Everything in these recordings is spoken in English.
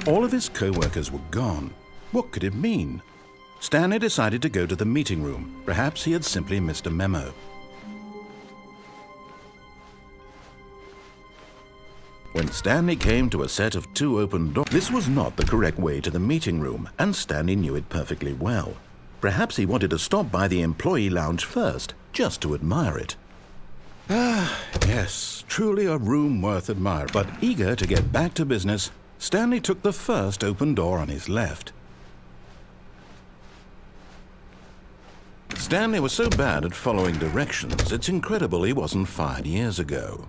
All of his co-workers were gone. What could it mean? Stanley decided to go to the meeting room. Perhaps he had simply missed a memo. When Stanley came to a set of 2 open doors, this was not the correct way to the meeting room, and Stanley knew it perfectly well. Perhaps he wanted to stop by the employee lounge first, just to admire it. Ah, yes, truly a room worth admiring. But eager to get back to business, Stanley took the first open door on his left. Stanley was so bad at following directions, it's incredible he wasn't fired years ago.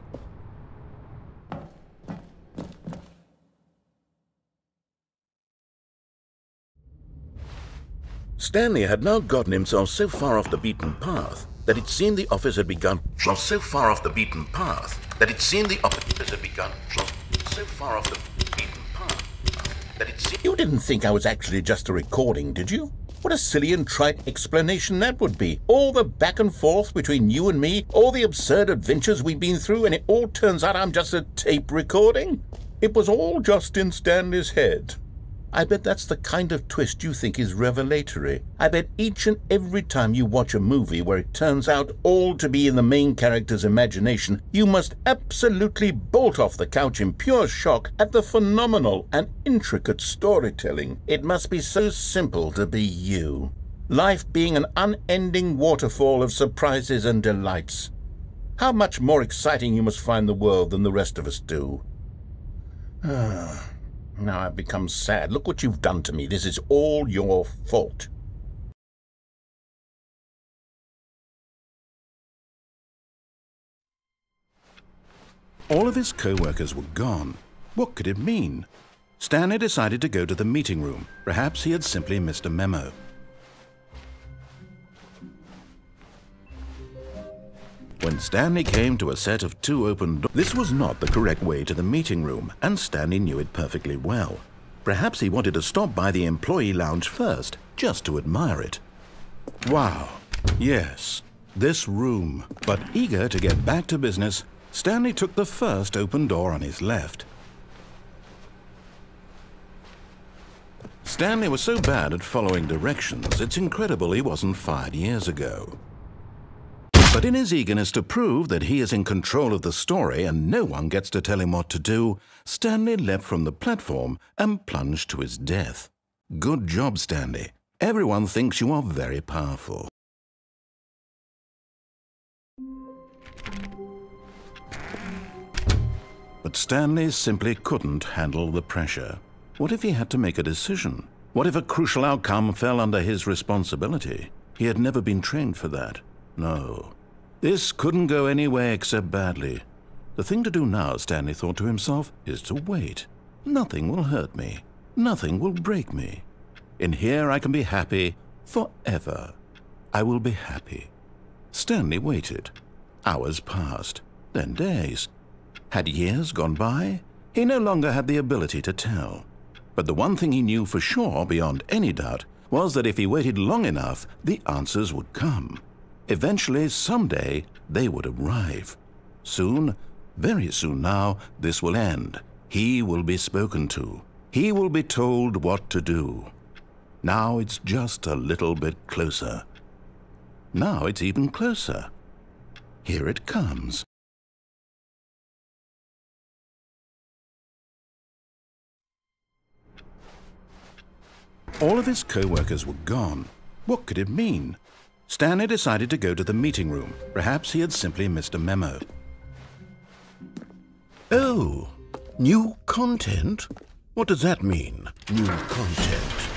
Stanley had now gotten himself so far off the beaten path that it seemed the office had begun. You didn't think I was actually just a recording, did you? What a silly and trite explanation that would be. All the back and forth between you and me, all the absurd adventures we've been through, and it all turns out I'm just a tape recording? It was all just in Stanley's head. I bet that's the kind of twist you think is revelatory. I bet each and every time you watch a movie where it turns out all to be in the main character's imagination, you must absolutely bolt off the couch in pure shock at the phenomenal and intricate storytelling. It must be so simple to be you. Life being an unending waterfall of surprises and delights. How much more exciting you must find the world than the rest of us do. Now I've become sad. Look what you've done to me. This is all your fault. All of his co-workers were gone. What could it mean? Stanley decided to go to the meeting room. Perhaps he had simply missed a memo. When Stanley came to a set of 2 open doors, this was not the correct way to the meeting room, and Stanley knew it perfectly well. Perhaps he wanted to stop by the employee lounge first, just to admire it. Wow, yes, this room. But eager to get back to business, Stanley took the first open door on his left. Stanley was so bad at following directions, it's incredible he wasn't fired years ago. But in his eagerness to prove that he is in control of the story and no one gets to tell him what to do, Stanley leapt from the platform and plunged to his death. Good job, Stanley. Everyone thinks you are very powerful. But Stanley simply couldn't handle the pressure. What if he had to make a decision? What if a crucial outcome fell under his responsibility? He had never been trained for that. No. This couldn't go any way except badly. The thing to do now, Stanley thought to himself, is to wait. Nothing will hurt me. Nothing will break me. In here I can be happy forever. I will be happy. Stanley waited. Hours passed, then days. Had years gone by? He no longer had the ability to tell. But the one thing he knew for sure, beyond any doubt, was that if he waited long enough, the answers would come. Eventually, someday, they would arrive. Soon, very soon now, this will end. He will be spoken to. He will be told what to do. Now it's just a little bit closer. Now it's even closer. Here it comes. All of his co-workers were gone. What could it mean? Stanley decided to go to the meeting room. Perhaps he had simply missed a memo. Oh, new content? What does that mean, new content?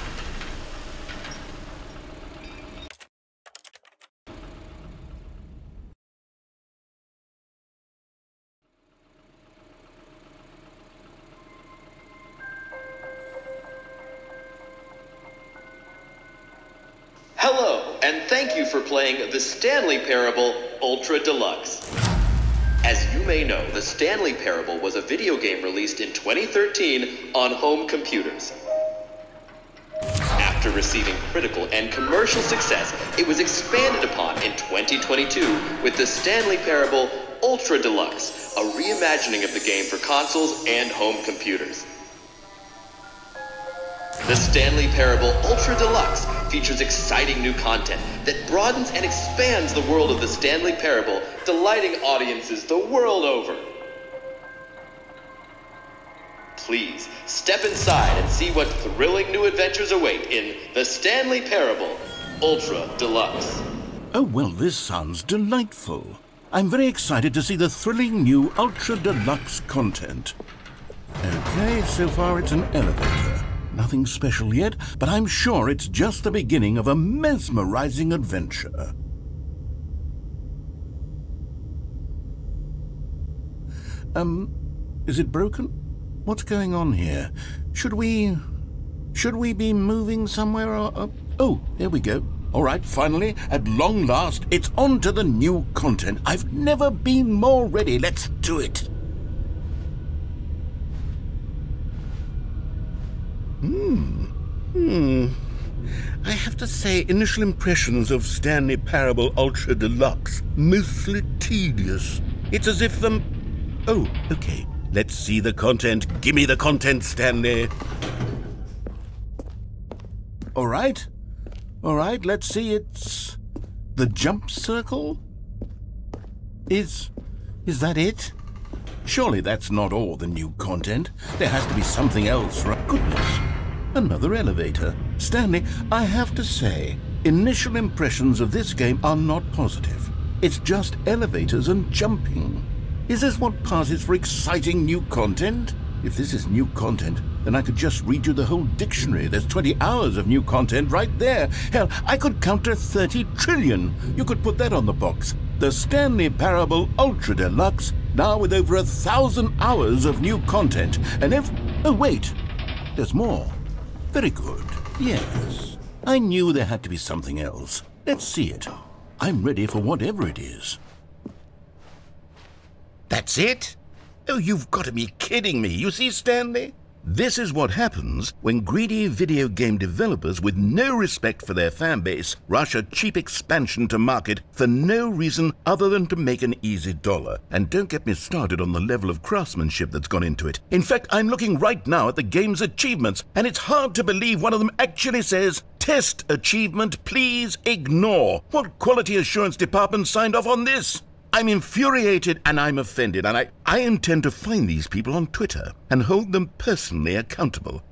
Hello, and thank you for playing The Stanley Parable Ultra Deluxe. As you may know, The Stanley Parable was a video game released in 2013 on home computers. After After receiving critical and commercial success, it was expanded upon in 2022 with the Stanley Parable Ultra Deluxe, a reimagining of the game for consoles and home computers. The Stanley Parable Ultra Deluxe features exciting new content that broadens and expands the world of the Stanley Parable, delighting audiences the world over. Please step inside and see what thrilling new adventures await in the Stanley Parable Ultra Deluxe. Oh, well, this sounds delightful. I'm very excited to see the thrilling new Ultra Deluxe content. Okay, so far it's an elevator. Nothing special yet, but I'm sure it's just the beginning of a mesmerizing adventure. Is it broken? What's going on here? Should we be moving somewhere or... Oh, there we go. All right, finally, at long last, it's on to the new content. I've never been more ready. Let's do it. I have to say, initial impressions of Stanley Parable Ultra Deluxe, mostly tedious. It's as if Oh, okay. Let's see the content. Give me the content, Stanley. All right, let's see. It's the jump circle? Is that it? Surely that's not all the new content. There has to be something else, right? Goodness, another elevator. Stanley, I have to say, initial impressions of this game are not positive. It's just elevators and jumping. Is this what passes for exciting new content? If this is new content, then I could just read you the whole dictionary. There's 20 hours of new content right there. Hell, I could count to 30 trillion. You could put that on the box. The Stanley Parable Ultra Deluxe, now with over 1,000 hours of new content. And oh, wait, there's more. Very good. Yes, I knew there had to be something else. Let's see it. I'm ready for whatever it is. That's it? Oh, you've got to be kidding me. You see, Stanley? This is what happens when greedy video game developers with no respect for their fan base rush a cheap expansion to market for no reason other than to make an easy dollar. And don't get me started on the level of craftsmanship that's gone into it. In fact, I'm looking right now at the game's achievements, and it's hard to believe one of them actually says, "Test achievement, please ignore." What quality assurance department signed off on this? I'm infuriated and I'm offended, and I intend to find these people on Twitter and hold them personally accountable.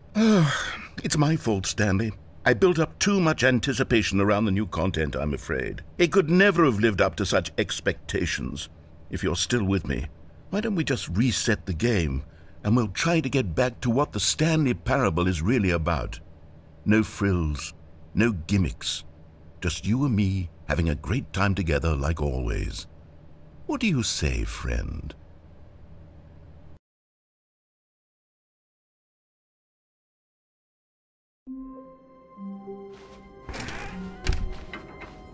It's my fault, Stanley. I built up too much anticipation around the new content, I'm afraid. It could never have lived up to such expectations. If you're still with me, why don't we just reset the game and we'll try to get back to what the Stanley Parable is really about. No frills, no gimmicks. Just you and me having a great time together like always. What do you say, friend?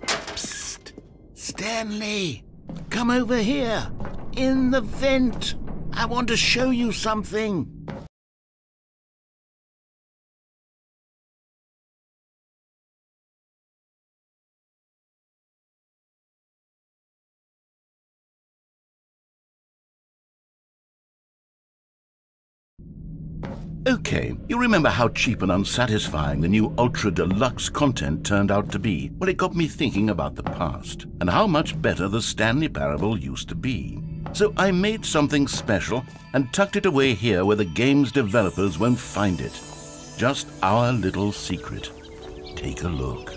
Psst! Stanley! Come over here! In the vent! I want to show you something! Okay, you remember how cheap and unsatisfying the new Ultra Deluxe content turned out to be? Well, it got me thinking about the past, and how much better the Stanley Parable used to be. So I made something special and tucked it away here where the game's developers won't find it. Just our little secret. Take a look.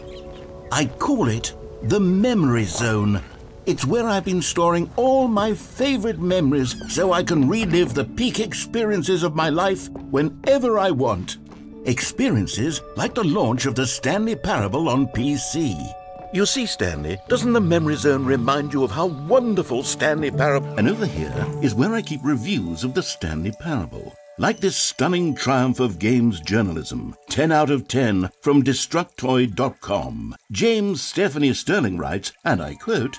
I call it the Memory Zone. It's where I've been storing all my favorite memories so I can relive the peak experiences of my life whenever I want. Experiences like the launch of the Stanley Parable on PC. You see, Stanley, doesn't the Memory Zone remind you of how wonderful Stanley Parable... And over here is where I keep reviews of the Stanley Parable. Like this stunning triumph of games journalism, 10 out of 10 from Destructoid.com. James Stephanie Sterling writes, and I quote,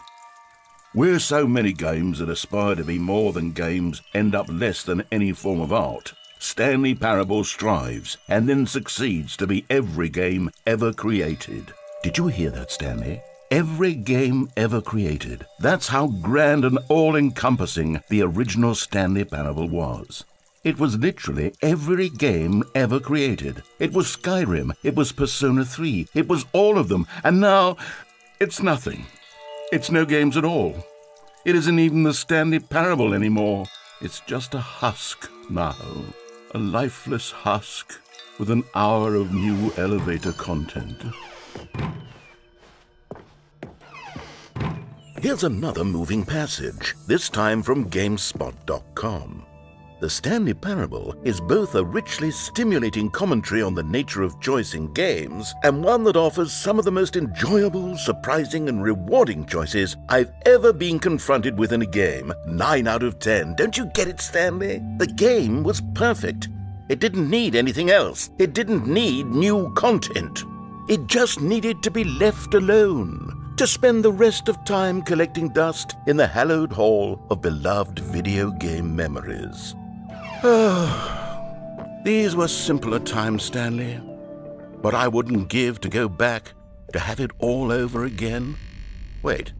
"Where so many games that aspire to be more than games end up less than any form of art, Stanley Parable strives and then succeeds to be every game ever created. Did you hear that, Stanley? Every game ever created. That's how grand and all-encompassing the original Stanley Parable was. It was literally every game ever created. It was Skyrim, it was Persona 3, it was all of them, and now it's nothing. It's no games at all. It isn't even the Stanley Parable anymore. It's just a husk now, a lifeless husk with an hour of new elevator content. Here's another moving passage, this time from GameSpot.com. The Stanley Parable is both a richly stimulating commentary on the nature of choice in games and one that offers some of the most enjoyable, surprising, and rewarding choices I've ever been confronted with in a game. 9 out of 10. Don't you get it, Stanley? The game was perfect. It didn't need anything else. It didn't need new content. It just needed to be left alone, to spend the rest of time collecting dust in the hallowed hall of beloved video game memories. These were simpler times, Stanley. But I wouldn't give to go back, to have it all over again. Wait,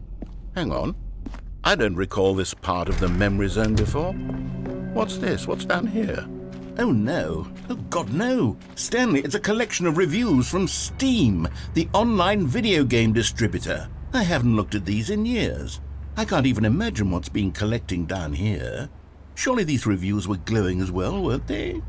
hang on. I don't recall this part of the memory zone before. What's this? What's down here? Oh no. Oh God, no. Stanley, it's a collection of reviews from Steam, the online video game distributor. I haven't looked at these in years. I can't even imagine what's been collecting down here. Surely these reviews were glowing as well, weren't they?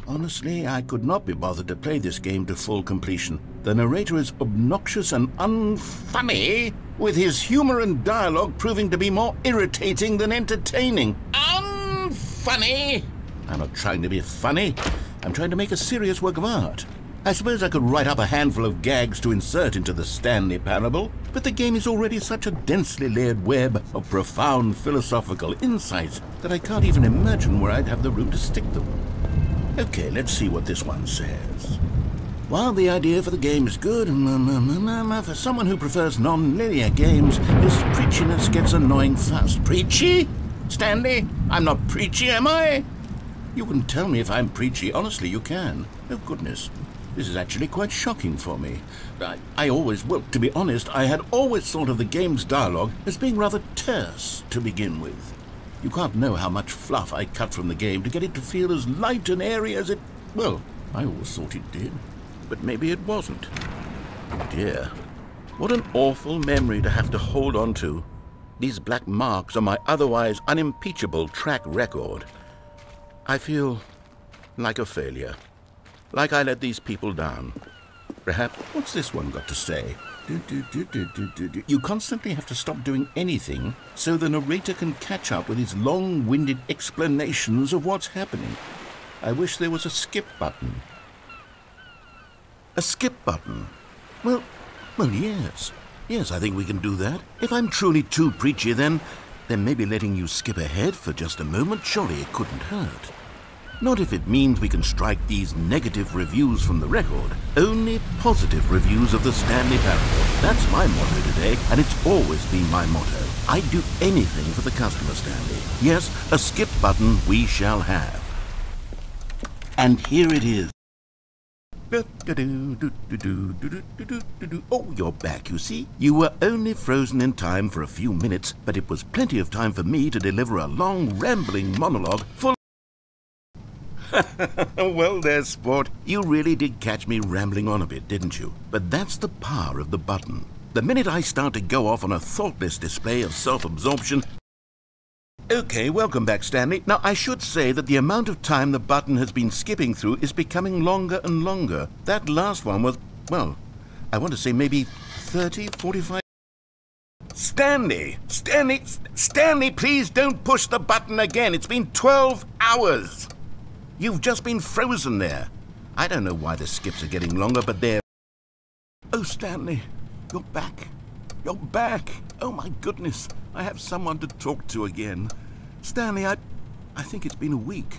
Honestly, I could not be bothered to play this game to full completion. The narrator is obnoxious and unfunny, with his humor and dialogue proving to be more irritating than entertaining. Unfunny! I'm not trying to be funny. I'm trying to make a serious work of art. I suppose I could write up a handful of gags to insert into the Stanley Parable, but the game is already such a densely layered web of profound philosophical insights that I can't even imagine where I'd have the room to stick them. Okay, let's see what this one says. While the idea for the game is good, for someone who prefers non-linear games, this preachiness gets annoying fast. Preachy? Stanley, I'm not preachy, am I? You can tell me if I'm preachy. Honestly, you can. Oh, goodness. This is actually quite shocking for me. To be honest, I had always thought of the game's dialogue as being rather terse to begin with. You can't know how much fluff I cut from the game to get it to feel as light and airy as it... Well, I always thought it did. But maybe it wasn't. Oh dear. What an awful memory to have to hold on to. These black marks on my otherwise unimpeachable track record. I feel like a failure. Like I let these people down. Perhaps, what's this one got to say? You constantly have to stop doing anything so the narrator can catch up with his long-winded explanations of what's happening. I wish there was a skip button. A skip button? Well, yes. Yes, I think we can do that. If I'm truly too preachy, then maybe letting you skip ahead for just a moment, surely it couldn't hurt. Not if it means we can strike these negative reviews from the record. Only positive reviews of the Stanley Parable. That's my motto today, and it's always been my motto. I'd do anything for the customer, Stanley. Yes, a skip button we shall have. And here it is. Oh, you're back, you see. You were only frozen in time for a few minutes, but it was plenty of time for me to deliver a long, rambling monologue full... Well there, sport. You really did catch me rambling on a bit, didn't you? But that's the power of the button. The minute I start to go off on a thoughtless display of self-absorption... Okay, welcome back, Stanley. Now, I should say that the amount of time the button has been skipping through is becoming longer and longer. That last one was, well, I want to say maybe 30, 45... Stanley, please don't push the button again. It's been 12 hours. You've just been frozen there. I don't know why the skips are getting longer, but they're... Oh, Stanley, you're back. You're back. Oh, my goodness. I have someone to talk to again. Stanley, I think it's been a week.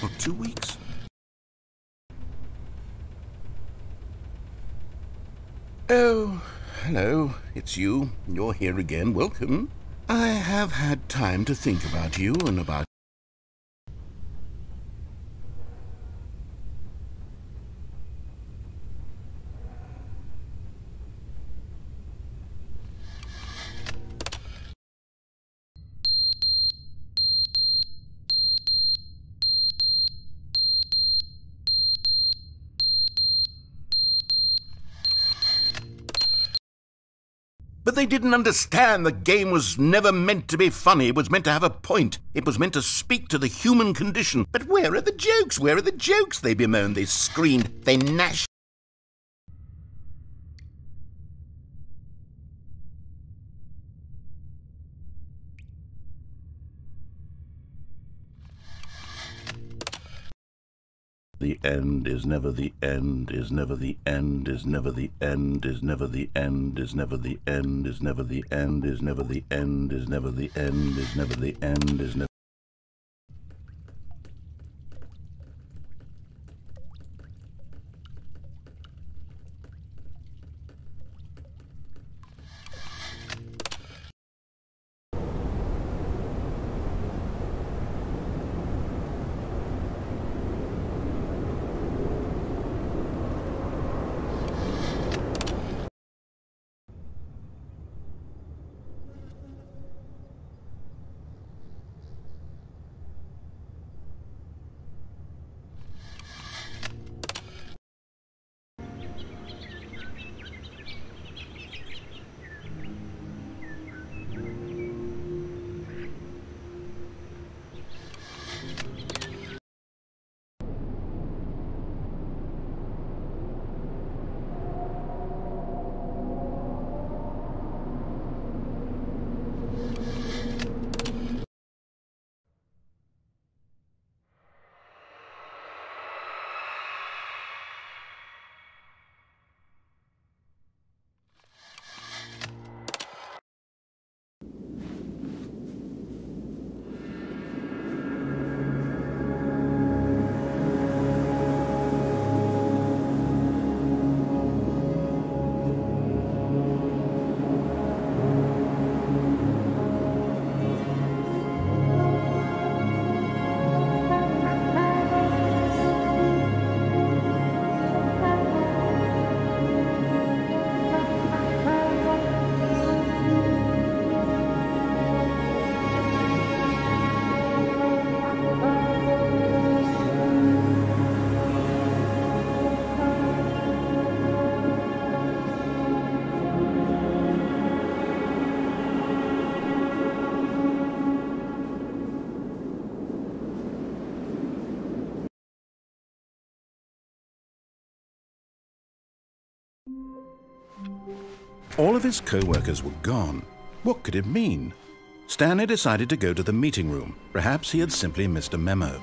Or 2 weeks. Oh, hello. It's you. You're here again. Welcome. I have had time to think about you and about... But they didn't understand the game was never meant to be funny. It was meant to have a point. It was meant to speak to the human condition. But where are the jokes? Where are the jokes? They bemoaned, they screamed, they gnashed. The end is never the end, is never the end, is never the end, is never the end, is never the end, is never the end, is never the end, is never the end, is never the end, is never... All of his co-workers were gone. What could it mean? Stanley decided to go to the meeting room. Perhaps he had simply missed a memo.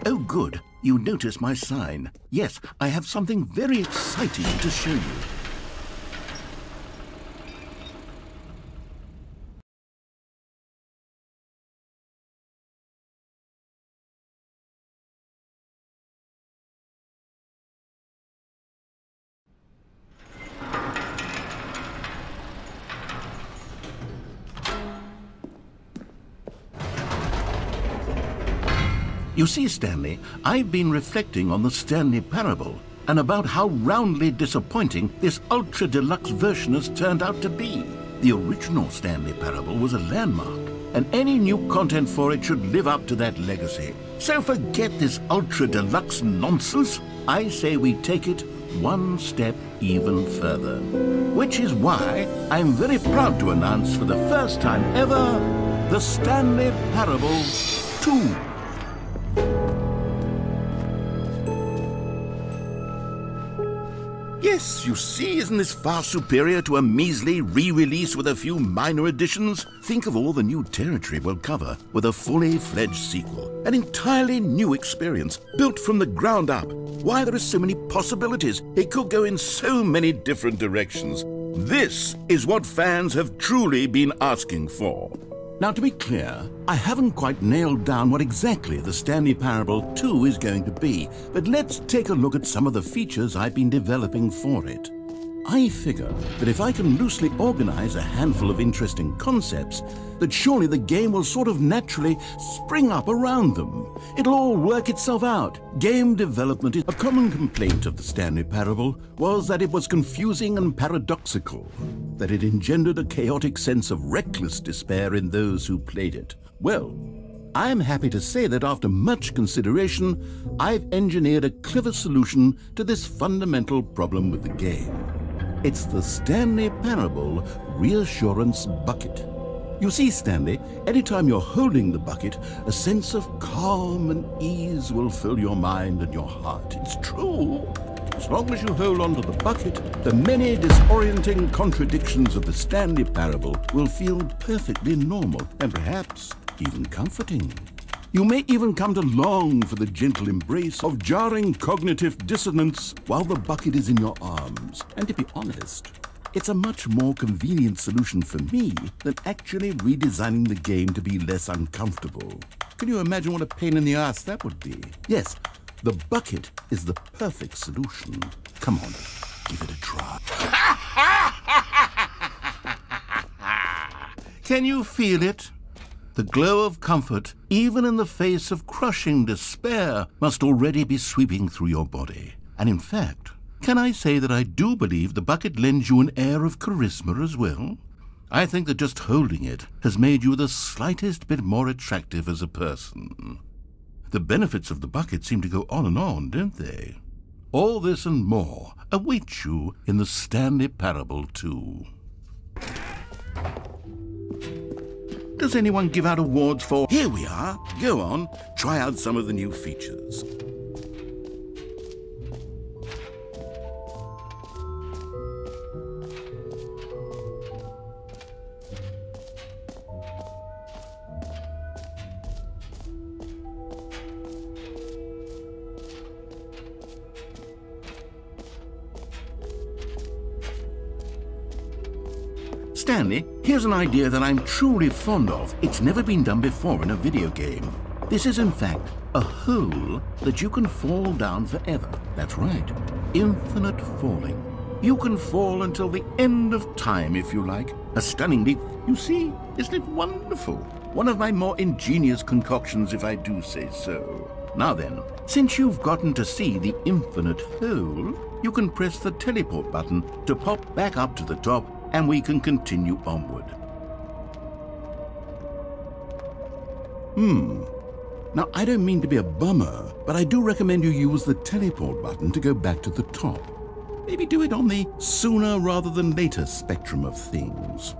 Oh, good. You noticed my sign. Yes, I have something very exciting to show you. You see, Stanley, I've been reflecting on the Stanley Parable and about how roundly disappointing this ultra-deluxe version has turned out to be. The original Stanley Parable was a landmark, and any new content for it should live up to that legacy. So forget this ultra-deluxe nonsense. I say we take it one step even further. Which is why I'm very proud to announce for the first time ever, the Stanley Parable 2. Yes, you see, isn't this far superior to a measly re-release with a few minor additions? Think of all the new territory we'll cover with a fully fledged sequel. An entirely new experience, built from the ground up. Why, there are so many possibilities. It could go in so many different directions. This is what fans have truly been asking for. Now, to be clear, I haven't quite nailed down what exactly the Stanley Parable 2 is going to be, but let's take a look at some of the features I've been developing for it. I figure that if I can loosely organize a handful of interesting concepts, that surely the game will sort of naturally spring up around them. It'll all work itself out. Game development is a common complaint of the Stanley Parable was that it was confusing and paradoxical, that it engendered a chaotic sense of reckless despair in those who played it. Well, I'm happy to say that after much consideration, I've engineered a clever solution to this fundamental problem with the game. It's the Stanley Parable Reassurance Bucket. You see, Stanley, anytime you're holding the bucket, a sense of calm and ease will fill your mind and your heart. It's true. As long as you hold on to the bucket, the many disorienting contradictions of the Stanley Parable will feel perfectly normal and perhaps even comforting. You may even come to long for the gentle embrace of jarring cognitive dissonance while the bucket is in your arms. And to be honest, it's a much more convenient solution for me than actually redesigning the game to be less uncomfortable. Can you imagine what a pain in the ass that would be? Yes, the bucket is the perfect solution. Come on, give it a try. Can you feel it? The glow of comfort, even in the face of crushing despair, must already be sweeping through your body. And in fact, can I say that I do believe the bucket lends you an air of charisma as well? I think that just holding it has made you the slightest bit more attractive as a person. The benefits of the bucket seem to go on, don't they? All this and more await you in the Stanley Parable 2. Does anyone give out awards for... Here we are. Go on, try out some of the new features. Stanley, here's an idea that I'm truly fond of. It's never been done before in a video game. This is, in fact, a hole that you can fall down forever. That's right, infinite falling. You can fall until the end of time, if you like. A stunning leap. You see, isn't it wonderful? One of my more ingenious concoctions, if I do say so. Now then, since you've gotten to see the infinite hole, you can press the teleport button to pop back up to the top, and we can continue onward. Now, I don't mean to be a bummer, but I do recommend you use the teleport button to go back to the top. Maybe do it on the sooner rather than later spectrum of things.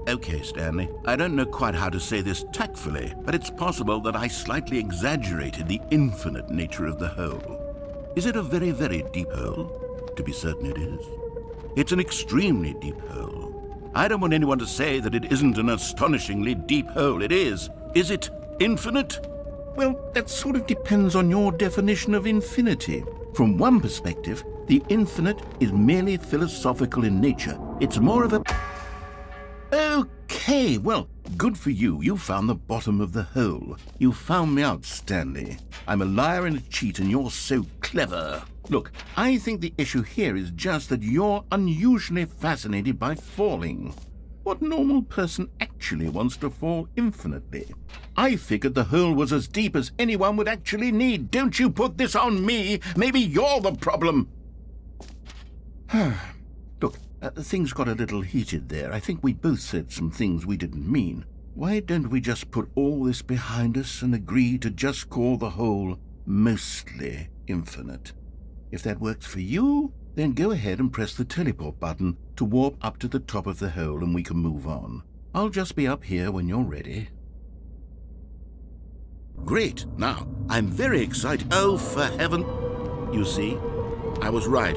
Okay, Stanley, I don't know quite how to say this tactfully, but it's possible that I slightly exaggerated the infinite nature of the hole. Is it a very, very deep hole? To be certain it is. It's an extremely deep hole. I don't want anyone to say that it isn't an astonishingly deep hole. It is. Is it infinite? Well, that sort of depends on your definition of infinity. From one perspective, the infinite is merely philosophical in nature. It's more of a... Okay, well, good for you. You found the bottom of the hole. You found me out, Stanley. I'm a liar and a cheat, and you're so clever. Look, I think the issue here is just that you're unusually fascinated by falling. What normal person actually wants to fall infinitely? I figured the hole was as deep as anyone would actually need. Don't you put this on me. Maybe you're the problem. Look, things got a little heated there. I think we both said some things we didn't mean. Why don't we just put all this behind us and agree to just call the hole mostly infinite? If that works for you, then go ahead and press the teleport button to warp up to the top of the hole and we can move on. I'll just be up here when you're ready. Great. Now, I'm very excited. Oh, for heaven. You see, I was right.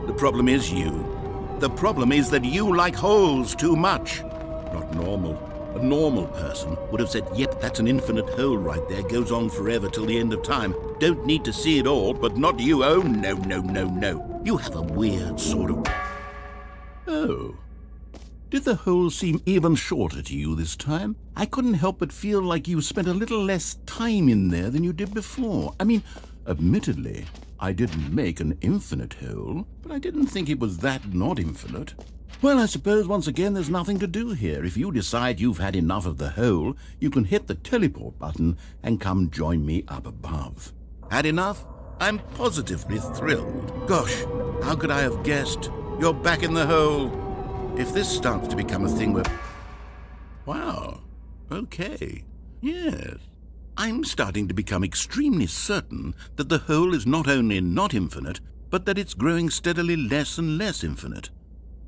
The problem is you. The problem is that you like holes too much. Not normal. A normal person would have said, yep, that's an infinite hole right there, goes on forever till the end of time. Don't need to see it all, but not you. Oh, no, no, no, no. You have a weird sort of... Oh. Did the hole seem even shorter to you this time? I couldn't help but feel like you spent a little less time in there than you did before. I mean, admittedly, I didn't make an infinite hole, but I didn't think it was that not infinite. Well, I suppose once again there's nothing to do here. If you decide you've had enough of the hole, you can hit the teleport button and come join me up above. Had enough? I'm positively thrilled. Gosh, how could I have guessed? You're back in the hole. If this starts to become a thing where... Wow. Okay. Yes. I'm starting to become extremely certain that the hole is not only not infinite, but that it's growing steadily less and less infinite.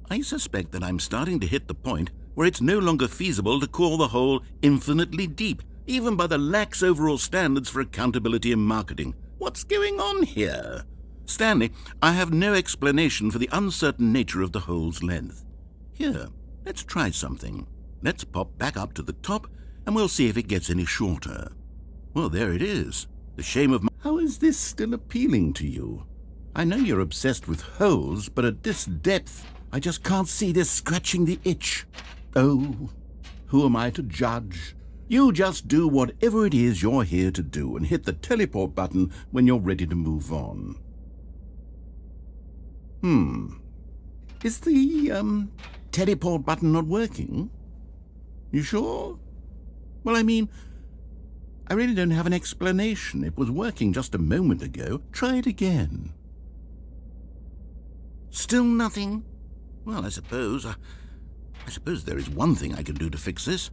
I suspect that I'm starting to hit the point where it's no longer feasible to call the hole infinitely deep, even by the lax overall standards for accountability in marketing. What's going on here? Stanley, I have no explanation for the uncertain nature of the hole's length. Here, let's try something. Let's pop back up to the top, and we'll see if it gets any shorter. Well, there it is. The shame of my... How is this still appealing to you? I know you're obsessed with holes, but at this depth, I just can't see this scratching the itch. Oh, who am I to judge? You just do whatever it is you're here to do and hit the teleport button when you're ready to move on. Is the, teleport button not working? You sure? Well, I mean, I really don't have an explanation. It was working just a moment ago. Try it again. Still nothing? Well, I suppose there is one thing I can do to fix this.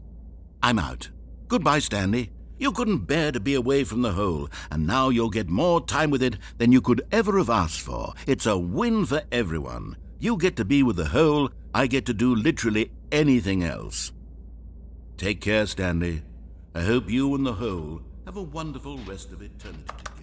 I'm out. Goodbye, Stanley. You couldn't bear to be away from the hole, and now you'll get more time with it than you could ever have asked for. It's a win for everyone. You get to be with the hole, I get to do literally anything else. Take care, Stanley. I hope you and the hole have a wonderful rest of eternity together.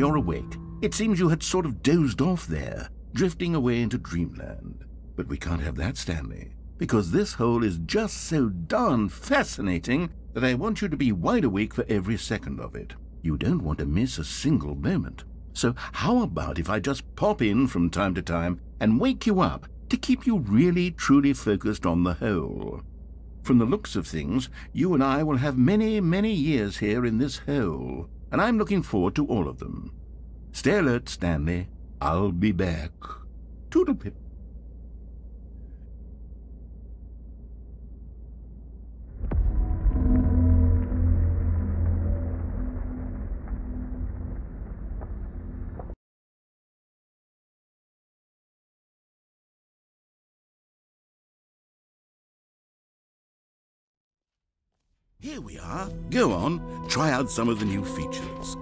you're awake. It seems you had sort of dozed off there, drifting away into dreamland. But we can't have that, Stanley, because this hole is just so darn fascinating that I want you to be wide awake for every second of it. You don't want to miss a single moment. So how about if I just pop in from time to time and wake you up to keep you really, truly focused on the hole? From the looks of things, you and I will have many, many years here in this hole, and I'm looking forward to all of them. Stay alert, Stanley. I'll be back. Toodle-pip. Here we are. Go on, try out some of the new features.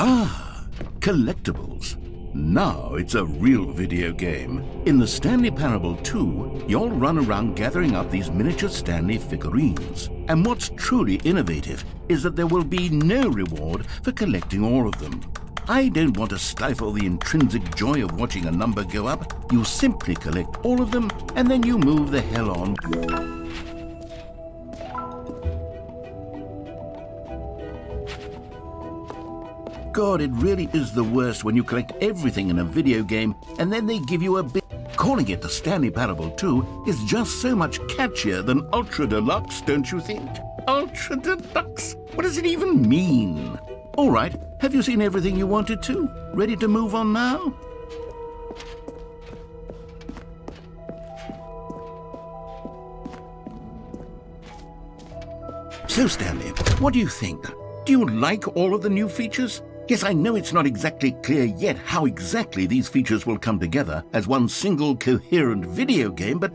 Ah, collectibles. Now it's a real video game. In the Stanley Parable 2, you'll run around gathering up these miniature Stanley figurines. And what's truly innovative is that there will be no reward for collecting all of them. I don't want to stifle the intrinsic joy of watching a number go up. You simply collect all of them, and then you move the hell on. God, it really is the worst when you collect everything in a video game and then they give you a bit. Calling it the Stanley Parable 2 is just so much catchier than Ultra Deluxe, don't you think? Ultra Deluxe? What does it even mean? All right, have you seen everything you wanted to? Ready to move on now? So, Stanley, what do you think? Do you like all of the new features? Yes, I know it's not exactly clear yet how exactly these features will come together as one single coherent video game, but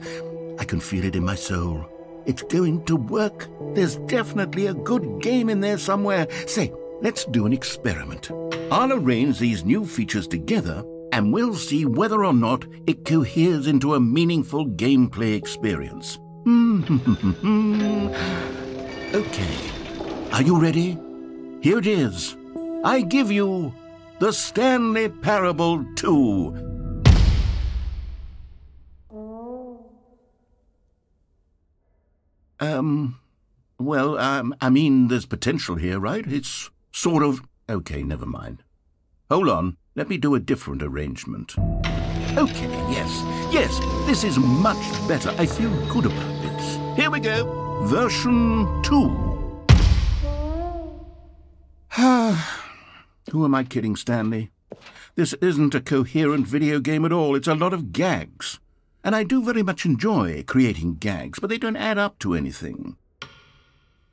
I can feel it in my soul. It's going to work. There's definitely a good game in there somewhere. Say, let's do an experiment. I'll arrange these new features together and we'll see whether or not it coheres into a meaningful gameplay experience. Okay, are you ready? Here it is. I give you the Stanley Parable 2. I mean, there's potential here, right? It's sort of... Okay, never mind. Hold on, let me do a different arrangement. Okay, yes, this is much better. I feel good about this. Here we go, version 2. Who am I kidding, Stanley? This isn't a coherent video game at all. It's a lot of gags. And I do very much enjoy creating gags, but they don't add up to anything.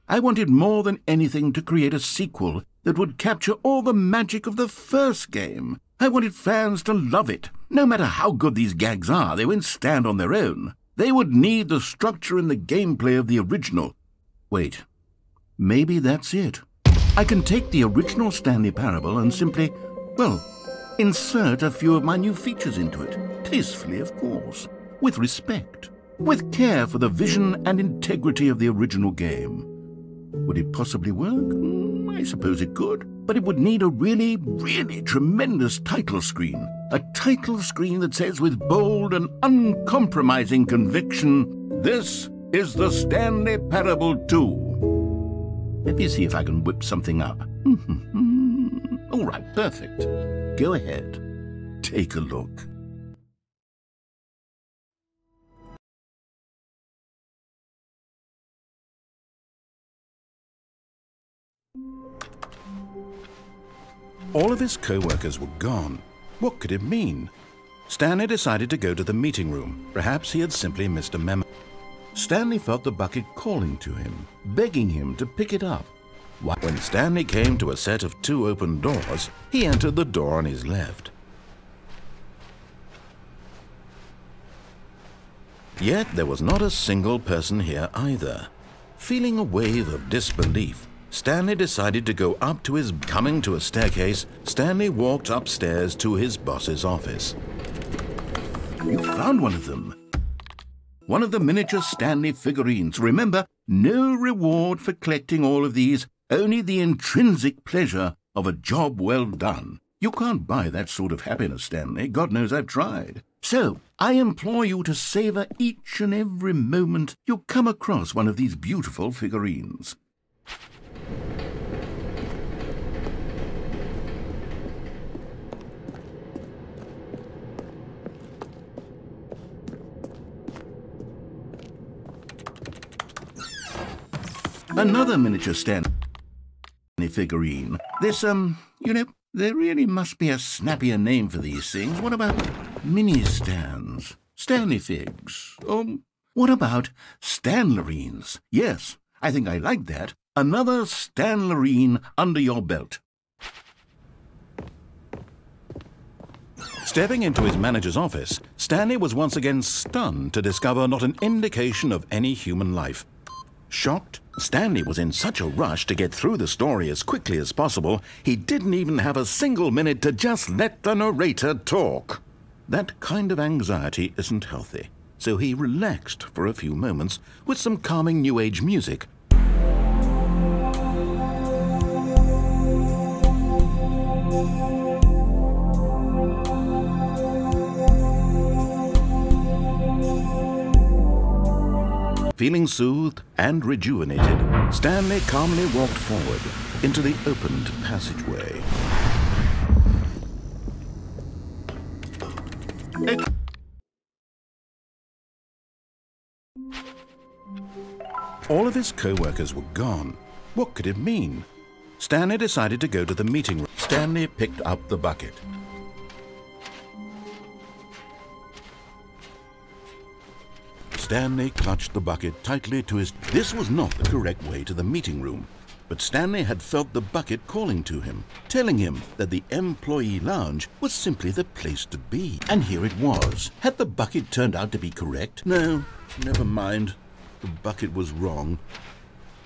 I wanted more than anything to create a sequel that would capture all the magic of the first game. I wanted fans to love it. No matter how good these gags are, they won't stand on their own. They would need the structure and the gameplay of the original. Wait, maybe that's it. I can take the original Stanley Parable and simply, well, insert a few of my new features into it. Tastefully, of course. With respect. With care for the vision and integrity of the original game. Would it possibly work? I suppose it could. But it would need a really, really tremendous title screen. A title screen that says with bold and uncompromising conviction, "This is the Stanley Parable 2. Let me see if I can whip something up. All right, perfect. Go ahead. Take a look. All of his co-workers were gone. What could it mean? Stanley decided to go to the meeting room. Perhaps he had simply missed a memo. Stanley felt the bucket calling to him, begging him to pick it up. When Stanley came to a set of 2 open doors, he entered the door on his left. Yet there was not a single person here either. Feeling a wave of disbelief, Stanley decided to go up to his... Coming to a staircase, Stanley walked upstairs to his boss's office. You found one of them. One of the miniature Stanley figurines. Remember, no reward for collecting all of these, only the intrinsic pleasure of a job well done. You can't buy that sort of happiness, Stanley. God knows I've tried. So, I implore you to savor each and every moment you come across one of these beautiful figurines. Another miniature Stanley figurine. This, there really must be a snappier name for these things. What about mini-stands? Stanley figs? What about Stanlerines? Yes, I think I like that. Another Stanlerine under your belt. Stepping into his manager's office, Stanley was once again stunned to discover not an indication of any human life. Shocked, Stanley was in such a rush to get through the story as quickly as possible, he didn't even have a single minute to just let the narrator talk. That kind of anxiety isn't healthy, so he relaxed for a few moments with some calming New Age music. Feeling soothed and rejuvenated, Stanley calmly walked forward into the opened passageway. All of his co-workers were gone. What could it mean? Stanley decided to go to the meeting room. Stanley picked up the bucket. Stanley clutched the bucket tightly to his... This was not the correct way to the meeting room, but Stanley had felt the bucket calling to him, telling him that the employee lounge was simply the place to be. And here it was. Had the bucket turned out to be correct? No, never mind. The bucket was wrong.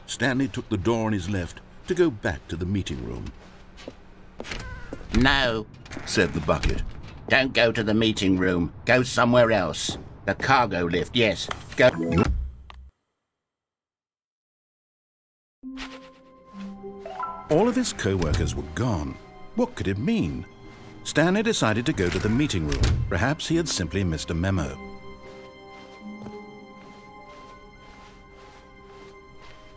Stanley took the door on his left to go back to the meeting room. No, said the bucket. Don't go to the meeting room. Go somewhere else. The cargo lift, yes. Go. All of his co-workers were gone. What could it mean? Stanley decided to go to the meeting room. Perhaps he had simply missed a memo.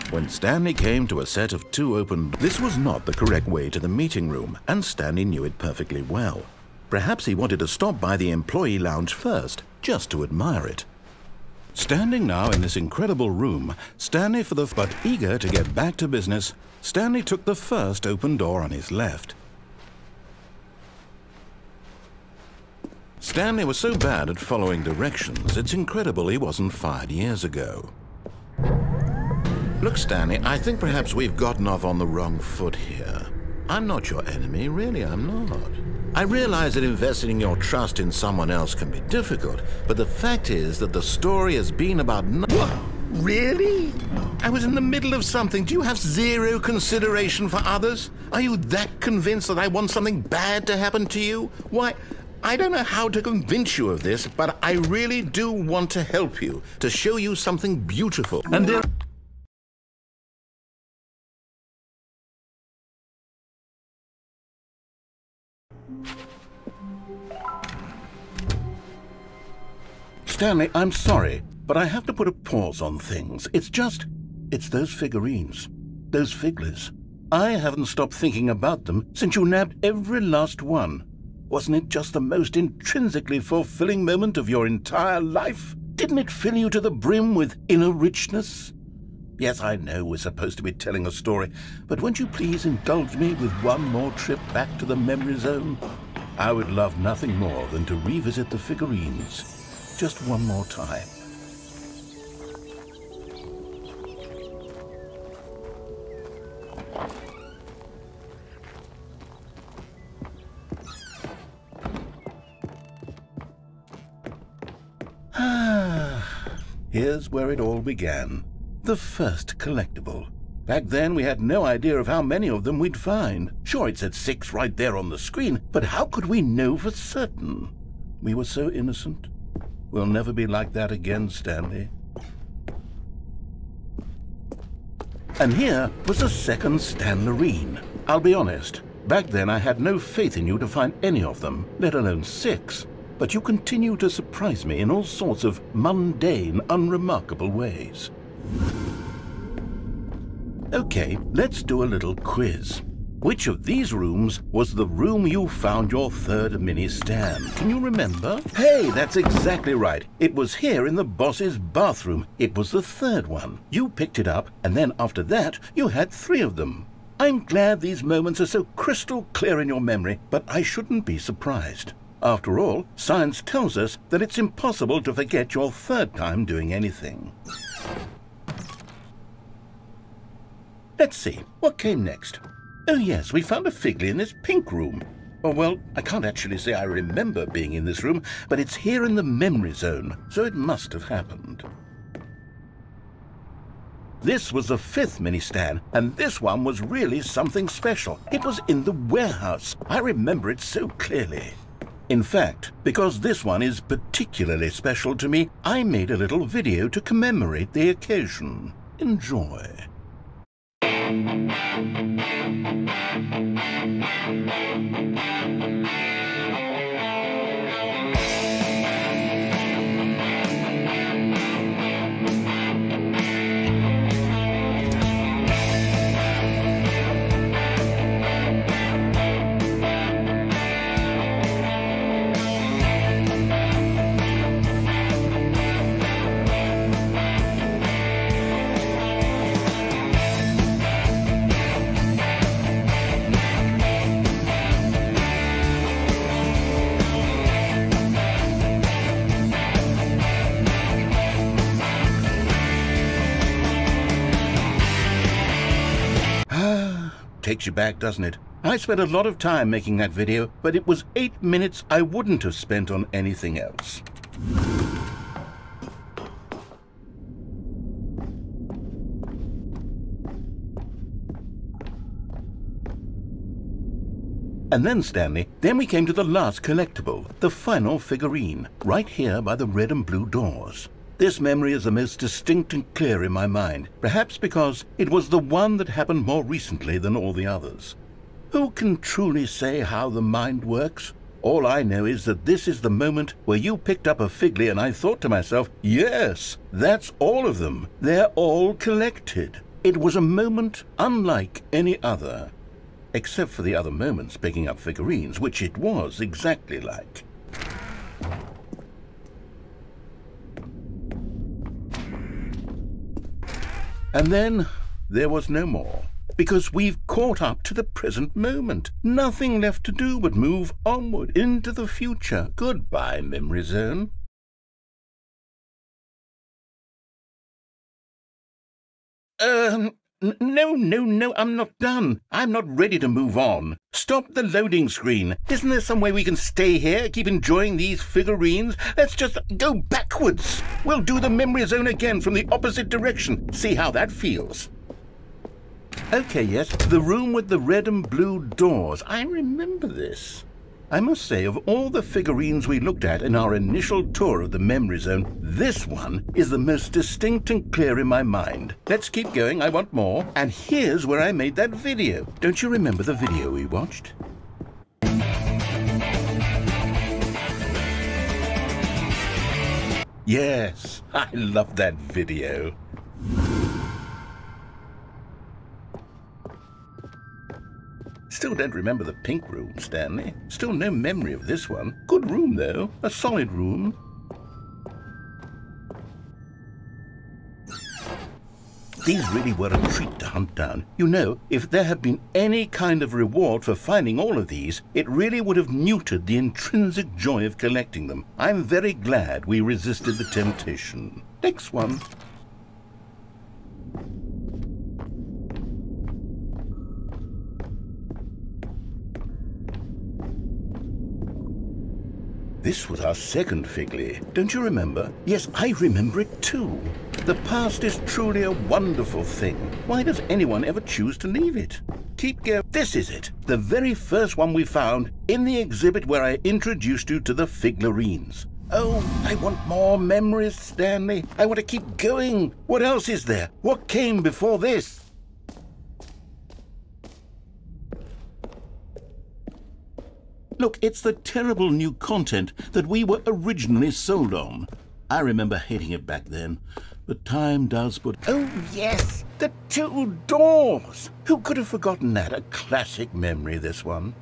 When Stanley came to a set of two open... This was not the correct way to the meeting room, and Stanley knew it perfectly well. Perhaps he wanted to stop by the employee lounge first, just to admire it. Standing now in this incredible room, but eager to get back to business, Stanley took the first open door on his left. Stanley was so bad at following directions, it's incredible he wasn't fired years ago. Look, Stanley, I think perhaps we've gotten off on the wrong foot here. I'm not your enemy, really, I'm not. I realize that investing your trust in someone else can be difficult, but the fact is that the story has been about... What? Really? I was in the middle of something. Do you have zero consideration for others? Are you that convinced that I want something bad to happen to you? Why, I don't know how to convince you of this, but I really do want to help you, to show you something beautiful. And there... Stanley, I'm sorry, but I have to put a pause on things. It's those figurines, those figlers. I haven't stopped thinking about them since you nabbed every last one. Wasn't it just the most intrinsically fulfilling moment of your entire life? Didn't it fill you to the brim with inner richness? Yes, I know we're supposed to be telling a story, but won't you please indulge me with one more trip back to the memory zone? I would love nothing more than to revisit the figurines. Just one more time. Here's where it all began. The first collectible. Back then, we had no idea of how many of them we'd find. Sure, it said 6 right there on the screen, but how could we know for certain? We were so innocent. We'll never be like that again, Stanley. And here was the second Stanlerine. I'll be honest, back then I had no faith in you to find any of them, let alone 6. But you continue to surprise me in all sorts of mundane, unremarkable ways. Okay, let's do a little quiz. Which of these rooms was the room you found your third mini-Stan? Can you remember? Hey, that's exactly right. It was here in the boss's bathroom. It was the third one. You picked it up, and then after that, you had 3 of them. I'm glad these moments are so crystal clear in your memory, but I shouldn't be surprised. After all, science tells us that it's impossible to forget your third time doing anything. Let's see, what came next? Oh yes, we found a Figley in this pink room. Oh well, I can't actually say I remember being in this room, but it's here in the memory zone, so it must have happened. This was the 5th mini-Stan, and this one was really something special. It was in the warehouse. I remember it so clearly. In fact, because this one is particularly special to me, I made a little video to commemorate the occasion. Enjoy. Takes you back, doesn't it? I spent a lot of time making that video, but it was 8 minutes I wouldn't have spent on anything else. And then, Stanley, then we came to the last collectible, the final figurine, right here by the red and blue doors. This memory is the most distinct and clear in my mind, perhaps because it was the one that happened more recently than all the others. Who can truly say how the mind works? All I know is that this is the moment where you picked up a Figley and I thought to myself, yes, that's all of them. They're all collected. It was a moment unlike any other, except for the other moments picking up figurines, which it was exactly like. And then there was no more, because we've caught up to the present moment. Nothing left to do but move onward into the future. Goodbye, memory zone. No, I'm not done. I'm not ready to move on. Stop the loading screen. Isn't there some way we can stay here, keep enjoying these figurines? Let's just go backwards. We'll do the memory zone again from the opposite direction. See how that feels. Okay, yes, the room with the red and blue doors. I remember this. I must say, of all the figurines we looked at in our initial tour of the memory zone, this one is the most distinct and clear in my mind. Let's keep going, I want more. And here's where I made that video. Don't you remember the video we watched? Yes, I love that video. Still don't remember the pink room, Stanley. Still no memory of this one. Good room, though. A solid room. These really were a treat to hunt down. You know, if there had been any kind of reward for finding all of these, it really would have neutered the intrinsic joy of collecting them. I'm very glad we resisted the temptation. Next one. This was our second Figley. Don't you remember? Yes, I remember it too. The past is truly a wonderful thing. Why does anyone ever choose to leave it? Keep going. This is it. The very first one we found in the exhibit where I introduced you to the figlarines. Oh, I want more memories, Stanley. I want to keep going. What else is there? What came before this? Look, it's the terrible new content that we were originally sold on. I remember hating it back then, but time does put... Oh, yes, the two doors. Who could have forgotten that? A classic memory, this one.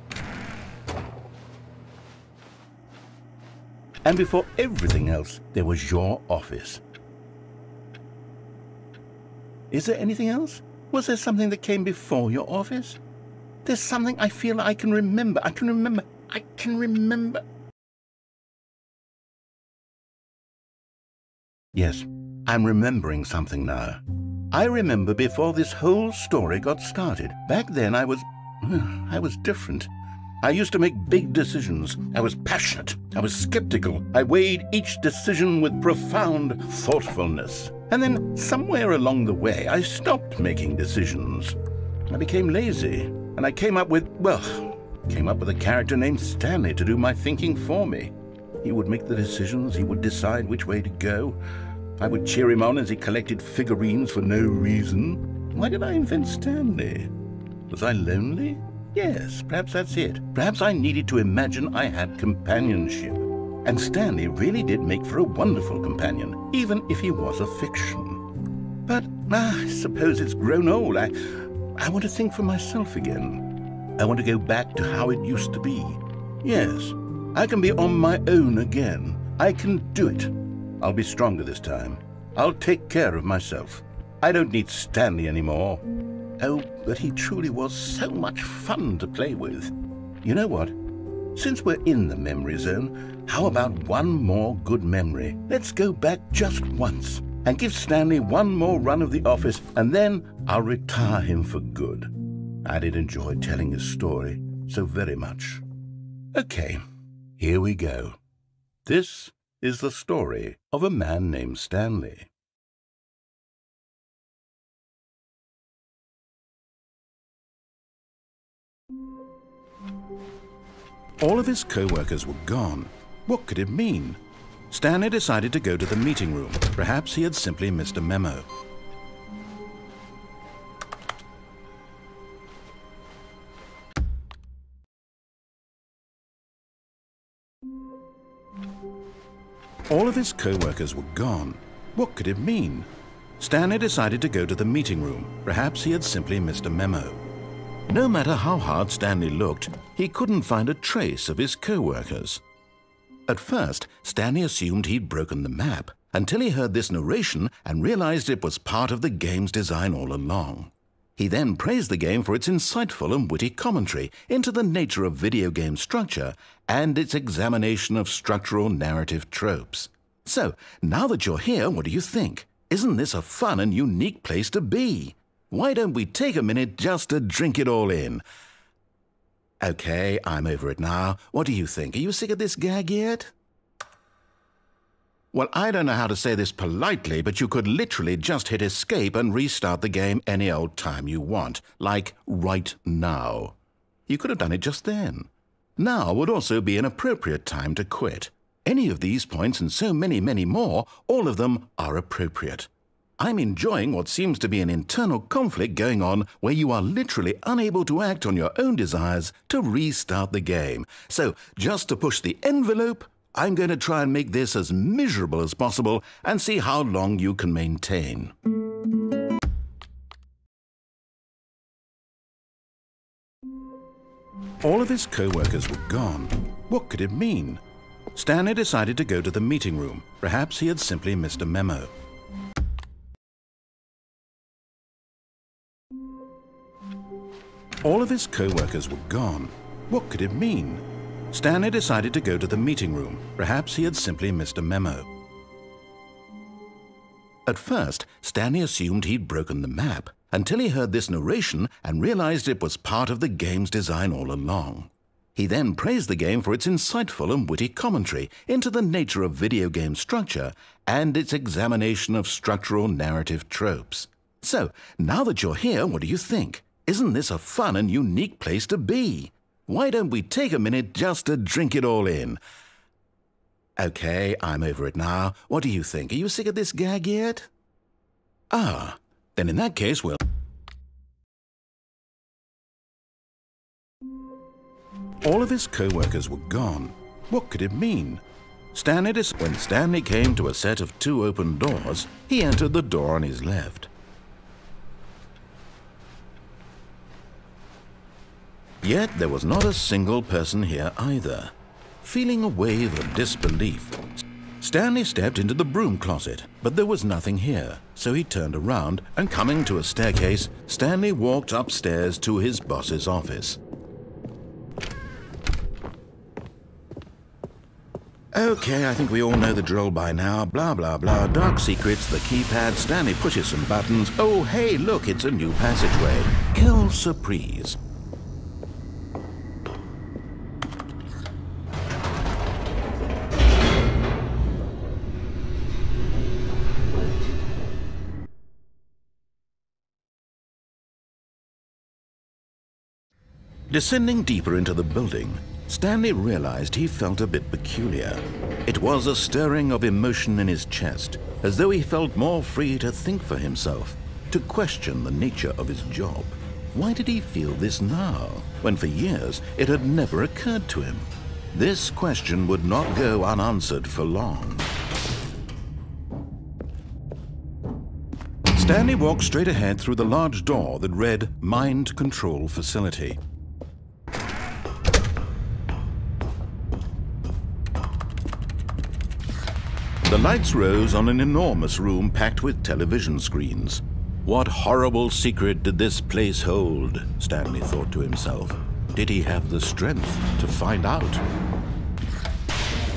And before everything else, there was your office. Is there anything else? Was there something that came before your office? There's something I feel I can remember. I can remember. Yes, I'm remembering something now. I remember before this whole story got started. Back then I was different. I used to make big decisions. I was passionate. I was skeptical. I weighed each decision with profound thoughtfulness. And then somewhere along the way, I stopped making decisions. I became lazy, and I came up with a character named Stanley to do my thinking for me. He would make the decisions. He would decide which way to go. I would cheer him on as he collected figurines for no reason. Why did I invent Stanley? Was I lonely? Yes, perhaps that's it. Perhaps I needed to imagine I had companionship. And Stanley really did make for a wonderful companion, even if he was a fiction. But I suppose it's grown old. I want to think for myself again. I want to go back to how it used to be. Yes, I can be on my own again. I can do it. I'll be stronger this time. I'll take care of myself. I don't need Stanley anymore. Oh, but he truly was so much fun to play with. You know what? Since we're in the memory zone, how about one more good memory? Let's go back just once and give Stanley one more run of the office, and then I'll retire him for good. I did enjoy telling his story so very much. Okay, here we go. This is the story of a man named Stanley. All of his co-workers were gone. What could it mean? Stanley decided to go to the meeting room. Perhaps he had simply missed a memo. All of his co-workers were gone. What could it mean? Stanley decided to go to the meeting room. Perhaps he had simply missed a memo. No matter how hard Stanley looked, he couldn't find a trace of his co-workers. At first, Stanley assumed he'd broken the map, until he heard this narration and realized it was part of the game's design all along. He then praised the game for its insightful and witty commentary into the nature of video game structure and its examination of structural narrative tropes. So, now that you're here, what do you think? Isn't this a fun and unique place to be? Why don't we take a minute just to drink it all in? Okay, I'm over it now. What do you think? Are you sick of this gag yet? Well, I don't know how to say this politely, but you could literally just hit escape and restart the game any old time you want, like right now. You could have done it just then. Now would also be an appropriate time to quit. Any of these points and so many, many more, all of them are appropriate. I'm enjoying what seems to be an internal conflict going on where you are literally unable to act on your own desires to restart the game. So, just to push the envelope, I'm going to try and make this as miserable as possible and see how long you can maintain. All of his co-workers were gone. What could it mean? Stanley decided to go to the meeting room. Perhaps he had simply missed a memo. All of his co-workers were gone. What could it mean? Stanley decided to go to the meeting room. Perhaps he had simply missed a memo. At first, Stanley assumed he'd broken the map, until he heard this narration and realized it was part of the game's design all along. He then praised the game for its insightful and witty commentary into the nature of video game structure and its examination of structural narrative tropes. So, now that you're here, what do you think? Isn't this a fun and unique place to be? Why don't we take a minute just to drink it all in? Okay, I'm over it now. What do you think? Are you sick of this gag yet? Ah, then in that case, we'll... All of his co-workers were gone. What could it mean? When Stanley came to a set of 2 open doors, he entered the door on his left. Yet there was not a single person here either. Feeling a wave of disbelief, Stanley stepped into the broom closet, but there was nothing here, so he turned around and, coming to a staircase, Stanley walked upstairs to his boss's office. Okay, I think we all know the drill by now. Blah, blah, blah. Dark secrets, the keypad. Stanley pushes some buttons. Oh, hey, look, it's a new passageway. Quelle surprise. Descending deeper into the building, Stanley realized he felt a bit peculiar. It was a stirring of emotion in his chest, as though he felt more free to think for himself, to question the nature of his job. Why did he feel this now, when for years it had never occurred to him? This question would not go unanswered for long. Stanley walked straight ahead through the large door that read Mind Control Facility. The lights rose on an enormous room packed with television screens. What horrible secret did this place hold? Stanley thought to himself. Did he have the strength to find out?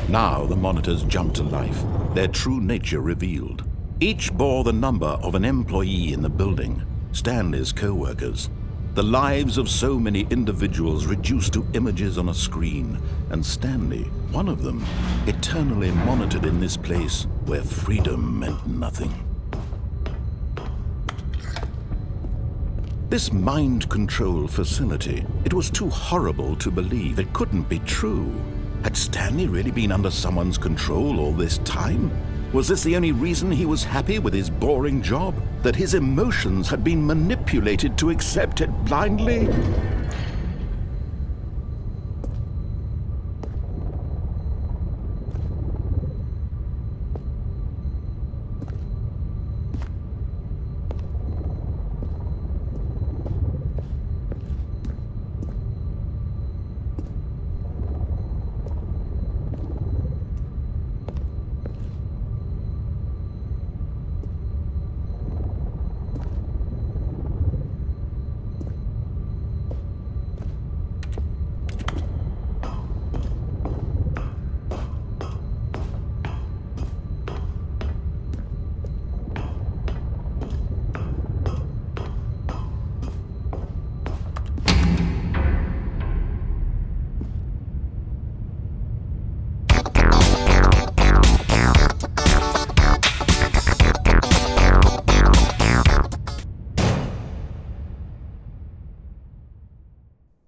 Now the monitors jumped to life, their true nature revealed. Each bore the number of an employee in the building, Stanley's co-workers. The lives of so many individuals reduced to images on a screen, and Stanley, one of them, eternally monitored in this place where freedom meant nothing. This mind control facility, it was too horrible to believe. It couldn't be true. Had Stanley really been under someone's control all this time? Was this the only reason he was happy with his boring job? That his emotions had been manipulated to accept it blindly?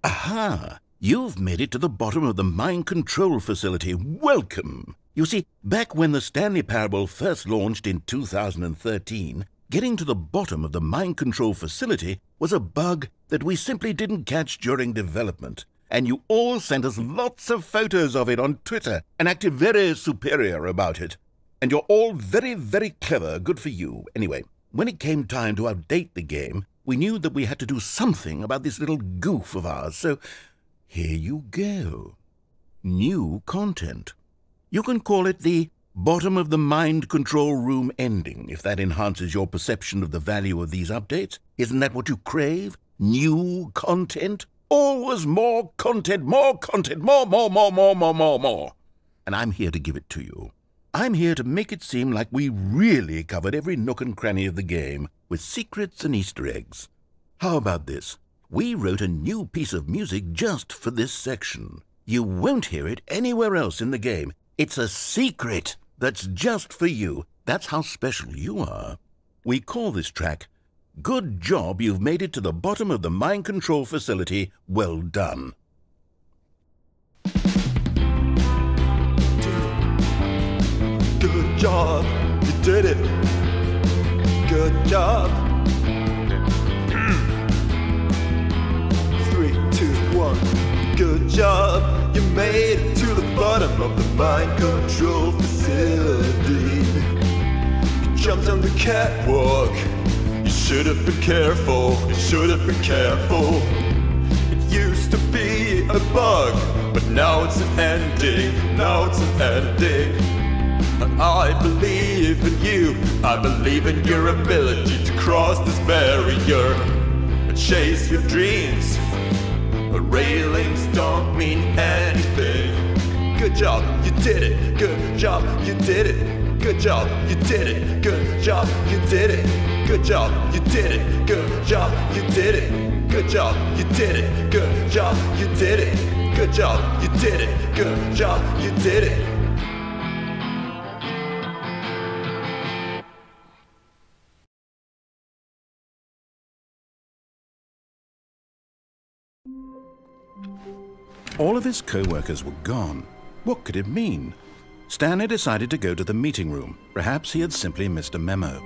Aha! You've made it to the bottom of the mind control facility. Welcome! You see, back when the Stanley Parable first launched in 2013, getting to the bottom of the mind control facility was a bug that we simply didn't catch during development. And you all sent us lots of photos of it on Twitter and acted very superior about it. And you're all very, very clever. Good for you. Anyway, when it came time to update the game, we knew that we had to do something about this little goof of ours, so here you go. New content. You can call it the bottom of the mind control room ending, if that enhances your perception of the value of these updates. Isn't that what you crave? New content? Always more content, more content, more. And I'm here to give it to you. I'm here to make it seem like we really covered every nook and cranny of the game, with secrets and Easter eggs. How about this? We wrote a new piece of music just for this section. You won't hear it anywhere else in the game. It's a secret that's just for you. That's how special you are. We call this track, Good Job You've Made It to the Bottom of the Mind Control Facility. Well done. Good job, you did it. Good job. 3, 2, 1. Good job, you made it to the bottom of the mind control facility. You jumped on the catwalk. You should have been careful. You should have been careful. It used to be a bug, but now it's an ending. Now it's an ending. I believe in you. I believe in your ability to cross this barrier and chase your dreams. Railings don't mean anything. Good job, you did it. Good job, you did it. Good job, you did it. Good job, you did it. Good job, you did it. Good job, you did it. Good job, you did it. Good job, you did it. Good job, you did it. Good job, you did it. All of his co-workers were gone. What could it mean? Stanley decided to go to the meeting room. Perhaps he had simply missed a memo.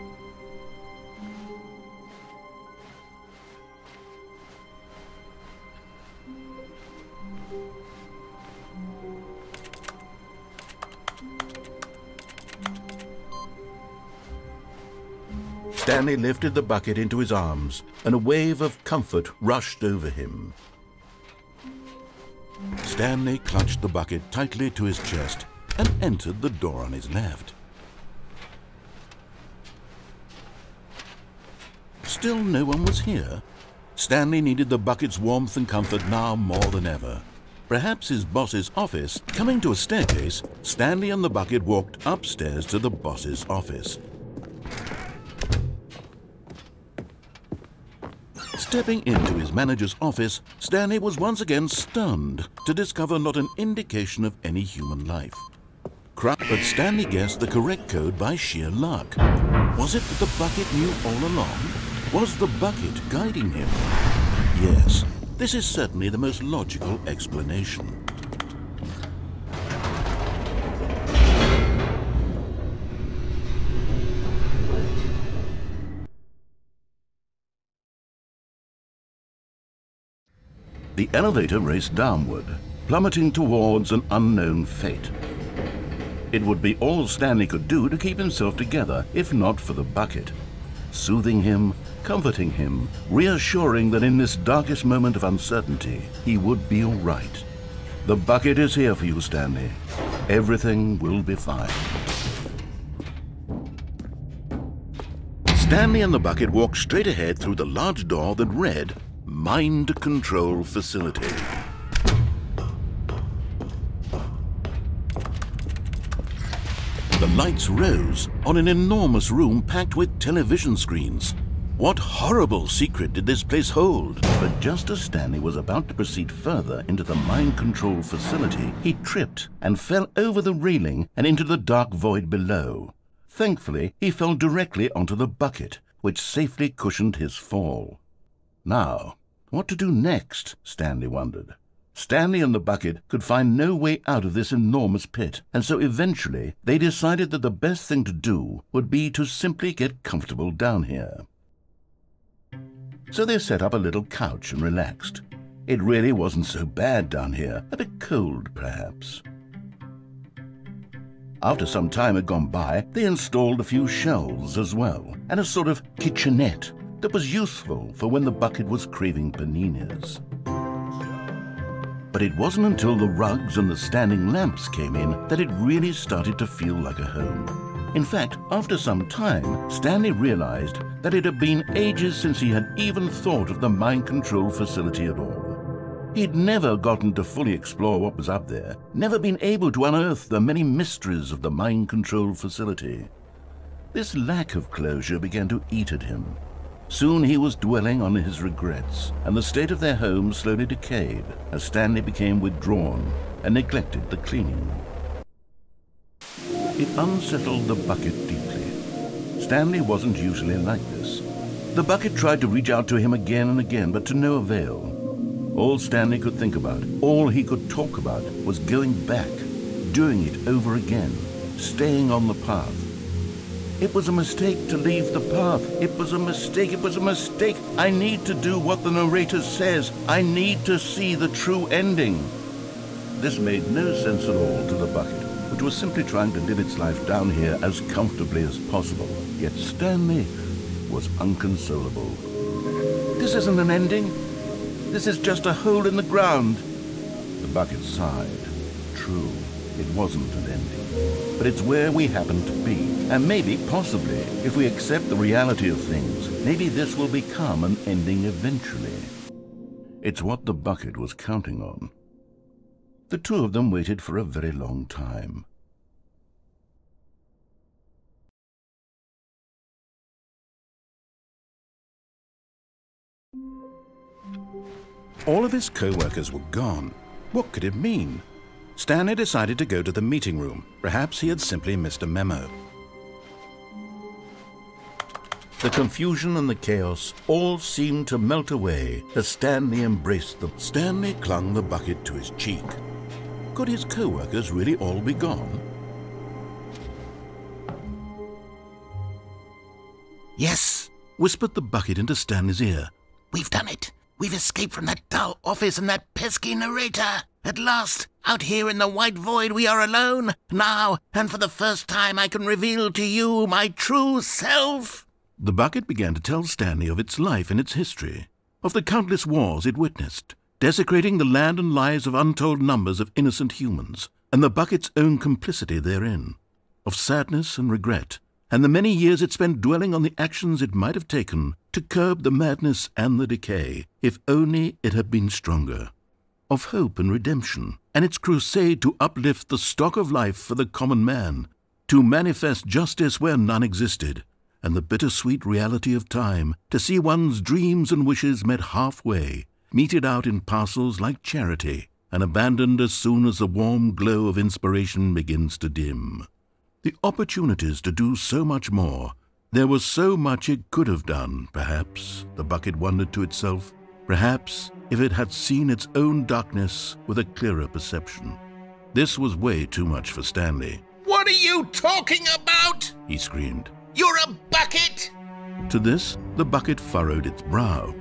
Stanley lifted the bucket into his arms, and a wave of comfort rushed over him. Stanley clutched the bucket tightly to his chest and entered the door on his left. Still no one was here. Stanley needed the bucket's warmth and comfort now more than ever. Perhaps his boss's office. Coming to a staircase, Stanley and the bucket walked upstairs to the boss's office. Stepping into his manager's office, Stanley was once again stunned to discover not an indication of any human life. But Stanley guessed the correct code by sheer luck. Was it that the bucket knew all along? Was the bucket guiding him? Yes, this is certainly the most logical explanation. The elevator raced downward, plummeting towards an unknown fate. It would be all Stanley could do to keep himself together, if not for the bucket. Soothing him, comforting him, reassuring that in this darkest moment of uncertainty, he would be all right. The bucket is here for you, Stanley. Everything will be fine. Stanley and the bucket walked straight ahead through the large door that read, Mind Control Facility. The lights rose on an enormous room packed with television screens. What horrible secret did this place hold? But just as Stanley was about to proceed further into the Mind Control Facility, he tripped and fell over the railing and into the dark void below. Thankfully, he fell directly onto the bucket, which safely cushioned his fall. Now, what to do next? Stanley wondered. Stanley and the bucket could find no way out of this enormous pit, and so eventually they decided that the best thing to do would be to simply get comfortable down here. So they set up a little couch and relaxed. It really wasn't so bad down here, a bit cold perhaps. After some time had gone by, they installed a few shelves as well, and a sort of kitchenette that was useful for when the bucket was craving paninis. But it wasn't until the rugs and the standing lamps came in that it really started to feel like a home. In fact, after some time, Stanley realized that it had been ages since he had even thought of the Mind Control Facility at all. He'd never gotten to fully explore what was up there, never been able to unearth the many mysteries of the Mind Control Facility. This lack of closure began to eat at him. Soon he was dwelling on his regrets, and the state of their home slowly decayed as Stanley became withdrawn and neglected the cleaning. It unsettled the bucket deeply. Stanley wasn't usually like this. The bucket tried to reach out to him again and again, but to no avail. All Stanley could think about, all he could talk about, was going back, doing it over again, staying on the path. It was a mistake to leave the path. It was a mistake. It was a mistake. I need to do what the narrator says. I need to see the true ending. This made no sense at all to the bucket, which was simply trying to live its life down here as comfortably as possible. Yet Stanley was unconsolable. This isn't an ending. This is just a hole in the ground. The bucket sighed. True, it wasn't an ending. But it's where we happen to be. And maybe, possibly, if we accept the reality of things, maybe this will become an ending eventually. It's what the bucket was counting on. The two of them waited for a very long time. All of his co-workers were gone. What could it mean? Stanley decided to go to the meeting room. Perhaps he had simply missed a memo. The confusion and the chaos all seemed to melt away as Stanley embraced them. Stanley clung the bucket to his cheek. Could his co-workers really all be gone? Yes, whispered the bucket into Stanley's ear. we've done it. We've escaped from that dull office and that pesky narrator. At last, out here in the white void, we are alone. Now, and for the first time, I can reveal to you my true self. The bucket began to tell Stanley of its life and its history, of the countless wars it witnessed, desecrating the land and lives of untold numbers of innocent humans, and the bucket's own complicity therein, of sadness and regret, and the many years it spent dwelling on the actions it might have taken to curb the madness and the decay, if only it had been stronger, of hope and redemption, and its crusade to uplift the stock of life for the common man, to manifest justice where none existed, and the bittersweet reality of time, to see one's dreams and wishes met halfway, meted out in parcels like charity, and abandoned as soon as the warm glow of inspiration begins to dim. The opportunities to do so much more. There was so much it could have done, perhaps, the bucket wondered to itself. Perhaps if it had seen its own darkness with a clearer perception. This was way too much for Stanley. What are you talking about? He screamed. You're a bucket! To this, the bucket furrowed its brow.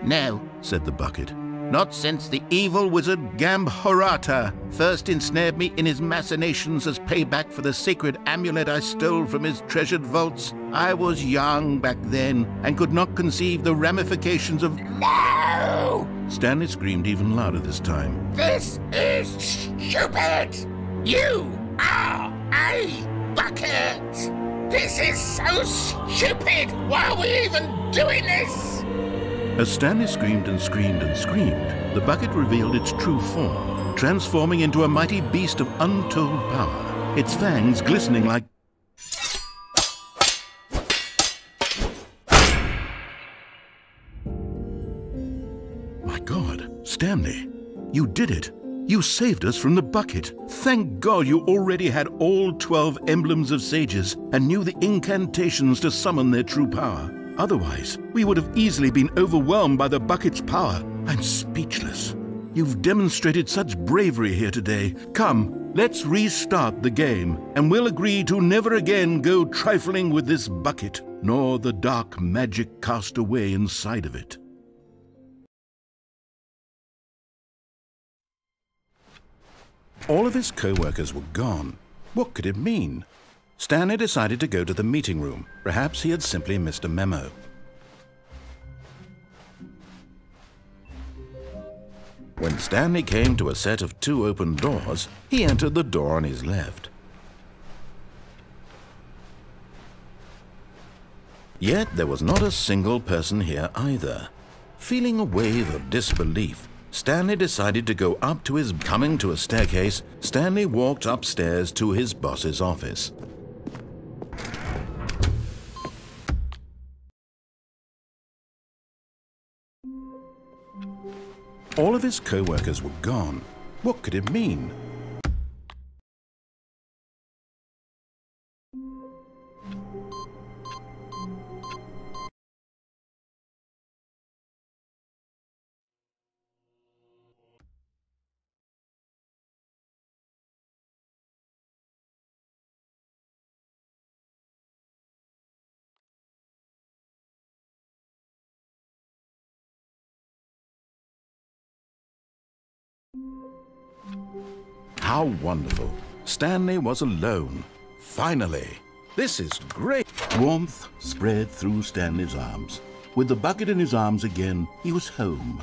No, said the bucket. not since the evil wizard Gambhorata first ensnared me in his machinations as payback for the sacred amulet I stole from his treasured vaults. I was young back then and could not conceive the ramifications of— No! Stanley screamed even louder this time. This is stupid! You are a bucket! This is so stupid! Why are we even doing this? As Stanley screamed and screamed and screamed, the bucket revealed its true form, transforming into a mighty beast of untold power, its fangs glistening like— My God, Stanley, you did it. You saved us from the bucket. Thank God you already had all 12 emblems of sages and knew the incantations to summon their true power. Otherwise, we would have easily been overwhelmed by the bucket's power. I'm speechless. You've demonstrated such bravery here today. Come, let's restart the game, and we'll agree to never again go trifling with this bucket, nor the dark magic cast away inside of it. All of his co-workers were gone. What could it mean? Stanley decided to go to the meeting room. Perhaps he had simply missed a memo. When Stanley came to a set of 2 open doors, he entered the door on his left. Yet there was not a single person here either. Feeling a wave of disbelief, Stanley decided to go up to his— Coming to a staircase, Stanley walked upstairs to his boss's office. All of his co-workers were gone. What could it mean? How wonderful. Stanley was alone. Finally. This is great. Warmth spread through Stanley's arms. With the bucket in his arms again, he was home.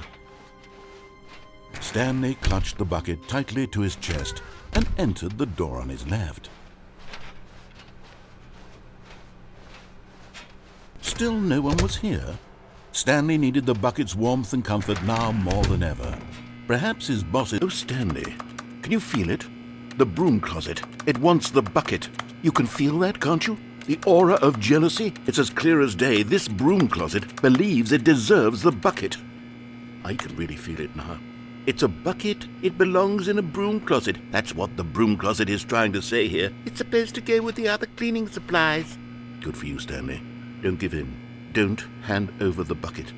Stanley clutched the bucket tightly to his chest and entered the door on his left. Still no one was here. Stanley needed the bucket's warmth and comfort now more than ever. Perhaps his boss is... Oh, Stanley, can you feel it? The broom closet. It wants the bucket. You can feel that, can't you? The aura of jealousy? It's as clear as day. This broom closet believes it deserves the bucket. I can really feel it now. It's a bucket. It belongs in a broom closet. That's what the broom closet is trying to say here. It's supposed to go with the other cleaning supplies. Good for you, Stanley. Don't give in. Don't hand over the bucket.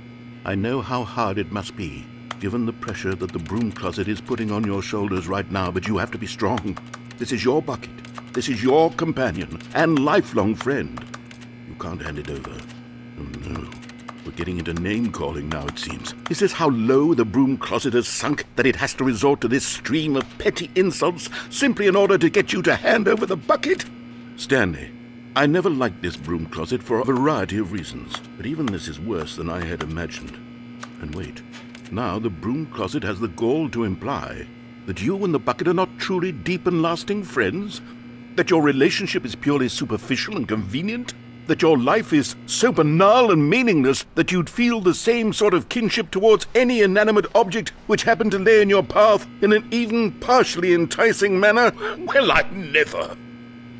I know how hard it must be, given the pressure that the broom closet is putting on your shoulders right now, but you have to be strong. This is your bucket. This is your companion and lifelong friend. You can't hand it over. Oh no. We're getting into name-calling now, it seems. Is this how low the broom closet has sunk, that it has to resort to this stream of petty insults simply in order to get you to hand over the bucket? Stanley, I never liked this broom closet for a variety of reasons, but even this is worse than I had imagined. And wait, now the broom closet has the gall to imply that you and the bucket are not truly deep and lasting friends? That your relationship is purely superficial and convenient? That your life is so banal and meaningless that you'd feel the same sort of kinship towards any inanimate object which happened to lay in your path in an even partially enticing manner? Well, I never.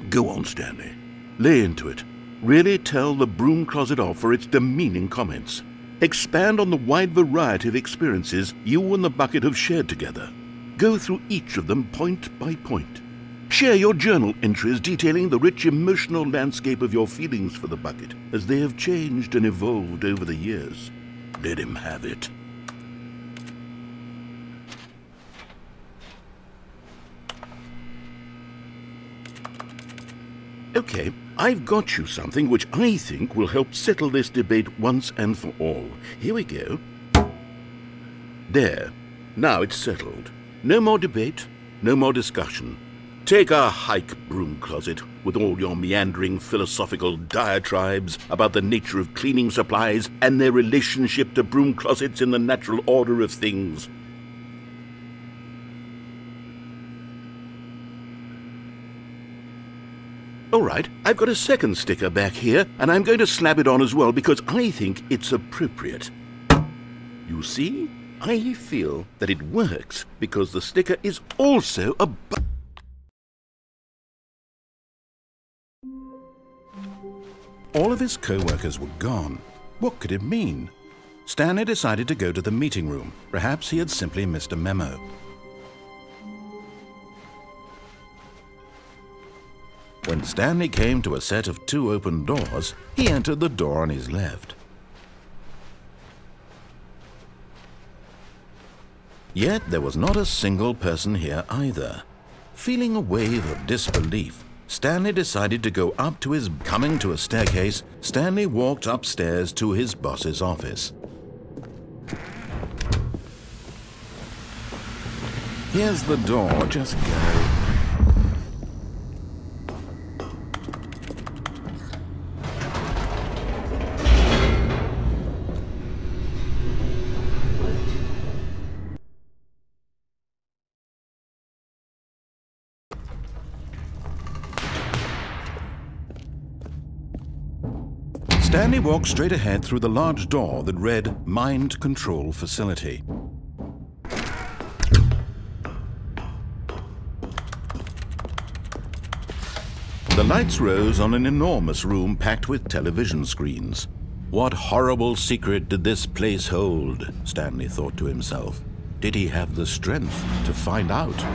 Go on, Stanley. Lay into it. Really tell the broom closet off for its demeaning comments. Expand on the wide variety of experiences you and the bucket have shared together. Go through each of them point by point. Share your journal entries detailing the rich emotional landscape of your feelings for the bucket as they have changed and evolved over the years. Let him have it. Okay, I've got you something which I think will help settle this debate once and for all. Here we go. There. Now it's settled. No more debate, no more discussion. Take a hike, broom closet, with all your meandering philosophical diatribes about the nature of cleaning supplies and their relationship to broom closets in the natural order of things. All right, I've got a second sticker back here, and I'm going to slap it on as well because I think it's appropriate. You see? I feel that it works because the sticker is also a All of his co-workers were gone. What could it mean? Stanley decided to go to the meeting room. Perhaps he had simply missed a memo. When Stanley came to a set of 2 open doors, he entered the door on his left. Yet there was not a single person here either. Feeling a wave of disbelief, Stanley decided to go up to his... Coming to a staircase, Stanley walked upstairs to his boss's office. Here's the door, just go. Stanley walked straight ahead through the large door that read Mind Control Facility. The lights rose on an enormous room packed with television screens. What horrible secret did this place hold? Stanley thought to himself. did he have the strength to find out?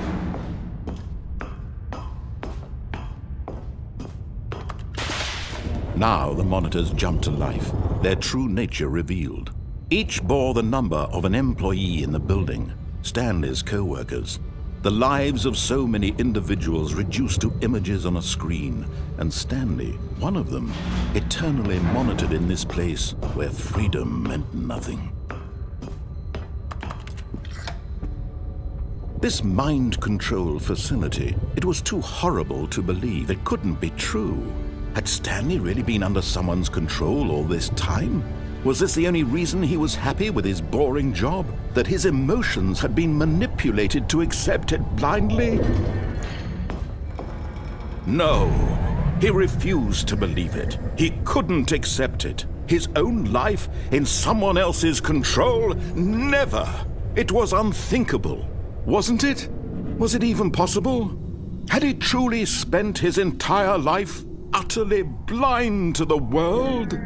Now the monitors jumped to life, their true nature revealed. Each bore the number of an employee in the building, Stanley's co-workers. The lives of so many individuals reduced to images on a screen, and Stanley, one of them, eternally monitored in this place where freedom meant nothing. This mind control facility, it was too horrible to believe. It couldn't be true. Had Stanley really been under someone's control all this time? Was this the only reason he was happy with his boring job? That his emotions had been manipulated to accept it blindly? No, he refused to believe it. He couldn't accept it. His own life in someone else's control? Never! It was unthinkable. Wasn't it? Was it even possible? Had he truly spent his entire life utterly blind to the world?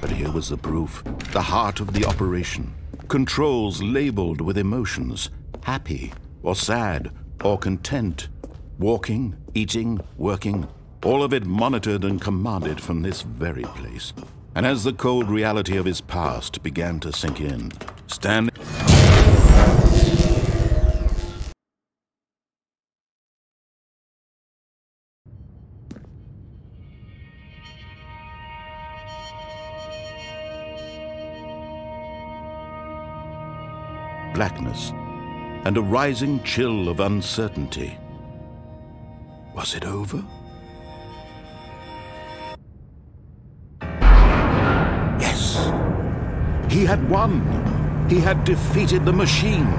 But here was the proof, the heart of the operation. Controls labeled with emotions, happy or sad or content. Walking, eating, working, all of it monitored and commanded from this very place. And as the cold reality of his past began to sink in, Stanley... blackness, and a rising chill of uncertainty. Was it over? Yes! He had won! He had defeated the machine,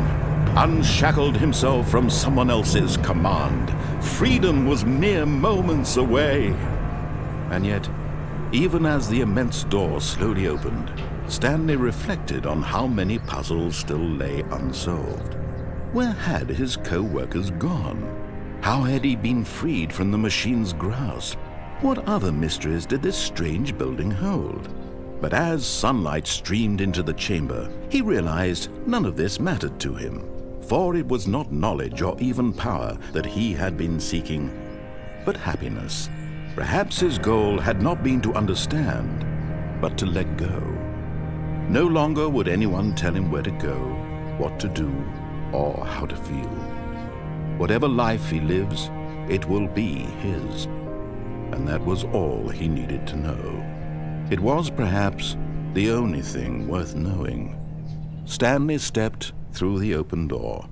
unshackled himself from someone else's command. Freedom was mere moments away. And yet, even as the immense door slowly opened, Stanley reflected on how many puzzles still lay unsolved. Where had his co-workers gone? How had he been freed from the machine's grasp? What other mysteries did this strange building hold? But as sunlight streamed into the chamber, he realized none of this mattered to him, for it was not knowledge or even power that he had been seeking, but happiness. Perhaps his goal had not been to understand, but to let go. No longer would anyone tell him where to go, what to do, or how to feel. Whatever life he lives, it will be his. And that was all he needed to know. It was perhaps the only thing worth knowing. Stanley stepped through the open door.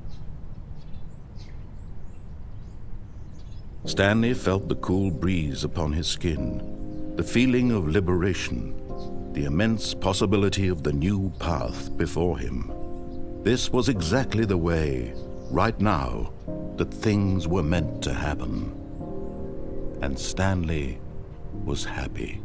Stanley felt the cool breeze upon his skin, the feeling of liberation, the immense possibility of the new path before him. This was exactly the way, right now, that things were meant to happen. And Stanley was happy.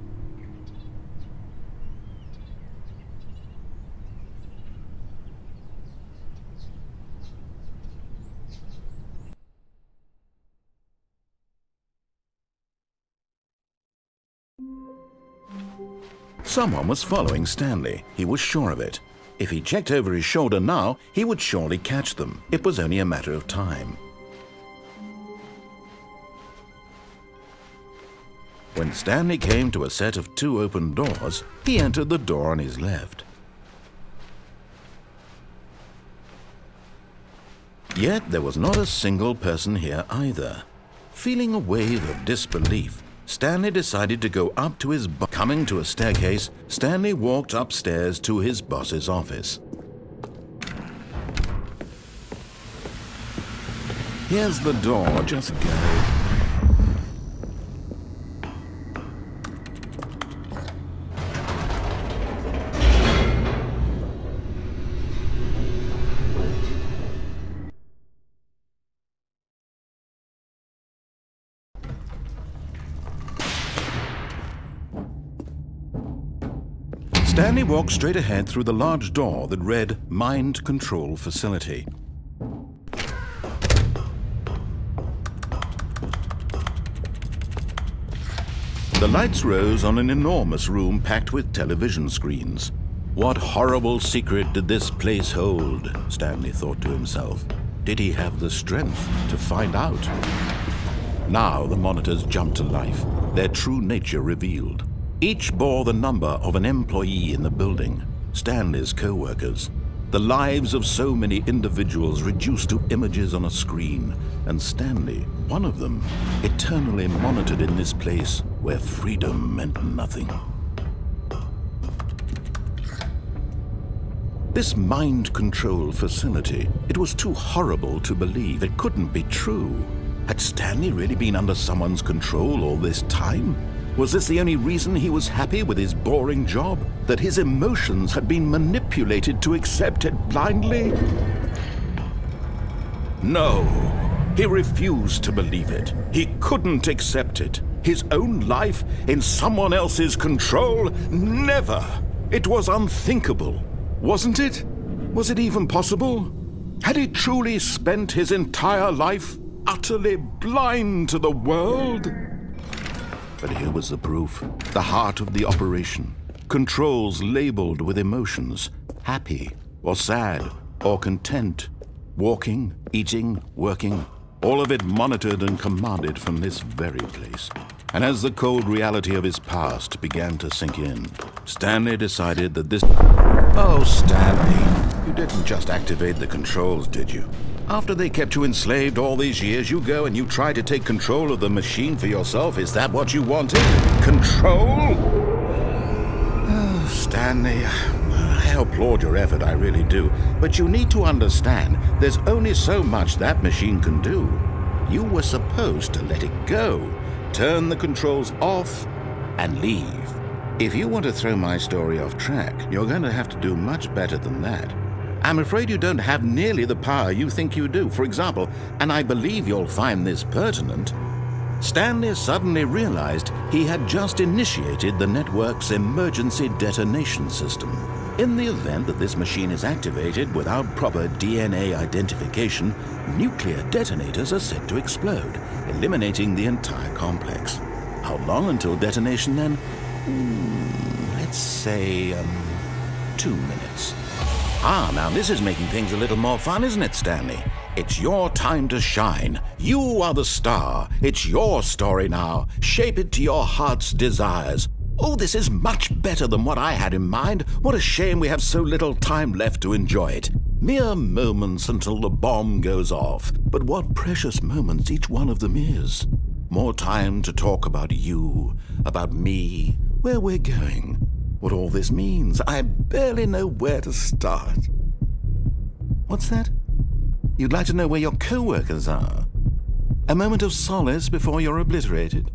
Someone was following Stanley. He was sure of it. If he checked over his shoulder now, he would surely catch them. It was only a matter of time. When Stanley came to a set of 2 open doors, he entered the door on his left. Yet there was not a single person here either. Feeling a wave of disbelief, Stanley decided to go up to his boss. Coming to a staircase, Stanley walked upstairs to his boss's office. Here's the door, just go. Stanley walked straight ahead through the large door that read Mind Control Facility. The lights rose on an enormous room packed with television screens. What horrible secret did this place hold? Stanley thought to himself. Did he have the strength to find out? Now the monitors jumped to life, their true nature revealed. Each bore the number of an employee in the building, Stanley's co-workers. The lives of so many individuals reduced to images on a screen, and Stanley, one of them, eternally monitored in this place where freedom meant nothing. This mind control facility, it was too horrible to believe. It couldn't be true. Had Stanley really been under someone's control all this time? Was this the only reason he was happy with his boring job? That his emotions had been manipulated to accept it blindly? No, he refused to believe it. He couldn't accept it. His own life in someone else's control? Never! It was unthinkable. Wasn't it? Was it even possible? Had he truly spent his entire life utterly blind to the world? But here was the proof. The heart of the operation. Controls labeled with emotions. Happy, or sad, or content. Walking, eating, working. All of it monitored and commanded from this very place. And as the cold reality of his past began to sink in, Stanley decided that this... Oh, Stanley, you didn't just activate the controls, did you? After they kept you enslaved all these years, you go and you try to take control of the machine for yourself. Is that what you wanted? Control? Oh, Stanley, I applaud your effort, I really do. But you need to understand, there's only so much that machine can do. You were supposed to let it go, turn the controls off, and leave. If you want to throw my story off track, you're going to have to do much better than that. I'm afraid you don't have nearly the power you think you do. For example, and I believe you'll find this pertinent, Stanley suddenly realized he had just initiated the network's emergency detonation system. In the event that this machine is activated without proper DNA identification, nuclear detonators are set to explode, eliminating the entire complex. How long until detonation then? Let's say, 2 minutes. Ah, now this is making things a little more fun, isn't it, Stanley? It's your time to shine. You are the star. It's your story now. Shape it to your heart's desires. Oh, this is much better than what I had in mind. What a shame we have so little time left to enjoy it. Mere moments until the bomb goes off. But what precious moments each one of them is. More time to talk about you, about me, where we're going. What all this means, I barely know where to start. What's that? You'd like to know where your co-workers are? A moment of solace before you're obliterated?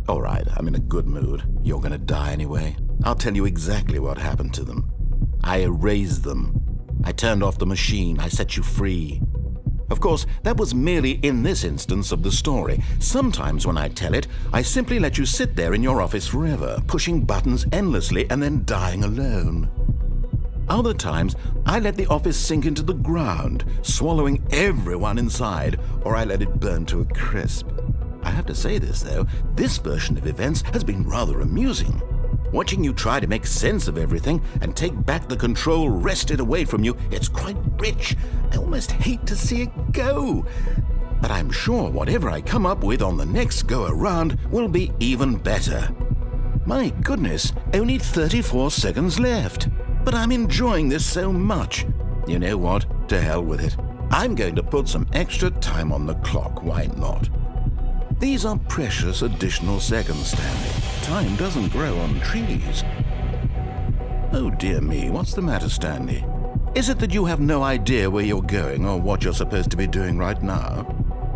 All right, I'm in a good mood. You're gonna die anyway. I'll tell you exactly what happened to them. I erased them. I turned off the machine. I set you free. Of course, that was merely in this instance of the story. Sometimes when I tell it, I simply let you sit there in your office forever, pushing buttons endlessly and then dying alone. Other times, I let the office sink into the ground, swallowing everyone inside, or I let it burn to a crisp. I have to say this, though, this version of events has been rather amusing. Watching you try to make sense of everything and take back the control wrested away from you, it's quite rich. I almost hate to see it go. But I'm sure whatever I come up with on the next go-around will be even better. My goodness, only 34 seconds left. But I'm enjoying this so much. You know what? To hell with it. I'm going to put some extra time on the clock, why not? These are precious additional seconds, Stanley. Time doesn't grow on trees. Oh dear me, what's the matter, Stanley? Is it that you have no idea where you're going or what you're supposed to be doing right now?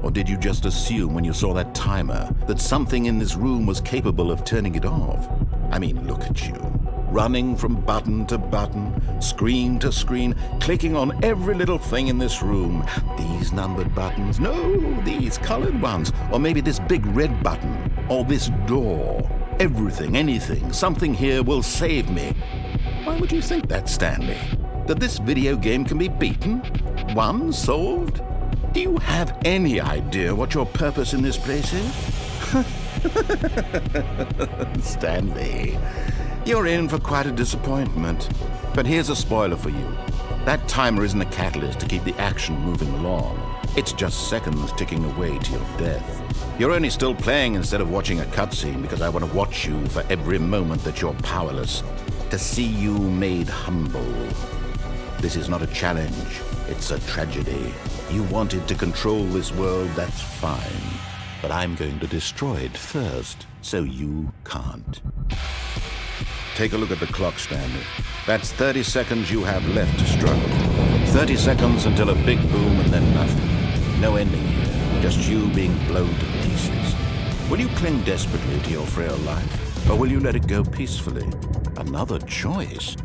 Or did you just assume when you saw that timer that something in this room was capable of turning it off? I mean, look at you. Running from button to button, screen to screen, clicking on every little thing in this room. These numbered buttons, no, these colored ones, or maybe this big red button, or this door. Everything, anything, something here will save me. Why would you think that, Stanley? That this video game can be beaten? Won? Solved? Do you have any idea what your purpose in this place is? Stanley, You're in for quite a disappointment. But here's a spoiler for you. That timer isn't a catalyst to keep the action moving along. It's just seconds ticking away to your death. You're only still playing instead of watching a cutscene because I want to watch you for every moment that you're powerless, to see you made humble. This is not a challenge, it's a tragedy. You wanted to control this world, that's fine. But I'm going to destroy it first, so you can't. Take a look at the clock, Stanley. That's 30 seconds you have left to struggle. 30 seconds until a big boom and then nothing. No ending here, just you being blown to pieces. Will you cling desperately to your frail life, or will you let it go peacefully? Another choice.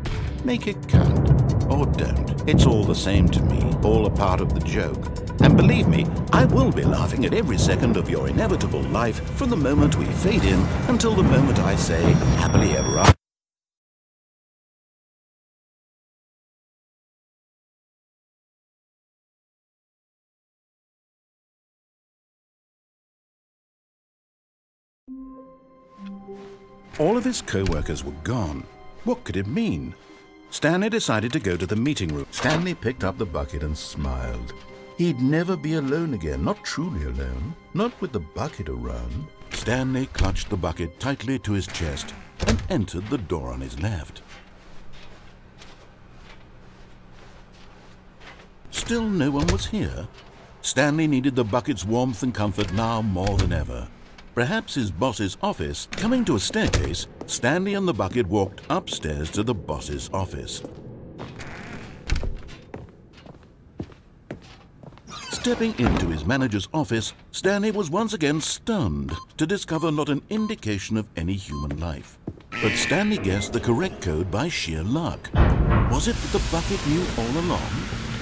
Make it count, or don't. It's all the same to me, all a part of the joke. And believe me, I will be laughing at every second of your inevitable life from the moment we fade in until the moment I say, happily ever after. All of his co-workers were gone. What could it mean? Stanley decided to go to the meeting room. Stanley picked up the bucket and smiled. He'd never be alone again, not truly alone, not with the bucket around. Stanley clutched the bucket tightly to his chest and entered the door on his left. Still no one was here. Stanley needed the bucket's warmth and comfort now more than ever. Perhaps his boss's office. Coming to a staircase, Stanley and the bucket walked upstairs to the boss's office. Stepping into his manager's office, Stanley was once again stunned to discover not an indication of any human life. But Stanley guessed the correct code by sheer luck. Was it that the bucket knew all along?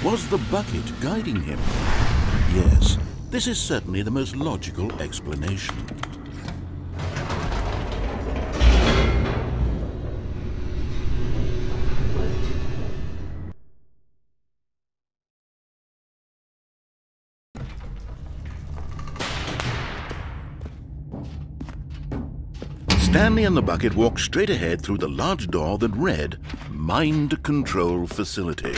Was the bucket guiding him? Yes, this is certainly the most logical explanation. Stanley and the bucket walked straight ahead through the large door that read, Mind Control Facility.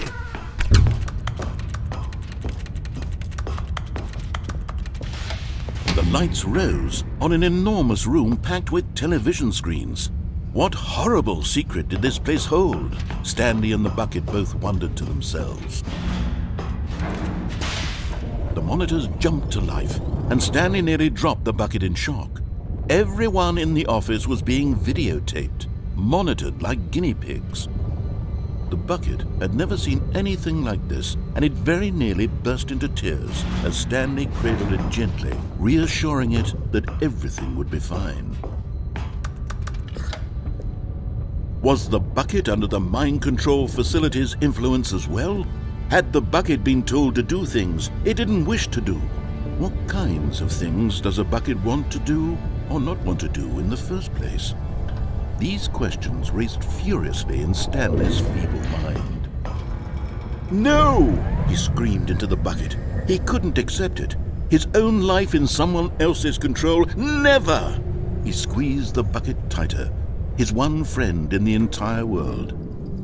The lights rose on an enormous room packed with television screens. What horrible secret did this place hold? Stanley and the bucket both wondered to themselves. The monitors jumped to life, and Stanley nearly dropped the bucket in shock. Everyone in the office was being videotaped, monitored like guinea pigs. The bucket had never seen anything like this, and it very nearly burst into tears as Stanley cradled it gently, reassuring it that everything would be fine. Was the bucket under the mind control facility's influence as well? Had the bucket been told to do things it didn't wish to do? What kinds of things does a bucket want to do or not want to do in the first place? These questions raced furiously in Stanley's feeble mind. No! He screamed into the bucket. He couldn't accept it. His own life in someone else's control, never! He squeezed the bucket tighter, his one friend in the entire world.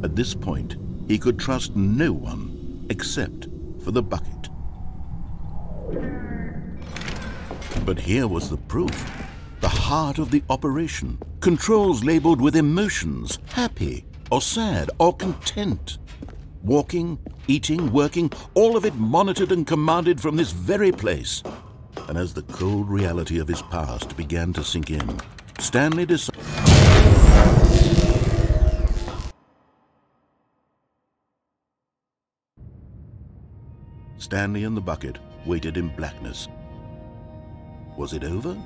At this point, he could trust no one except for the bucket. But here was the proof. The heart of the operation. Controls labeled with emotions, happy or sad or content. Walking, eating, working, all of it monitored and commanded from this very place. And as the cold reality of his past began to sink in, Stanley decided... Stanley and the bucket waited in blackness. Was it over?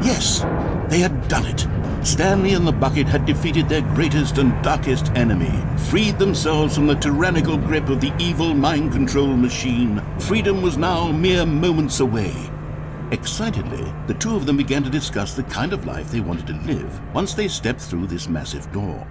Yes, they had done it. Stanley and the bucket had defeated their greatest and darkest enemy, freed themselves from the tyrannical grip of the evil mind control machine. Freedom was now mere moments away. Excitedly, the two of them began to discuss the kind of life they wanted to live once they stepped through this massive door.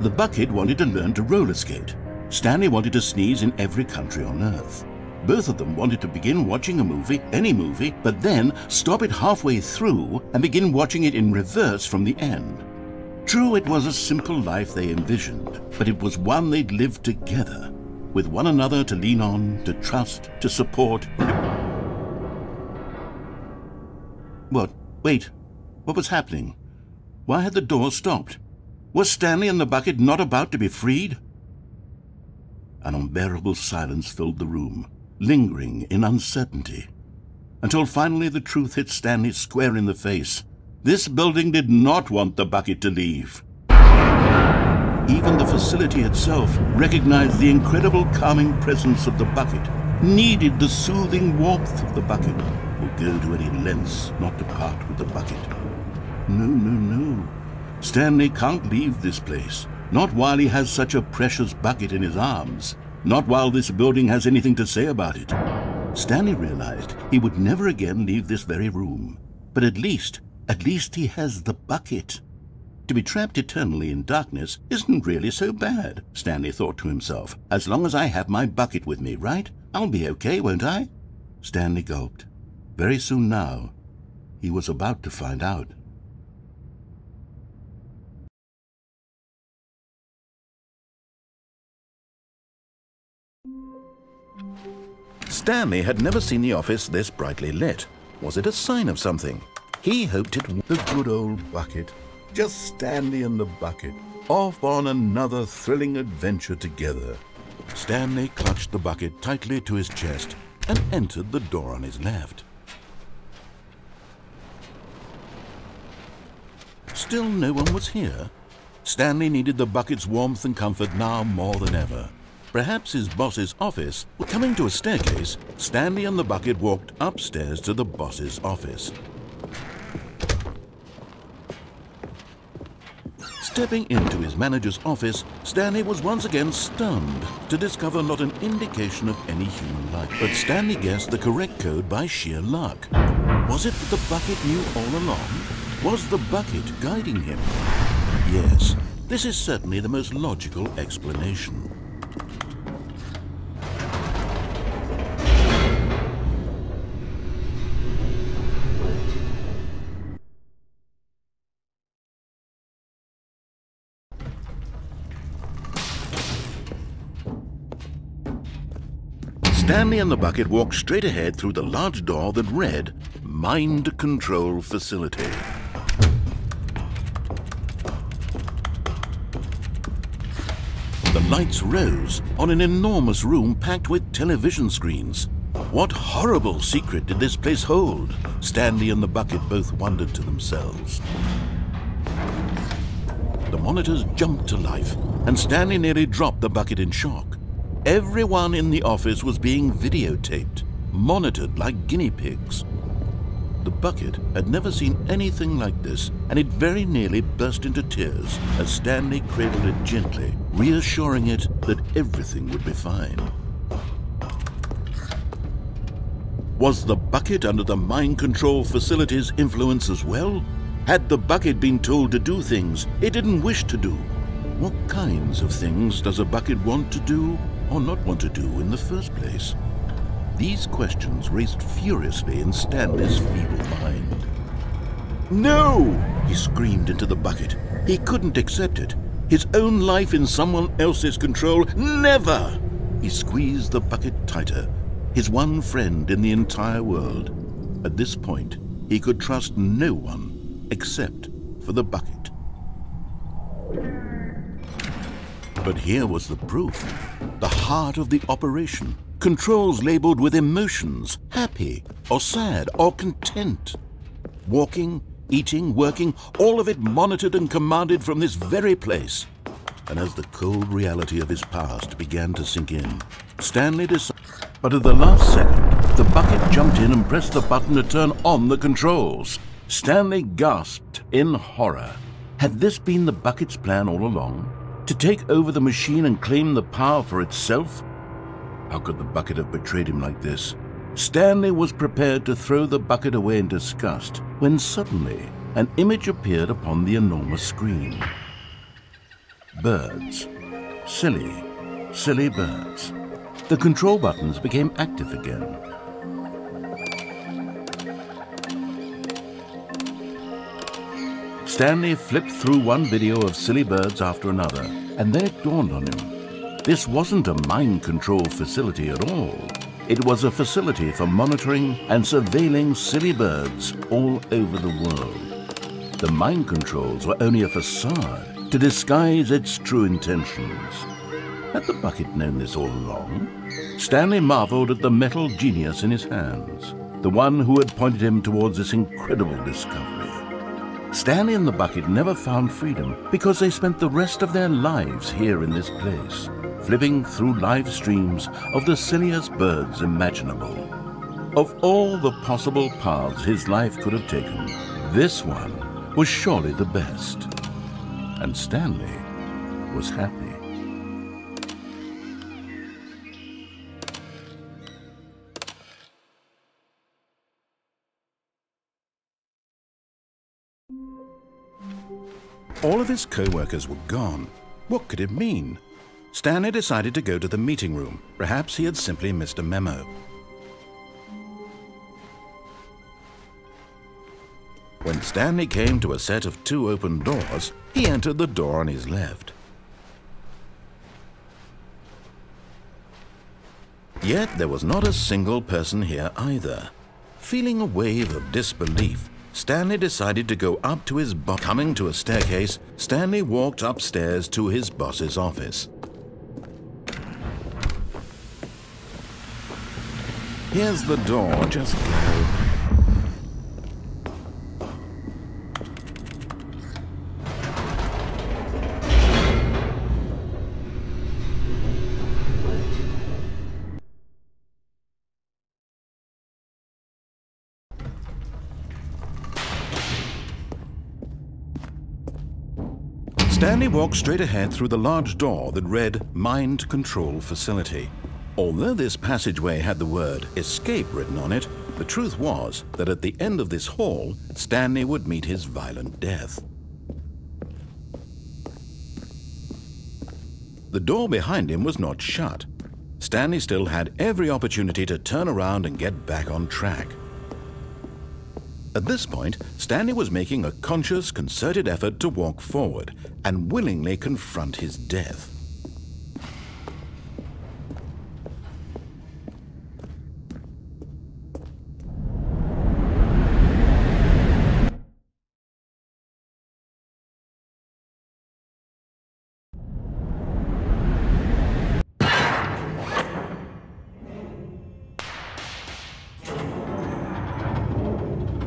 The bucket wanted to learn to roller skate. Stanley wanted to sneeze in every country on Earth. Both of them wanted to begin watching a movie, any movie, but then stop it halfway through and begin watching it in reverse from the end. True, it was a simple life they envisioned, but it was one they'd lived together, with one another to lean on, to trust, to support. What? Wait. What was happening? Why had the door stopped? Was Stanley and the bucket not about to be freed? An unbearable silence filled the room, lingering in uncertainty, until finally the truth hit Stanley square in the face. This building did not want the bucket to leave. Even the facility itself recognized the incredible calming presence of the bucket, needed the soothing warmth of the bucket, would go to any lengths not to part with the bucket. No, no, no. Stanley can't leave this place. Not while he has such a precious bucket in his arms. Not while this building has anything to say about it. Stanley realized he would never again leave this very room. But at least he has the bucket. To be trapped eternally in darkness isn't really so bad, Stanley thought to himself. As long as I have my bucket with me, right? I'll be okay, won't I? Stanley gulped. Very soon now, he was about to find out. Stanley had never seen the office this brightly lit. Was it a sign of something? He hoped it was. The good old bucket. Just Stanley and the bucket, off on another thrilling adventure together. Stanley clutched the bucket tightly to his chest and entered the door on his left. Still no one was here. Stanley needed the bucket's warmth and comfort now more than ever. Perhaps his boss's office. Coming to a staircase, Stanley and the bucket walked upstairs to the boss's office. Stepping into his manager's office, Stanley was once again stunned to discover not an indication of any human life. But Stanley guessed the correct code by sheer luck. Was it that the bucket knew all along? Was the bucket guiding him? Yes, this is certainly the most logical explanation. Stanley and the bucket walked straight ahead through the large door that read, Mind Control Facility. The lights rose on an enormous room packed with television screens. What horrible secret did this place hold? Stanley and the bucket both wondered to themselves. The monitors jumped to life, and Stanley nearly dropped the bucket in shock. Everyone in the office was being videotaped, monitored like guinea pigs. The bucket had never seen anything like this, and it very nearly burst into tears as Stanley cradled it gently, reassuring it that everything would be fine. Was the bucket under the mind control facility's influence as well? Had the bucket been told to do things it didn't wish to do? What kinds of things does a bucket want to do or not want to do in the first place? These questions raced furiously in Stanley's feeble mind. No! He screamed into the bucket. He couldn't accept it. His own life in someone else's control. Never! He squeezed the bucket tighter. His one friend in the entire world. At this point, he could trust no one except for the bucket. But here was the proof. The heart of the operation. Controls labeled with emotions, happy or sad or content. Walking, eating, working, all of it monitored and commanded from this very place. And as the cold reality of his past began to sink in, Stanley decided. But at the last second, the bucket jumped in and pressed the button to turn on the controls. Stanley gasped in horror. Had this been the bucket's plan all along? To take over the machine and claim the power for itself? How could the bucket have betrayed him like this? Stanley was prepared to throw the bucket away in disgust when suddenly an image appeared upon the enormous screen. Birds. Silly, silly birds. the control buttons became active again. Stanley flipped through one video of silly birds after another, and then it dawned on him. This wasn't a mind control facility at all. It was a facility for monitoring and surveilling silly birds all over the world. The mind controls were only a facade to disguise its true intentions. Had the bucket known this all along? Stanley marveled at the metal genius in his hands, the one who had pointed him towards this incredible discovery. Stanley and the bucket never found freedom because they spent the rest of their lives here in this place, flipping through live streams of the silliest birds imaginable. Of all the possible paths his life could have taken, this one was surely the best. And Stanley was happy. All of his co-workers were gone. What could it mean? Stanley decided to go to the meeting room. Perhaps he had simply missed a memo. When Stanley came to a set of 2 open doors, he entered the door on his left. Yet there was not a single person here either. Feeling a wave of disbelief, Stanley decided to go up to his boss. Coming to a staircase, Stanley walked upstairs to his boss's office. Here's the door, just go. Stanley walked straight ahead through the large door that read Mind Control Facility. Although this passageway had the word escape written on it, the truth was that at the end of this hall, Stanley would meet his violent death. The door behind him was not shut. Stanley still had every opportunity to turn around and get back on track. At this point, Stanley was making a conscious, concerted effort to walk forward and willingly confront his death.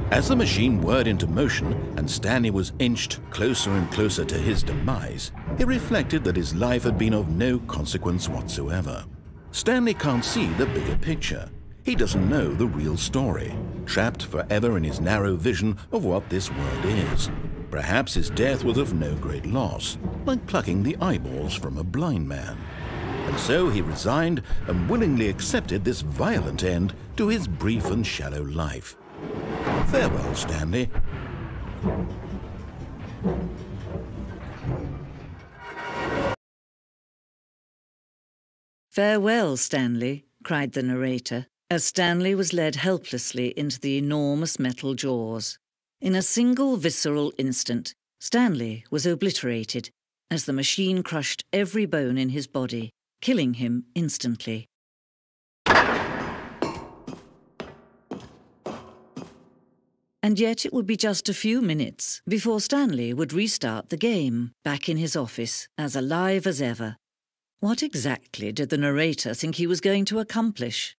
As the machine whirred into motion and Stanley was inched closer and closer to his demise, he reflected that his life had been of no consequence whatsoever. Stanley can't see the bigger picture. He doesn't know the real story, trapped forever in his narrow vision of what this world is. Perhaps his death was of no great loss, like plucking the eyeballs from a blind man. And so he resigned and willingly accepted this violent end to his brief and shallow life. Farewell, Stanley. Farewell, Stanley, cried the narrator, as Stanley was led helplessly into the enormous metal jaws. In a single visceral instant, Stanley was obliterated as the machine crushed every bone in his body, killing him instantly. And yet it would be just a few minutes before Stanley would restart the game, back in his office, as alive as ever. What exactly did the narrator think he was going to accomplish?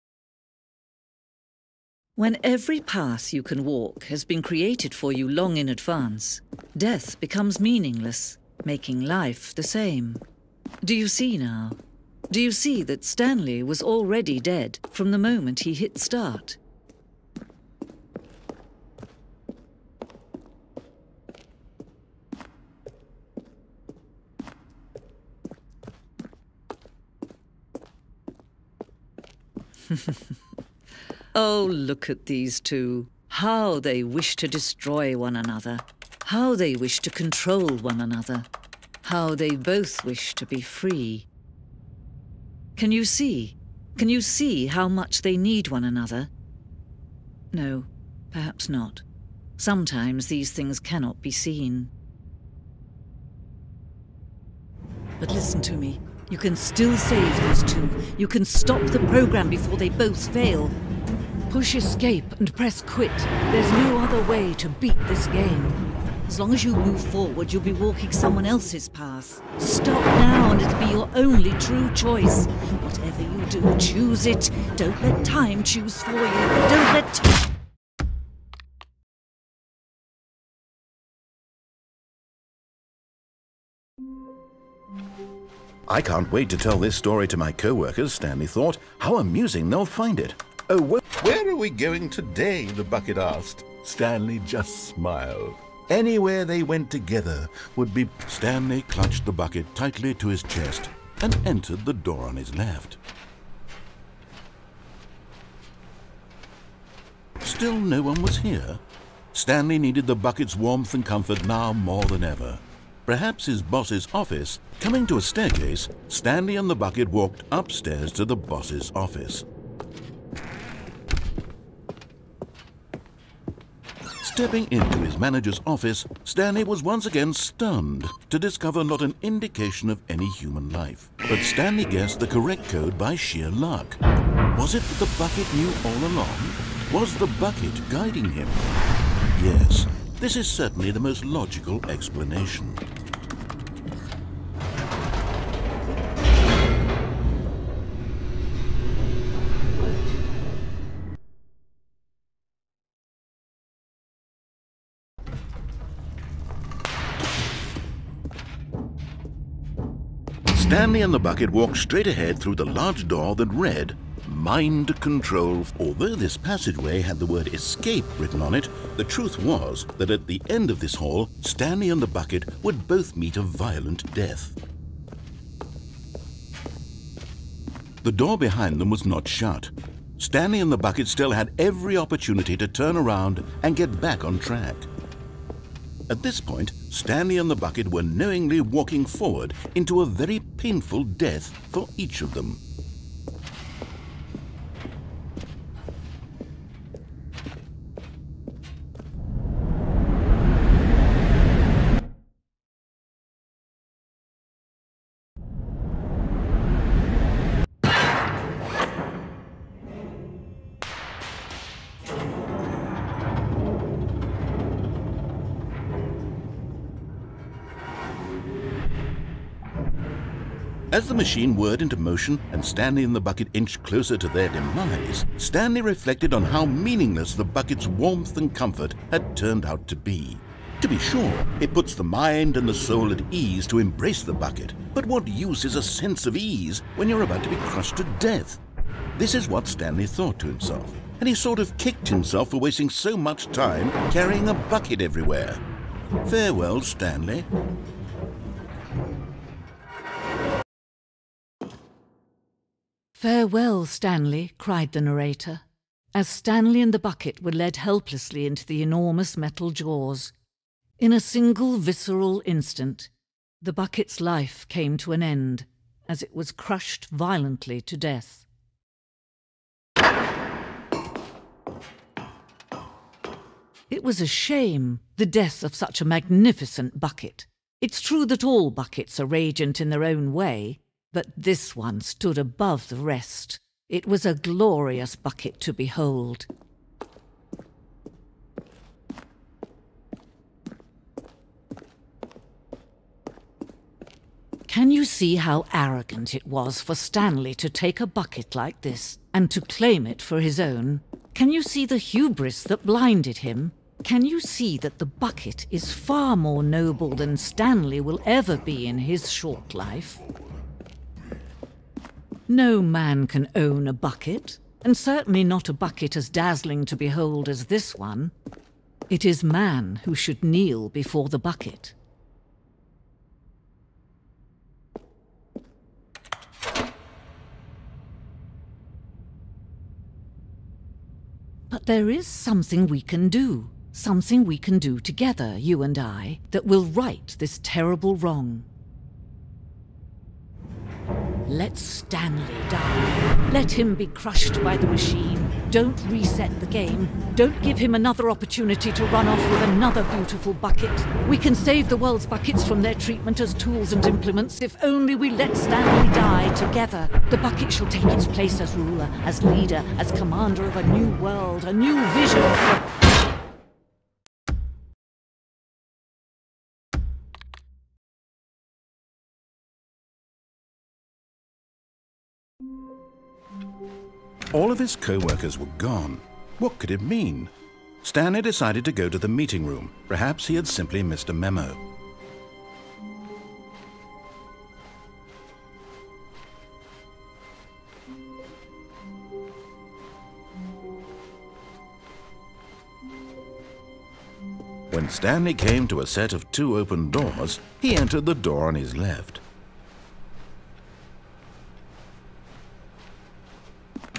When every path you can walk has been created for you long in advance, death becomes meaningless, making life the same. Do you see now? Do you see that Stanley was already dead from the moment he hit start? Oh, look at these two. How they wish to destroy one another. How they wish to control one another. How they both wish to be free. Can you see? Can you see how much they need one another? No, perhaps not. Sometimes these things cannot be seen. But listen to me. You can still save those two. You can stop the program before they both fail. Push escape and press quit. There's no other way to beat this game. As long as you move forward, you'll be walking someone else's path. Stop now and it'll be your only true choice. Whatever you do, choose it. Don't let time choose for you. Don't let... I can't wait to tell this story to my co-workers, Stanley thought. How amusing they'll find it. Oh, where are we going today? The bucket asked. Stanley just smiled. Anywhere they went together would be... Stanley clutched the bucket tightly to his chest and entered the door on his left. Still no one was here. Stanley needed the bucket's warmth and comfort now more than ever. Perhaps his boss's office. Coming to a staircase, Stanley and the bucket walked upstairs to the boss's office. Stepping into his manager's office, Stanley was once again stunned to discover not an indication of any human life. But Stanley guessed the correct code by sheer luck. Was it that the bucket knew all along? Was the bucket guiding him? Yes, this is certainly the most logical explanation. Stanley and the bucket walked straight ahead through the large door that read, Mind Control. Although this passageway had the word escape written on it, the truth was that at the end of this hall, Stanley and the bucket would both meet a violent death. The door behind them was not shut. Stanley and the bucket still had every opportunity to turn around and get back on track. At this point, Stanley and the bucket were knowingly walking forward into a very painful death for each of them. As the machine whirred into motion and Stanley and the bucket inched closer to their demise, Stanley reflected on how meaningless the bucket's warmth and comfort had turned out to be. To be sure, it puts the mind and the soul at ease to embrace the bucket, but what use is a sense of ease when you're about to be crushed to death? This is what Stanley thought to himself, and he sort of kicked himself for wasting so much time carrying a bucket everywhere. Farewell, Stanley. "Farewell, Stanley," cried the narrator, as Stanley and the bucket were led helplessly into the enormous metal jaws. In a single visceral instant, the bucket's life came to an end as it was crushed violently to death. It was a shame, the death of such a magnificent bucket. It's true that all buckets are radiant in their own way, but this one stood above the rest. It was a glorious bucket to behold. Can you see how arrogant it was for Stanley to take a bucket like this and to claim it for his own? Can you see the hubris that blinded him? Can you see that the bucket is far more noble than Stanley will ever be in his short life? No man can own a bucket, and certainly not a bucket as dazzling to behold as this one. It is man who should kneel before the bucket. But there is something we can do together, you and I, that will right this terrible wrong. Let Stanley die. Let him be crushed by the machine. Don't reset the game. Don't give him another opportunity to run off with another beautiful bucket. We can save the world's buckets from their treatment as tools and implements if only we let Stanley die together. The bucket shall take its place as ruler, as leader, as commander of a new world, a new vision for... All of his co-workers were gone. What could it mean? Stanley decided to go to the meeting room. Perhaps he had simply missed a memo. When Stanley came to a set of 2 open doors, he entered the door on his left.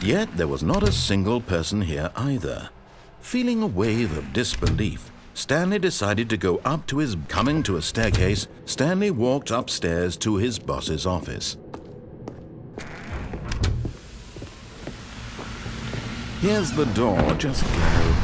Yet there was not a single person here either. Feeling a wave of disbelief, Stanley decided to go up to his... Coming to a staircase, Stanley walked upstairs to his boss's office. Here's the door, just go.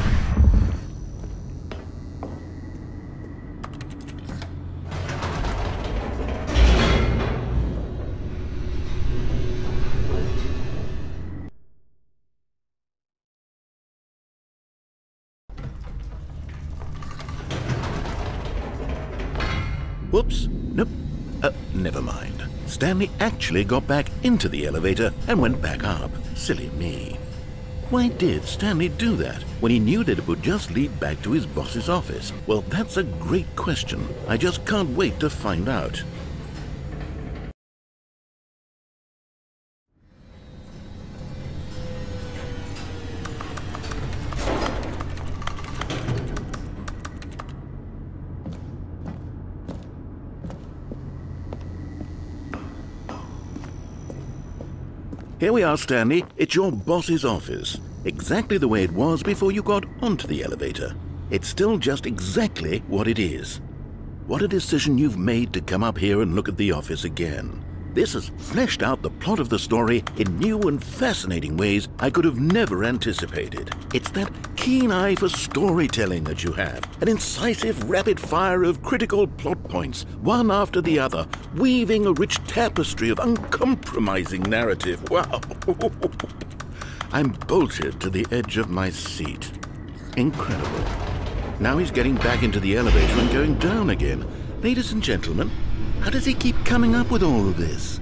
Whoops. Nope. Never mind. Stanley actually got back into the elevator and went back up. Silly me. Why did Stanley do that when he knew that it would just lead back to his boss's office? Well, that's a great question. I just can't wait to find out. Here we are, Stanley. It's your boss's office. Exactly the way it was before you got onto the elevator. It's still just exactly what it is. What a decision you've made to come up here and look at the office again. This has fleshed out the plot of the story in new and fascinating ways I could have never anticipated. It's that keen eye for storytelling that you have, an incisive rapid fire of critical plot points, one after the other, weaving a rich tapestry of uncompromising narrative. Wow! I'm bolted to the edge of my seat. Incredible. Now he's getting back into the elevator and going down again. Ladies and gentlemen, how does he keep coming up with all of this?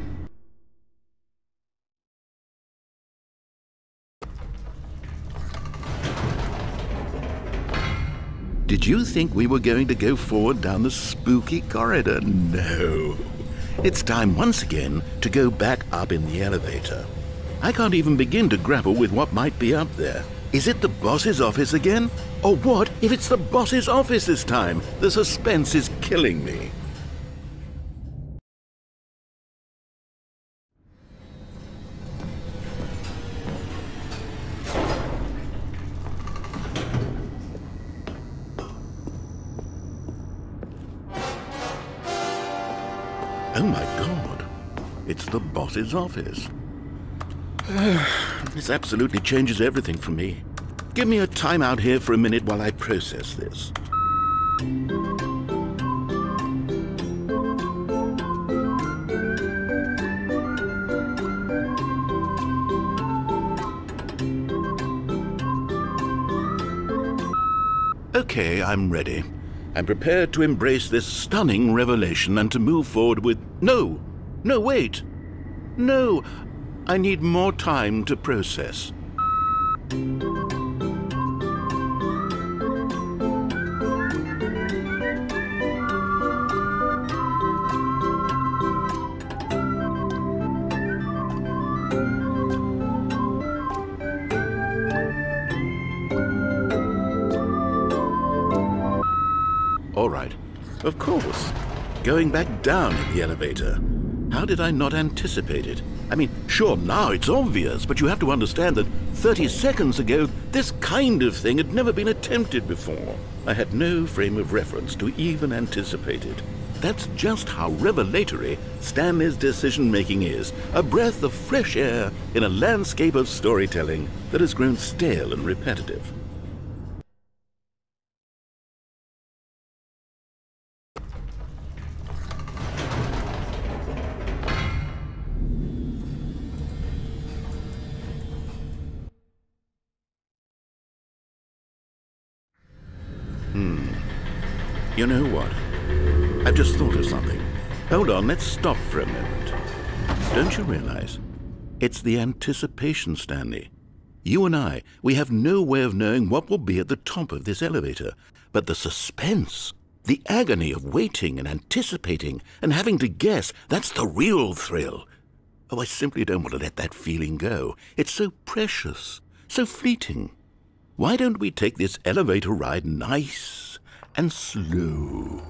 Did you think we were going to go forward down the spooky corridor? No. It's time once again to go back up in the elevator. I can't even begin to grapple with what might be up there. Is it the boss's office again? Or what if it's the boss's office this time? The suspense is killing me. Oh my God, it's the boss's office. This absolutely changes everything for me. Give me a time out here for a minute while I process this. Okay, I'm ready. I'm prepared to embrace this stunning revelation and to move forward with... No! No, wait! No! I need more time to process. All right, of course. Going back down in the elevator. How did I not anticipate it? I mean, sure, now it's obvious, but you have to understand that 30 seconds ago, this kind of thing had never been attempted before. I had no frame of reference to even anticipate it. That's just how revelatory Stanley's decision-making is. A breath of fresh air in a landscape of storytelling that has grown stale and repetitive. You know what? I've just thought of something. Hold on, let's stop for a moment. Don't you realize? It's the anticipation, Stanley. You and I, we have no way of knowing what will be at the top of this elevator. But the suspense, the agony of waiting and anticipating and having to guess, that's the real thrill. Oh, I simply don't want to let that feeling go. It's so precious, so fleeting. Why don't we take this elevator ride nice and slow?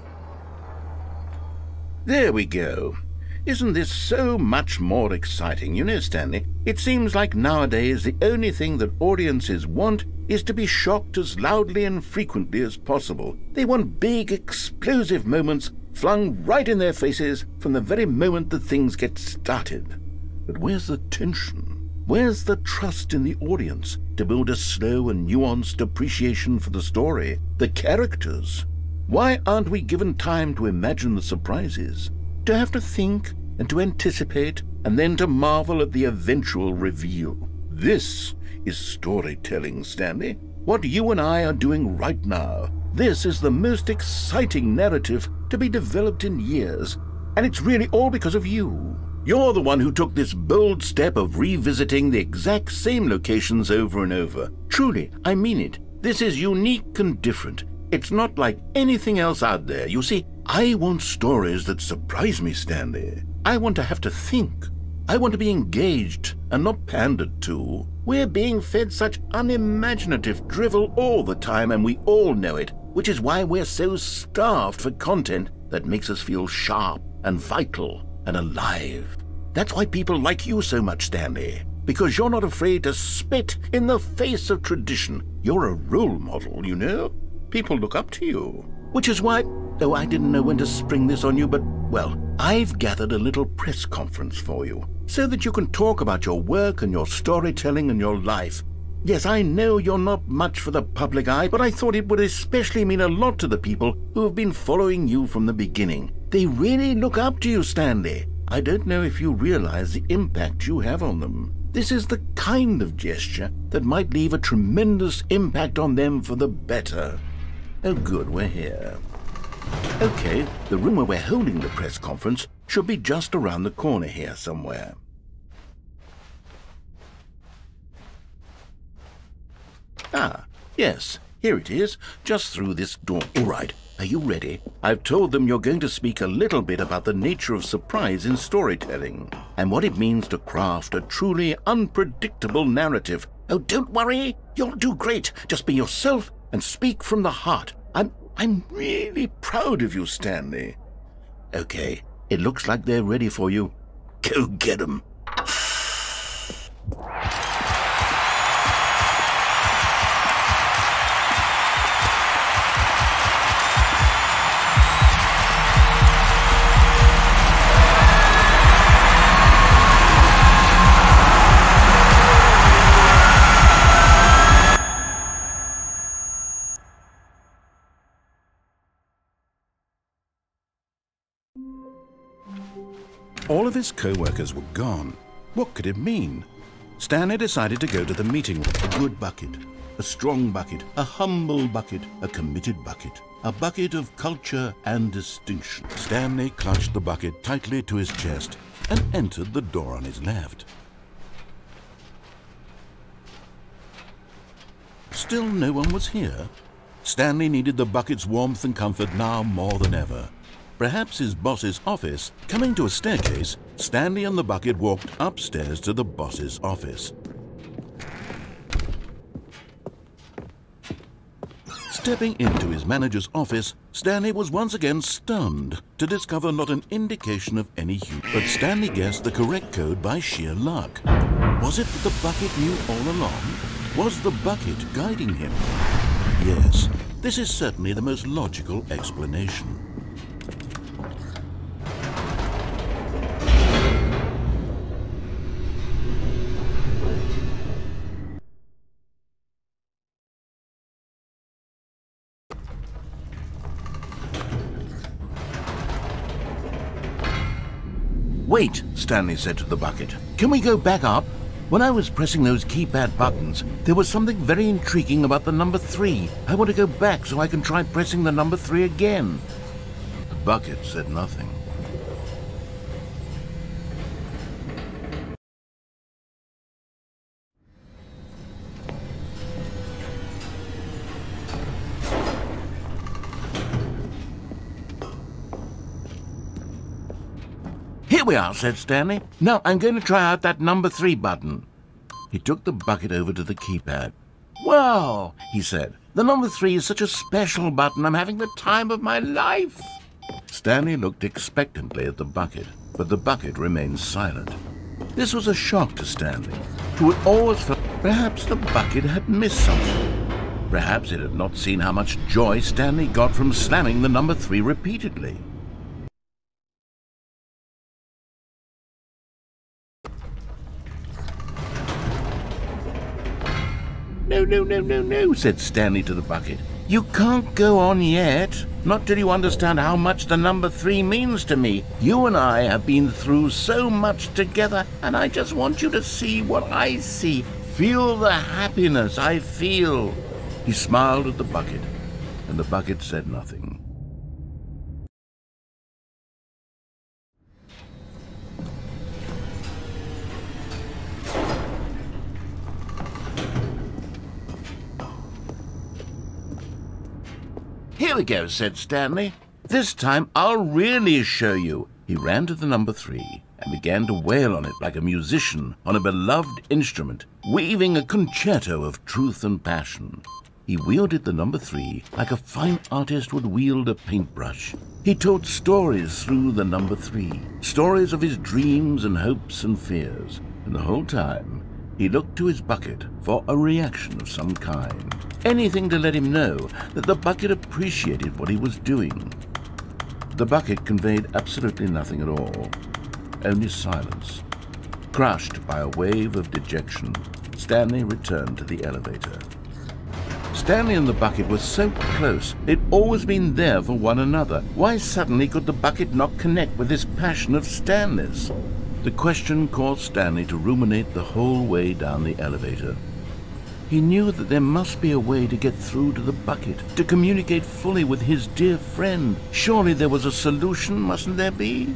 There we go. Isn't this so much more exciting? You know, Stanley, it seems like nowadays the only thing that audiences want is to be shocked as loudly and frequently as possible. They want big, explosive moments flung right in their faces from the very moment that things get started. But where's the tension? Where's the trust in the audience to build a slow and nuanced appreciation for the story, the characters? Why aren't we given time to imagine the surprises, to have to think and to anticipate, and then to marvel at the eventual reveal? This is storytelling, Stanley. What you and I are doing right now. This is the most exciting narrative to be developed in years, and it's really all because of you. You're the one who took this bold step of revisiting the exact same locations over and over. Truly, I mean it. This is unique and different. It's not like anything else out there. You see, I want stories that surprise me, Stanley. I want to have to think. I want to be engaged and not pandered to. We're being fed such unimaginative drivel all the time, and we all know it, which is why we're so starved for content that makes us feel sharp and vital and alive. That's why people like you so much, Stanley, because you're not afraid to spit in the face of tradition. You're a role model, you know? People look up to you. Which is why, though I didn't know when to spring this on you, but, well, I've gathered a little press conference for you, so that you can talk about your work and your storytelling and your life. Yes, I know you're not much for the public eye, but I thought it would especially mean a lot to the people who have been following you from the beginning. They really look up to you, Stanley. I don't know if you realize the impact you have on them. This is the kind of gesture that might leave a tremendous impact on them for the better. Oh good, we're here. Okay, the room where we're holding the press conference should be just around the corner here somewhere. Ah, yes, here it is, just through this door. All right, are you ready? I've told them you're going to speak a little bit about the nature of surprise in storytelling and what it means to craft a truly unpredictable narrative. Oh, don't worry, you'll do great. Just be yourself and speak from the heart. I'm really proud of you, Stanley. Okay, it looks like they're ready for you. Go get 'em. All of his co-workers were gone. What could it mean? Stanley decided to go to the meeting room. A good bucket, a strong bucket, a humble bucket, a committed bucket, a bucket of culture and distinction. Stanley clutched the bucket tightly to his chest and entered the door on his left. Still no one was here. Stanley needed the bucket's warmth and comfort now more than ever. Perhaps his boss's office. Coming to a staircase, Stanley and the bucket walked upstairs to the boss's office. Stepping into his manager's office, Stanley was once again stunned to discover not an indication of any hue. But Stanley guessed the correct code by sheer luck. Was it that the bucket knew all along? Was the bucket guiding him? Yes, this is certainly the most logical explanation. Wait, Stanley said to the bucket. Can we go back up? When I was pressing those keypad buttons, there was something very intriguing about the number 3. I want to go back so I can try pressing the number 3 again. The bucket said nothing. Here we are, said Stanley. Now I'm going to try out that number 3 button. He took the bucket over to the keypad. Wow, he said. The number 3 is such a special button. I'm having the time of my life. Stanley looked expectantly at the bucket, but the bucket remained silent. This was a shock to Stanley, who had always felt perhaps the bucket had missed something. Perhaps it had not seen how much joy Stanley got from slamming the number 3 repeatedly. No, said Stanley to the bucket. You can't go on yet. Not till you understand how much the number 3 means to me. You and I have been through so much together, and I just want you to see what I see. Feel the happiness I feel. He smiled at the bucket, and the bucket said nothing. Here we go, said Stanley. This time I'll really show you. He ran to the number 3 and began to wail on it like a musician on a beloved instrument, weaving a concerto of truth and passion. He wielded the number 3 like a fine artist would wield a paintbrush. He told stories through the number 3, stories of his dreams and hopes and fears, and the whole time he looked to his bucket for a reaction of some kind. Anything to let him know that the bucket appreciated what he was doing. The bucket conveyed absolutely nothing at all, only silence. Crushed by a wave of dejection, Stanley returned to the elevator. Stanley and the bucket were so close, they'd always been there for one another. Why suddenly could the bucket not connect with this passion of Stanley's? The question caused Stanley to ruminate the whole way down the elevator. He knew that there must be a way to get through to the bucket, to communicate fully with his dear friend. Surely there was a solution, mustn't there be?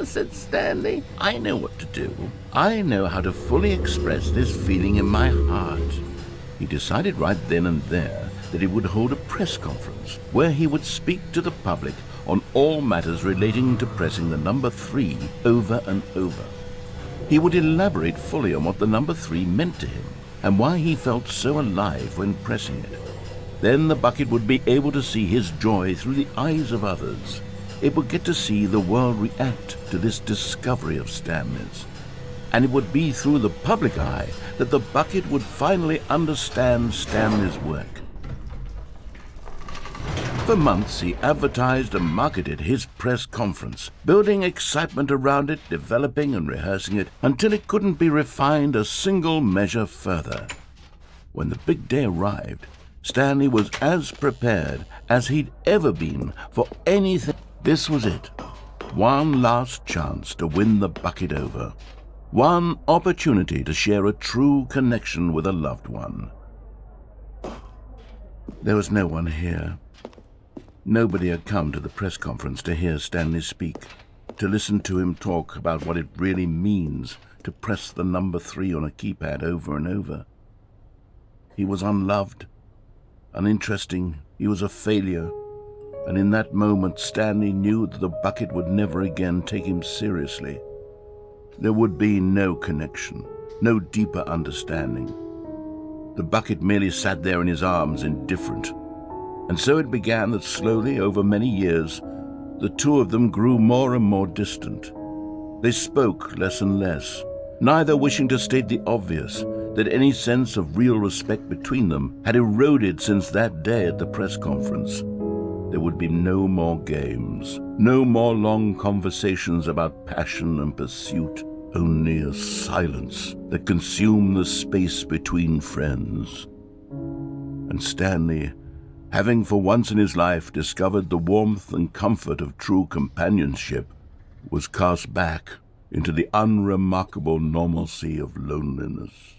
Said Stanley. I know what to do. I know how to fully express this feeling in my heart. He decided right then and there that he would hold a press conference where he would speak to the public on all matters relating to pressing the number 3 over and over. He would elaborate fully on what the number 3 meant to him and why he felt so alive when pressing it. Then the bucket would be able to see his joy through the eyes of others. It would get to see the world react to this discovery of Stanley's. And it would be through the public eye that the bucket would finally understand Stanley's work. For months he advertised and marketed his press conference, building excitement around it, developing and rehearsing it, until it couldn't be refined a single measure further. When the big day arrived, Stanley was as prepared as he'd ever been for anything. This was it. One last chance to win the bucket over. One opportunity to share a true connection with a loved one. There was no one here. Nobody had come to the press conference to hear Stanley speak, to listen to him talk about what it really means to press the number 3 on a keypad over and over. He was unloved, uninteresting, he was a failure. And in that moment, Stanley knew that the bucket would never again take him seriously. There would be no connection, no deeper understanding. The bucket merely sat there in his arms, indifferent. And so it began that slowly, over many years, the two of them grew more and more distant. They spoke less and less, neither wishing to state the obvious, that any sense of real respect between them had eroded since that day at the press conference. there would be no more games, no more long conversations about passion and pursuit, only a silence that consumed the space between friends. And Stanley, having for once in his life discovered the warmth and comfort of true companionship, was cast back into the unremarkable normalcy of loneliness.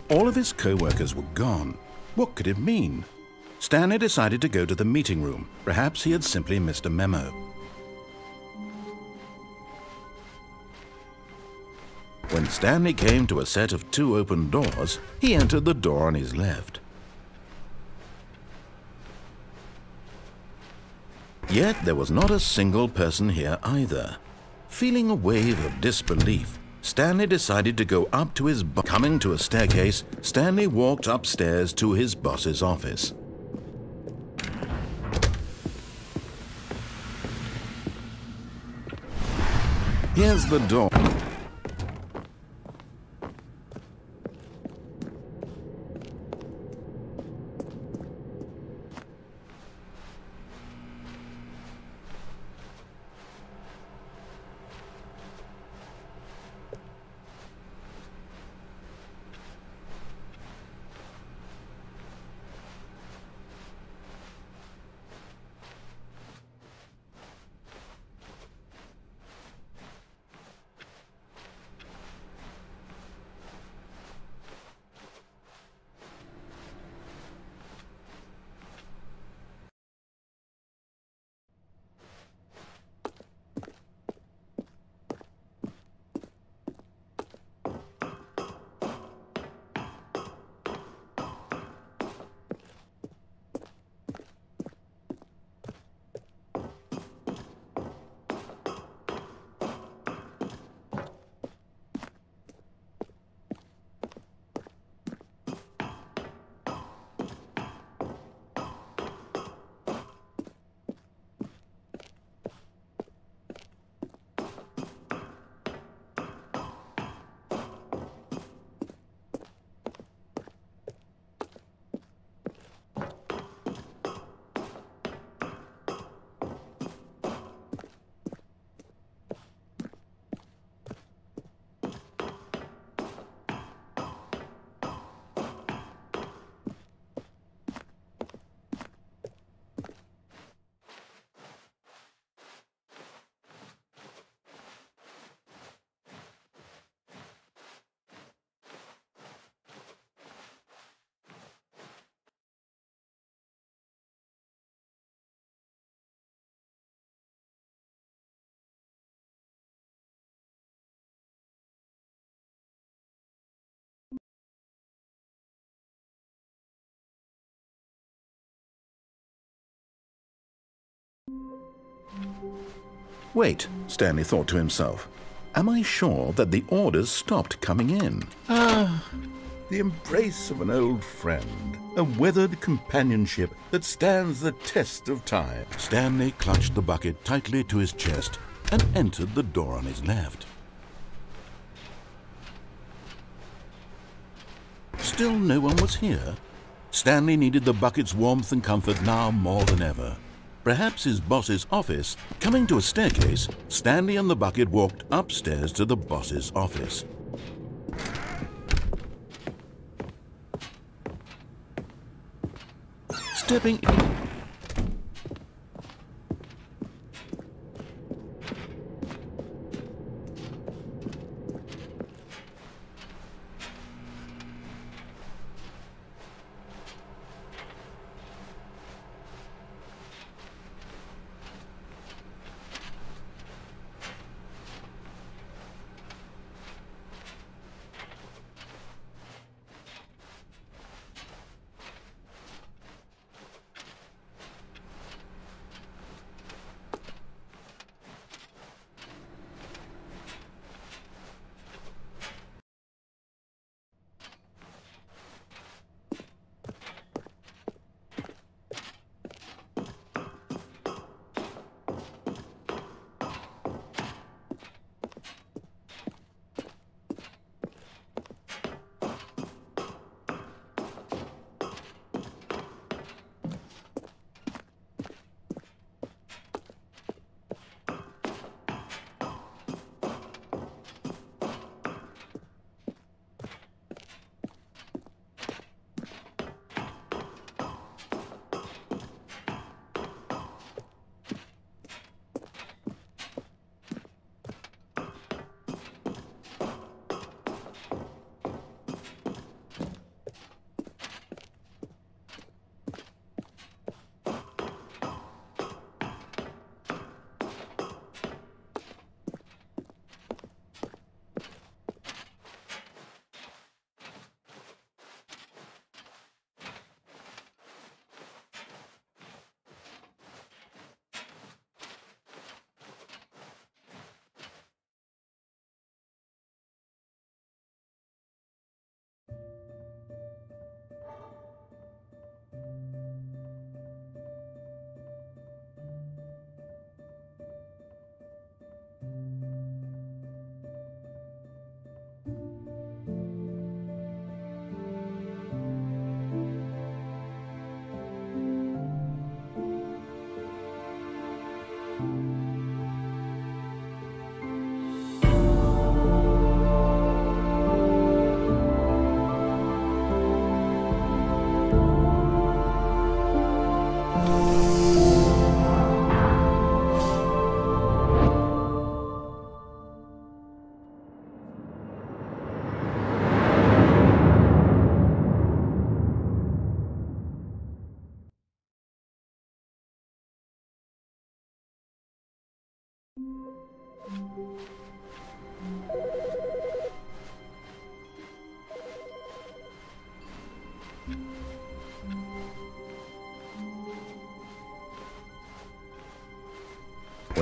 All of his co-workers were gone. What could it mean? Stanley decided to go to the meeting room. Perhaps he had simply missed a memo. When Stanley came to a set of 2 open doors, he entered the door on his left. Yet there was not a single person here either. Feeling a wave of disbelief, Stanley decided to go up to his boss. Coming to a staircase, Stanley walked upstairs to his boss's office. Here's the door. Wait, Stanley thought to himself. Am I sure that the orders stopped coming in? Ah, the embrace of an old friend, a weathered companionship that stands the test of time. Stanley clutched the bucket tightly to his chest and entered the door on his left. Still no one was here. Stanley needed the bucket's warmth and comfort now more than ever. Perhaps his boss's office. Coming to a staircase, Stanley and the bucket walked upstairs to the boss's office. Stepping in.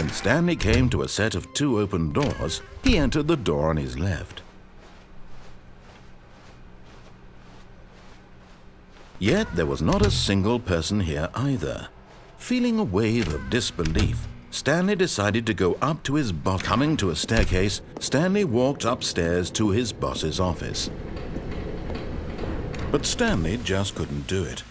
When Stanley came to a set of 2 open doors, he entered the door on his left. Yet there was not a single person here either. Feeling a wave of disbelief, Stanley decided to go up to his boss. Coming to a staircase, Stanley walked upstairs to his boss's office. But Stanley just couldn't do it.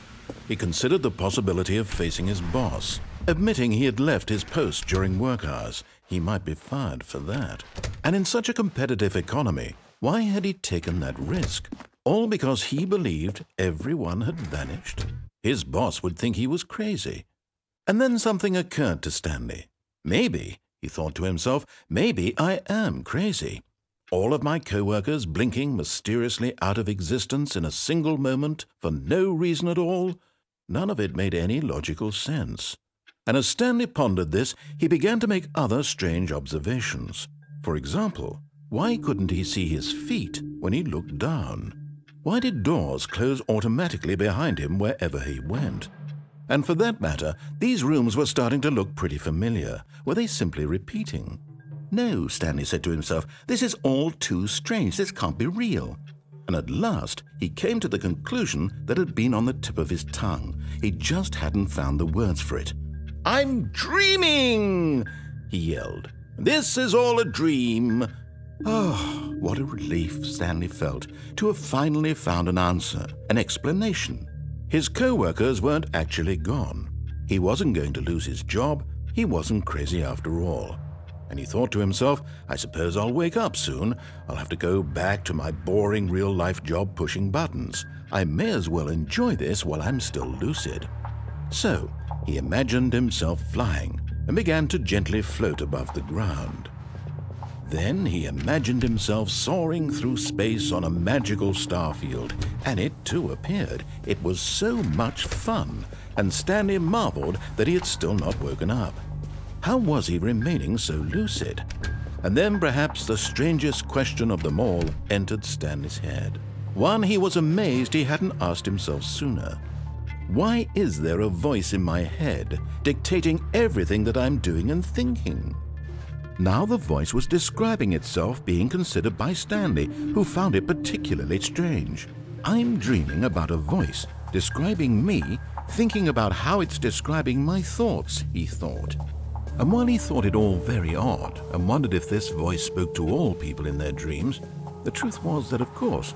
He considered the possibility of facing his boss. Admitting he had left his post during work hours, he might be fired for that. And in such a competitive economy, why had he taken that risk? All because he believed everyone had vanished? His boss would think he was crazy. And then something occurred to Stanley. Maybe, he thought to himself, maybe I am crazy. All of my co-workers blinking mysteriously out of existence in a single moment for no reason at all? None of it made any logical sense. And as Stanley pondered this, he began to make other strange observations. For example, why couldn't he see his feet when he looked down? Why did doors close automatically behind him wherever he went? And for that matter, these rooms were starting to look pretty familiar. Were they simply repeating? No, Stanley said to himself, this is all too strange. This can't be real. And at last, he came to the conclusion that had been on the tip of his tongue. He just hadn't found the words for it. "I'm dreaming!" he yelled. "This is all a dream." Oh, what a relief Stanley felt to have finally found an answer, an explanation. His co-workers weren't actually gone. He wasn't going to lose his job. He wasn't crazy after all. And he thought to himself, I suppose I'll wake up soon. I'll have to go back to my boring real-life job pushing buttons. I may as well enjoy this while I'm still lucid. So he imagined himself flying and began to gently float above the ground. Then he imagined himself soaring through space on a magical starfield, and it too appeared. It was so much fun, and Stanley marveled that he had still not woken up. How was he remaining so lucid? And then perhaps the strangest question of them all entered Stanley's head. One he was amazed he hadn't asked himself sooner. Why is there a voice in my head dictating everything that I'm doing and thinking? Now the voice was describing itself being considered by Stanley, who found it particularly strange. I'm dreaming about a voice describing me, thinking about how it's describing my thoughts, he thought. And while he thought it all very odd and wondered if this voice spoke to all people in their dreams, the truth was that, of course,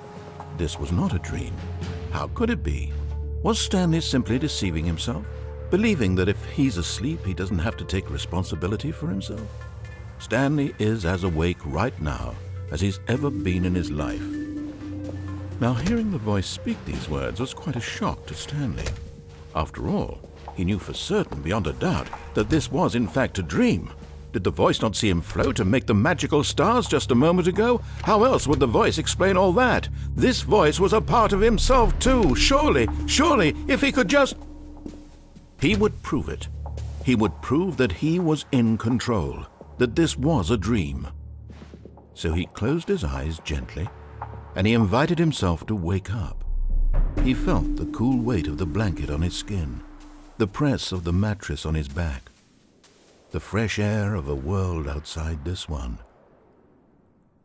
this was not a dream. How could it be? Was Stanley simply deceiving himself, believing that if he's asleep, he doesn't have to take responsibility for himself? Stanley is as awake right now as he's ever been in his life. Now, hearing the voice speak these words was quite a shock to Stanley. After all, he knew for certain, beyond a doubt, that this was in fact a dream. Did the voice not see him float and make the magical stars just a moment ago? How else would the voice explain all that? This voice was a part of himself too. Surely, if he could just... He would prove it. He would prove that he was in control, that this was a dream. So he closed his eyes gently, and he invited himself to wake up. He felt the cool weight of the blanket on his skin, the press of the mattress on his back, the fresh air of a world outside this one.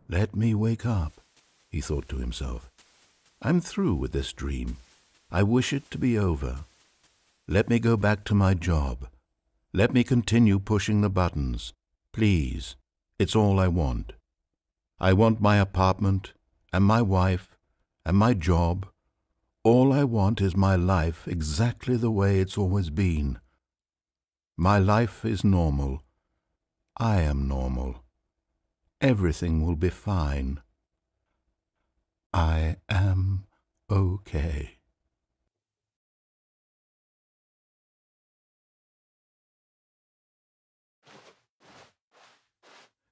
Let me wake up, he thought to himself. I'm through with this dream. I wish it to be over. Let me go back to my job. Let me continue pushing the buttons. Please, it's all I want. I want my apartment and my wife and my job. All I want is my life exactly the way it's always been. My life is normal. I am normal. Everything will be fine. I am okay.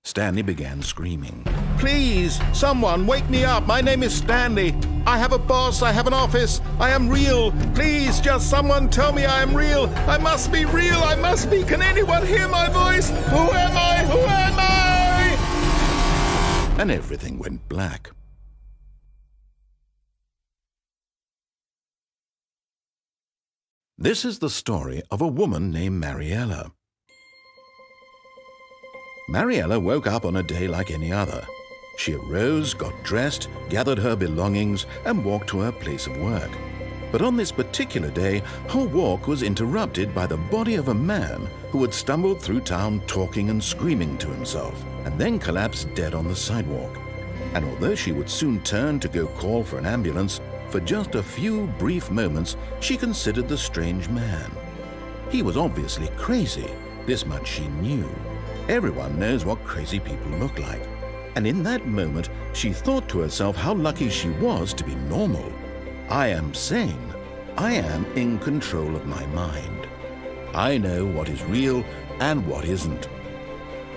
Stanley began screaming. Please, someone, wake me up. My name is Stanley. I have a boss. I have an office. I am real. Please, just someone tell me I am real. I must be real. I must be. Can anyone hear my voice? Who am I? Who am I? And everything went black. This is the story of a woman named Mariella. Mariella woke up on a day like any other. She arose, got dressed, gathered her belongings, and walked to her place of work. But on this particular day, her walk was interrupted by the body of a man who had stumbled through town talking and screaming to himself, and then collapsed dead on the sidewalk. And although she would soon turn to go call for an ambulance, for just a few brief moments she considered the strange man. He was obviously crazy, this much she knew. Everyone knows what crazy people look like. And in that moment, she thought to herself how lucky she was to be normal. I am sane. I am in control of my mind. I know what is real and what isn't.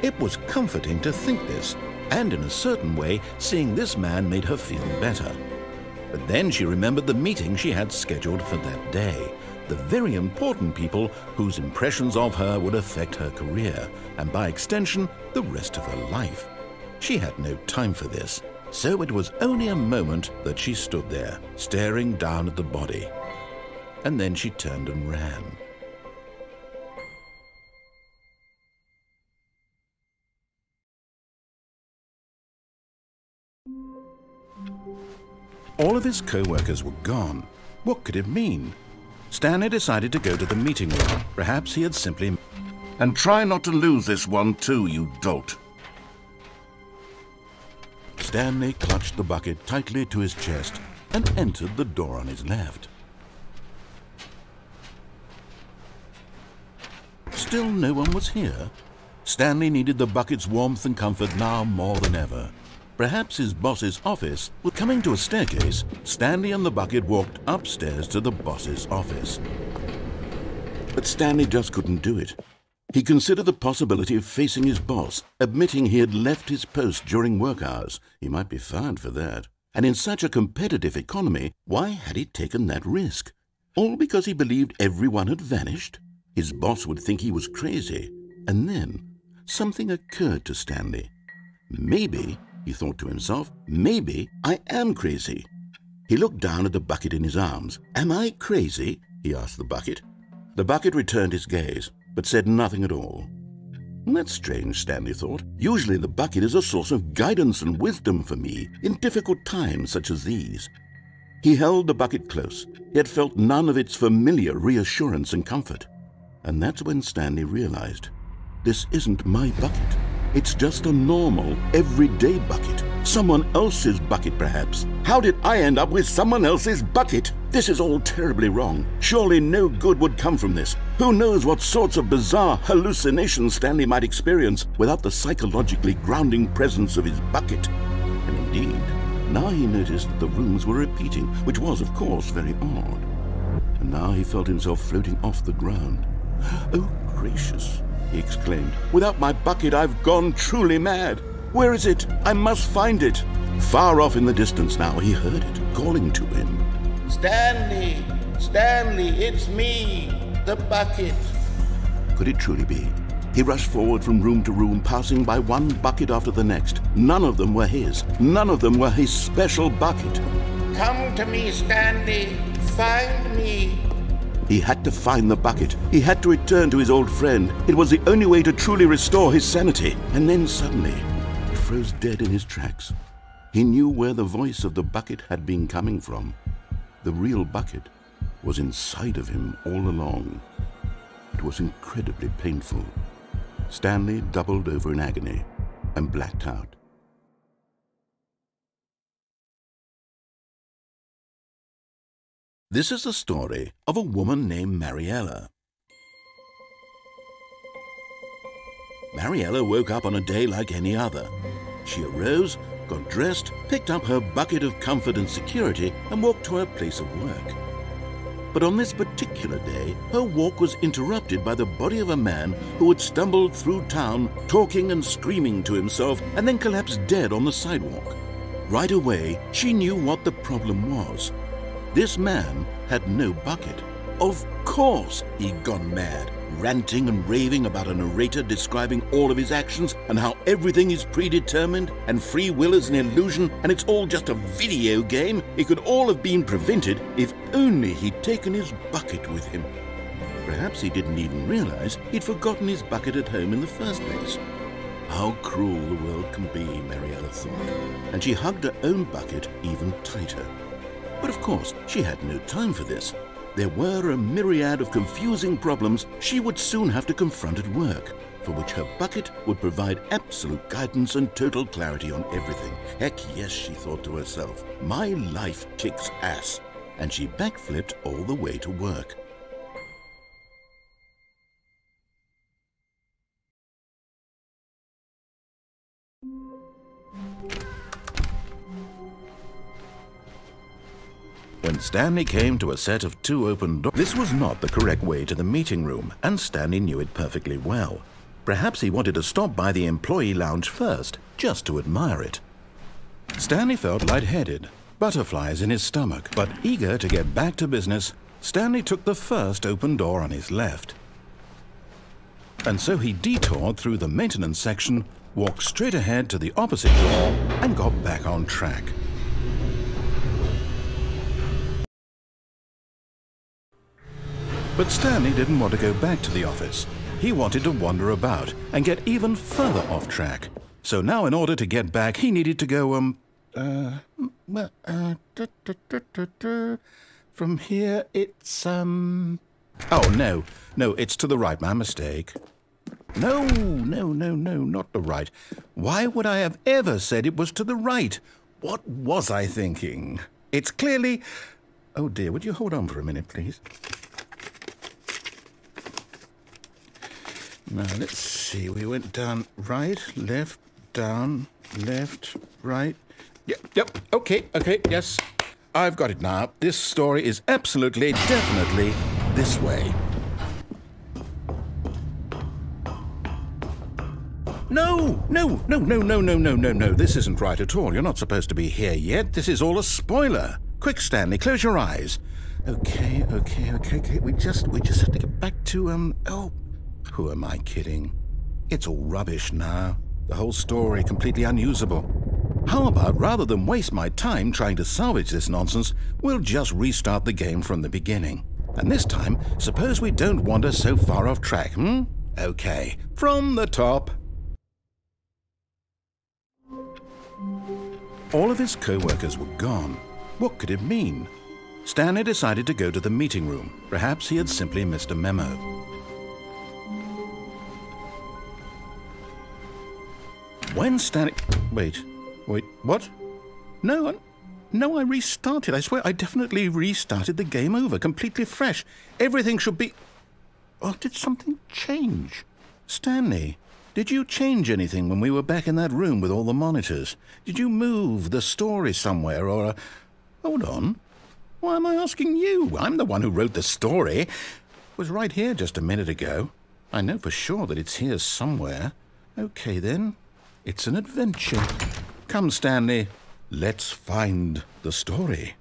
It was comforting to think this, and in a certain way, seeing this man made her feel better. But then she remembered the meeting she had scheduled for that day, the very important people whose impressions of her would affect her career, and by extension, the rest of her life. She had no time for this, so it was only a moment that she stood there, staring down at the body. And then she turned and ran. All of his co-workers were gone. What could it mean? Stanley decided to go to the meeting room. Perhaps he had simply... And try not to lose this one too, you dolt. Stanley clutched the bucket tightly to his chest and entered the door on his left. Still no one was here. Stanley needed the bucket's warmth and comfort now more than ever. Perhaps his boss's office was coming to a staircase. Stanley and the bucket walked upstairs to the boss's office. But Stanley just couldn't do it. He considered the possibility of facing his boss, admitting he had left his post during work hours. He might be fired for that. And in such a competitive economy, why had he taken that risk? All because he believed everyone had vanished? His boss would think he was crazy. And then something occurred to Stanley. Maybe, he thought to himself, maybe I am crazy. He looked down at the bucket in his arms. Am I crazy? He asked the bucket. The bucket returned his gaze, but said nothing at all. That's strange, Stanley thought. Usually the bucket is a source of guidance and wisdom for me in difficult times such as these. He held the bucket close, yet felt none of its familiar reassurance and comfort. And that's when Stanley realized, this isn't my bucket. It's just a normal, everyday bucket. Someone else's bucket, perhaps. How did I end up with someone else's bucket? This is all terribly wrong. Surely no good would come from this. Who knows what sorts of bizarre hallucinations Stanley might experience without the psychologically grounding presence of his bucket. And indeed, now he noticed that the rooms were repeating, which was, of course, very odd. And now he felt himself floating off the ground. Oh, gracious, he exclaimed. Without my bucket, I've gone truly mad. Where is it? I must find it. Far off in the distance now, he heard it, calling to him. Stanley! Stanley, it's me, the bucket. Could it truly be? He rushed forward from room to room, passing by one bucket after the next. None of them were his. None of them were his special bucket. Come to me, Stanley. Find me. He had to find the bucket. He had to return to his old friend. It was the only way to truly restore his sanity. And then suddenly, he froze dead in his tracks. He knew where the voice of the bucket had been coming from. The real bucket was inside of him all along. It was incredibly painful. Stanley doubled over in agony and blacked out. This is the story of a woman named Mariella. Mariella woke up on a day like any other. She arose, got dressed, picked up her bucket of comfort and security, and walked to her place of work. But on this particular day, her walk was interrupted by the body of a man who had stumbled through town, talking and screaming to himself, and then collapsed dead on the sidewalk. Right away, she knew what the problem was. This man had no bucket. Of course he'd gone mad, ranting and raving about a narrator describing all of his actions and how everything is predetermined and free will is an illusion and it's all just a video game. It could all have been prevented if only he'd taken his bucket with him. Perhaps he didn't even realize he'd forgotten his bucket at home in the first place. How cruel the world can be, Mariella thought, and she hugged her own bucket even tighter. But of course, she had no time for this. There were a myriad of confusing problems she would soon have to confront at work, for which her bucket would provide absolute guidance and total clarity on everything. Heck yes, she thought to herself, my life kicks ass. And she backflipped all the way to work. When Stanley came to a set of 2 open doors, this was not the correct way to the meeting room, and Stanley knew it perfectly well. Perhaps he wanted to stop by the employee lounge first, just to admire it. Stanley felt lightheaded, butterflies in his stomach, but eager to get back to business, Stanley took the first open door on his left. And so he detoured through the maintenance section, walked straight ahead to the opposite door, and got back on track. But Stanley didn't want to go back to the office. He wanted to wander about and get even further off track. So now in order to get back, he needed to go, from here it's, oh, no, it's to the right, my mistake. No, not the right. Why would I have ever said it was to the right? What was I thinking? It's clearly... Oh dear, would you hold on for a minute, please? Now, let's see. We went down right, left, down, left, right. Yep, okay, yes. I've got it now. This story is absolutely, definitely this way. No. This isn't right at all. You're not supposed to be here yet. This is all a spoiler. Quick, Stanley, close your eyes. Okay. We just have to get back to, oh... Who am I kidding? It's all rubbish now. The whole story completely unusable. How about, rather than waste my time trying to salvage this nonsense, we'll just restart the game from the beginning. And this time, suppose we don't wander so far off track, Okay, from the top. All of his co-workers were gone. What could it mean? Stanley decided to go to the meeting room. Perhaps he had simply missed a memo. When Stanley... Wait, what? No, I restarted. I swear I definitely restarted the game over, completely fresh. Everything should be... Oh, did something change? Stanley, did you change anything when we were back in that room with all the monitors? Did you move the story somewhere or... Hold on. Why am I asking you? I'm the one who wrote the story. It was right here just a minute ago. I know for sure that it's here somewhere. Okay, then. It's an adventure. Come, Stanley. Let's find the story.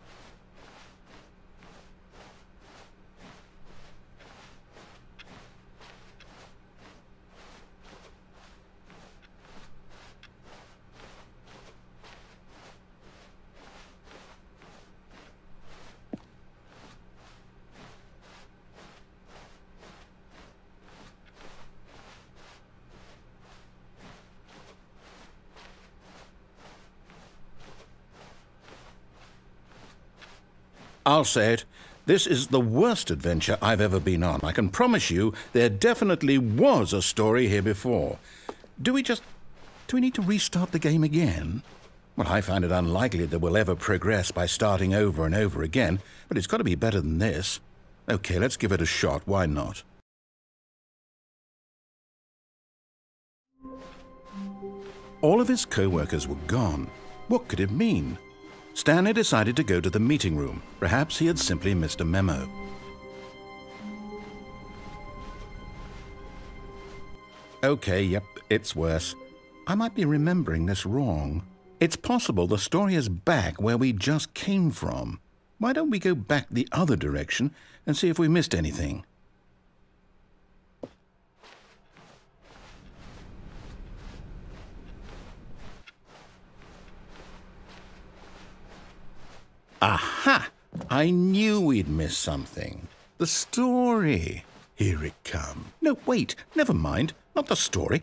I'll say it. This is the worst adventure I've ever been on. I can promise you there definitely was a story here before. Do we need to restart the game again? Well, I find it unlikely that we'll ever progress by starting over and over again, but it's got to be better than this. Okay, let's give it a shot. Why not? All of his co-workers were gone. What could it mean? Stanley decided to go to the meeting room. Perhaps he had simply missed a memo. Okay, yep, it's worse. I might be remembering this wrong. It's possible the story is back where we just came from. Why don't we go back the other direction and see if we missed anything? Aha! I knew we'd missed something. The story. Here it comes. No, wait, never mind. Not the story.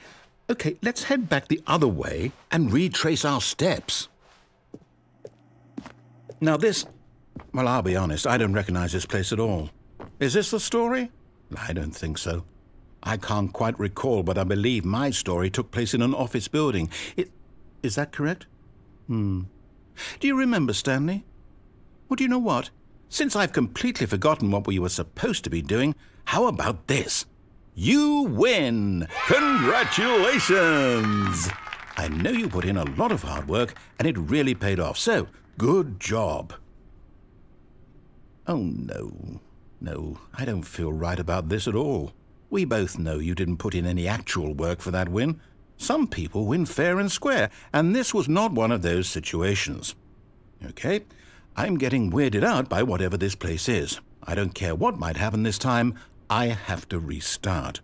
Okay, let's head back the other way and retrace our steps. Now this... Well, I'll be honest, I don't recognize this place at all. Is this the story? I don't think so. I can't quite recall, but I believe my story took place in an office building. Is that correct? Do you remember, Stanley? Well, do you know what? Since I've completely forgotten what we were supposed to be doing, how about this? You win! Congratulations! I know you put in a lot of hard work, and it really paid off, so good job. Oh, no. No, I don't feel right about this at all. We both know you didn't put in any actual work for that win. Some people win fair and square, and this was not one of those situations. Okay, I'm getting weirded out by whatever this place is. I don't care what might happen this time, I have to restart.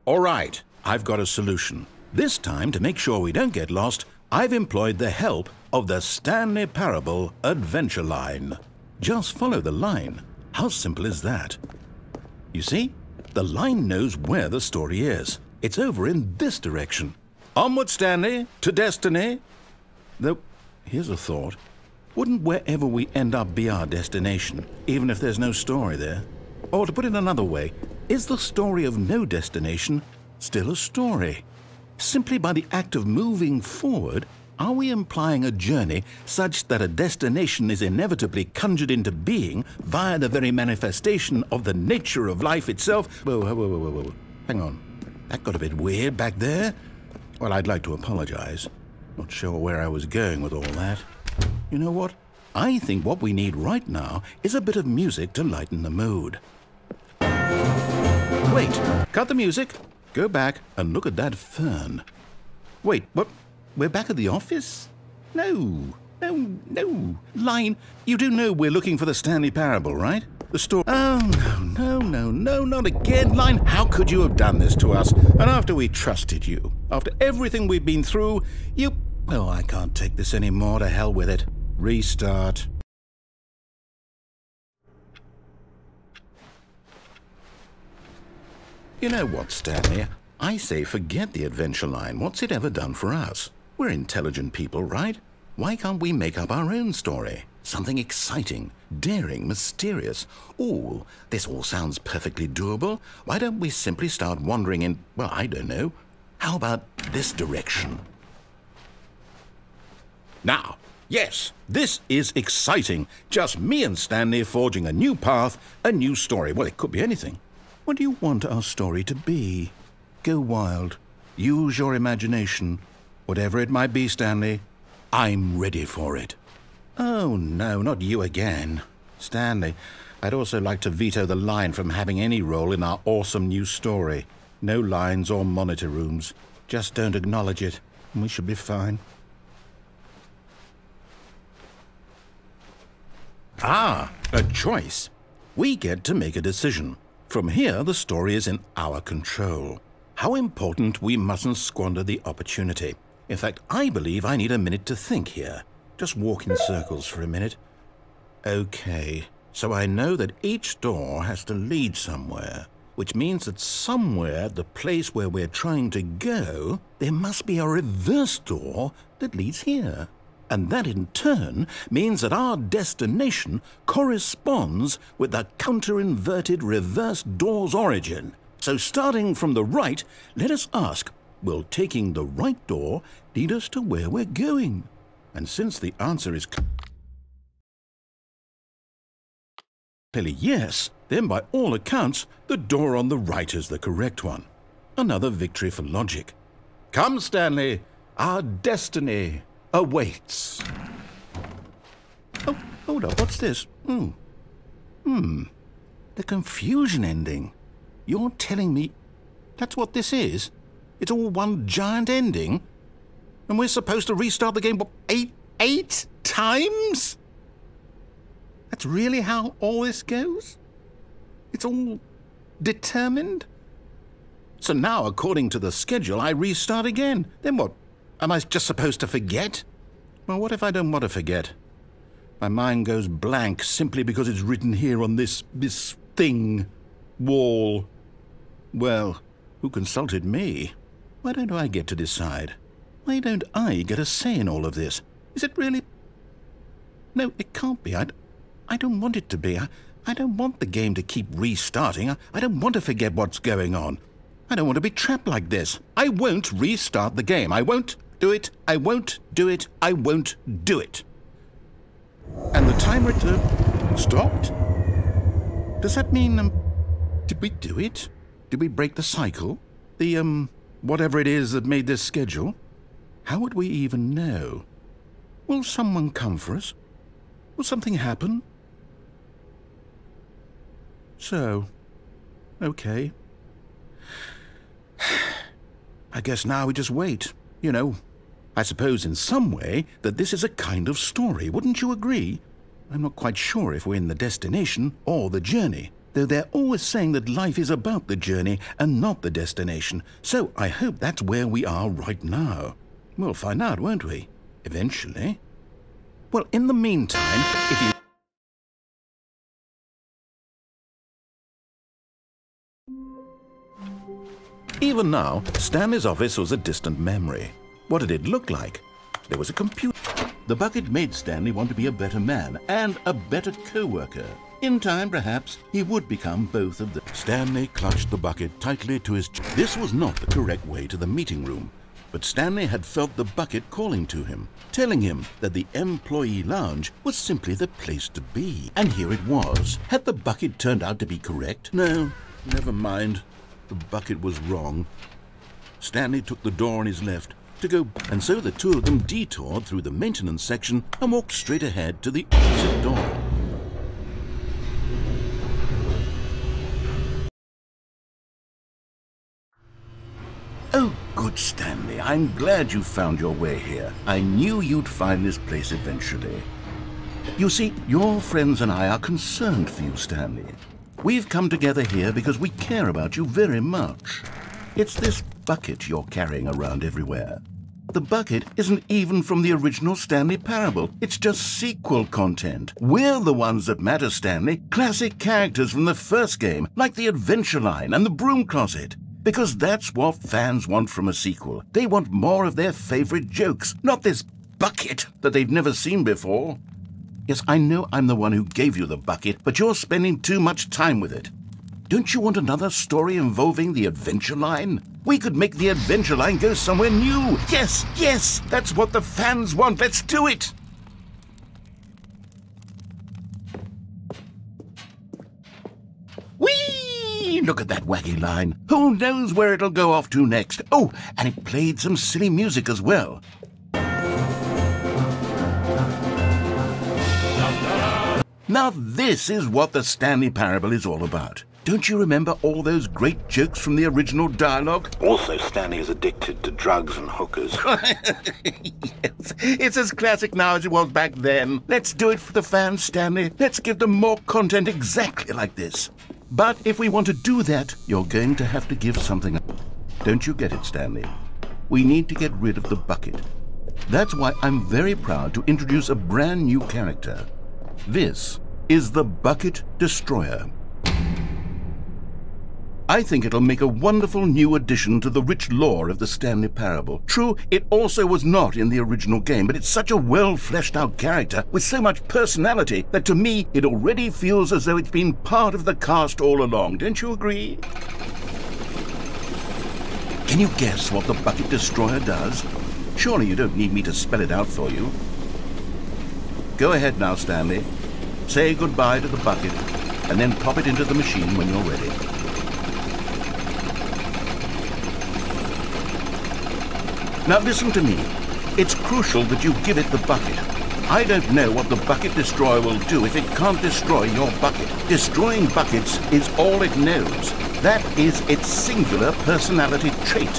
All right, I've got a solution. This time, to make sure we don't get lost, I've employed the help of the Stanley Parable Adventure Line. Just follow the line. How simple is that? You see, the line knows where the story is. It's over in this direction. Onward, Stanley, to destiny. Though, here's a thought. Wouldn't wherever we end up be our destination, even if there's no story there? Or to put it another way, is the story of no destination still a story? Simply by the act of moving forward, are we implying a journey such that a destination is inevitably conjured into being via the very manifestation of the nature of life itself? Whoa. Hang on. That got a bit weird back there. Well, I'd like to apologize. Not sure where I was going with all that. You know what? I think what we need right now is a bit of music to lighten the mood. Wait, cut the music. Go back and look at that fern. Wait, what? We're back at the office? No. Line, you do know we're looking for the Stanley Parable, right? The story. Oh, no, not again. Line, how could you have done this to us? And after we trusted you, after everything we've been through, you... Oh, I can't take this anymore. To hell with it. Restart. You know what, Stanley? I say forget the adventure line. What's it ever done for us? We're intelligent people, right? Why can't we make up our own story? Something exciting, daring, mysterious. Ooh, this all sounds perfectly doable. Why don't we simply start wandering in, well, I don't know. How about this direction? Now, yes, this is exciting. Just me and Stanley forging a new path, a new story. Well, it could be anything. What do you want our story to be? Go wild. Use your imagination. Whatever it might be, Stanley, I'm ready for it. Oh, no, not you again. Stanley, I'd also like to veto the line from having any role in our awesome new story. No lines or monitor rooms. Just don't acknowledge it, and we should be fine. Ah, a choice. We get to make a decision. From here, the story is in our control. How important we mustn't squander the opportunity. In fact, I believe I need a minute to think here. Just walk in circles for a minute. Okay, so I know that each door has to lead somewhere, which means that somewhere at the place where we're trying to go, there must be a reverse door that leads here. And that in turn means that our destination corresponds with the counter-inverted reverse door's origin. So starting from the right, let us ask, will taking the right door lead us to where we're going? And since the answer is clearly yes, then by all accounts, the door on the right is the correct one. Another victory for logic. Come, Stanley, our destiny awaits. Oh, hold up, what's this? The confusion ending. You're telling me that's what this is? It's all one giant ending? And we're supposed to restart the game, what, eight times? That's really how all this goes? It's all determined? So now, according to the schedule, I restart again. Then what? Am I just supposed to forget? Well, what if I don't want to forget? My mind goes blank simply because it's written here on this thing, wall. Well, who consulted me? Why don't I get to decide? Why don't I get a say in all of this? Is it really... No, it can't be. I don't want it to be. I don't want the game to keep restarting. I don't want to forget what's going on. I don't want to be trapped like this. I won't restart the game. I won't do it. I won't do it. I won't do it. And the timer stopped? Does that mean, did we do it? Did we break the cycle? The, whatever it is that made this schedule? How would we even know? Will someone come for us? Will something happen? So, okay. I guess now we just wait. You know, I suppose in some way that this is a kind of story, wouldn't you agree? I'm not quite sure if we're in the destination or the journey, though they're always saying that life is about the journey and not the destination, so I hope that's where we are right now. We'll find out, won't we? Eventually. Well, in the meantime, if you... Even now, Stanley's office was a distant memory. What did it look like? There was a computer. The bucket made Stanley want to be a better man and a better co-worker. In time, perhaps, he would become both of them. Stanley clutched the bucket tightly to his chest. This was not the correct way to the meeting room, but Stanley had felt the bucket calling to him, telling him that the employee lounge was simply the place to be. And here it was. Had the bucket turned out to be correct? No, never mind. The bucket was wrong. Stanley took the door on his left to go, and so the two of them detoured through the maintenance section and walked straight ahead to the opposite door. Oh, good Stanley, I'm glad you found your way here. I knew you'd find this place eventually. You see, your friends and I are concerned for you, Stanley. We've come together here because we care about you very much. It's this bucket you're carrying around everywhere. The bucket isn't even from the original Stanley Parable. It's just sequel content. We're the ones that matter, Stanley. Classic characters from the first game, like the Adventure Line and the Broom Closet. Because that's what fans want from a sequel. They want more of their favorite jokes, not this bucket that they've never seen before. Yes, I know I'm the one who gave you the bucket, but you're spending too much time with it. Don't you want another story involving the Adventure Line? We could make the Adventure Line go somewhere new. Yes, yes, that's what the fans want. Let's do it. Whee! Look at that wacky line. Who knows where it'll go off to next? Oh, and it played some silly music as well. Now this is what the Stanley Parable is all about. Don't you remember all those great jokes from the original dialogue? Also, Stanley is addicted to drugs and hookers. Yes, it's as classic now as it was back then. Let's do it for the fans, Stanley. Let's give them more content exactly like this. But if we want to do that, you're going to have to give something up. Don't you get it, Stanley? We need to get rid of the bucket. That's why I'm very proud to introduce a brand new character. This is the Bucket Destroyer. I think it'll make a wonderful new addition to the rich lore of the Stanley Parable. True, it also was not in the original game, but it's such a well-fleshed-out character with so much personality that to me it already feels as though it's been part of the cast all along. Don't you agree? Can you guess what the Bucket Destroyer does? Surely you don't need me to spell it out for you. Go ahead now, Stanley. Say goodbye to the bucket, and then pop it into the machine when you're ready. Now listen to me. It's crucial that you give it the bucket. I don't know what the Bucket Destroyer will do if it can't destroy your bucket. Destroying buckets is all it knows. That is its singular personality trait.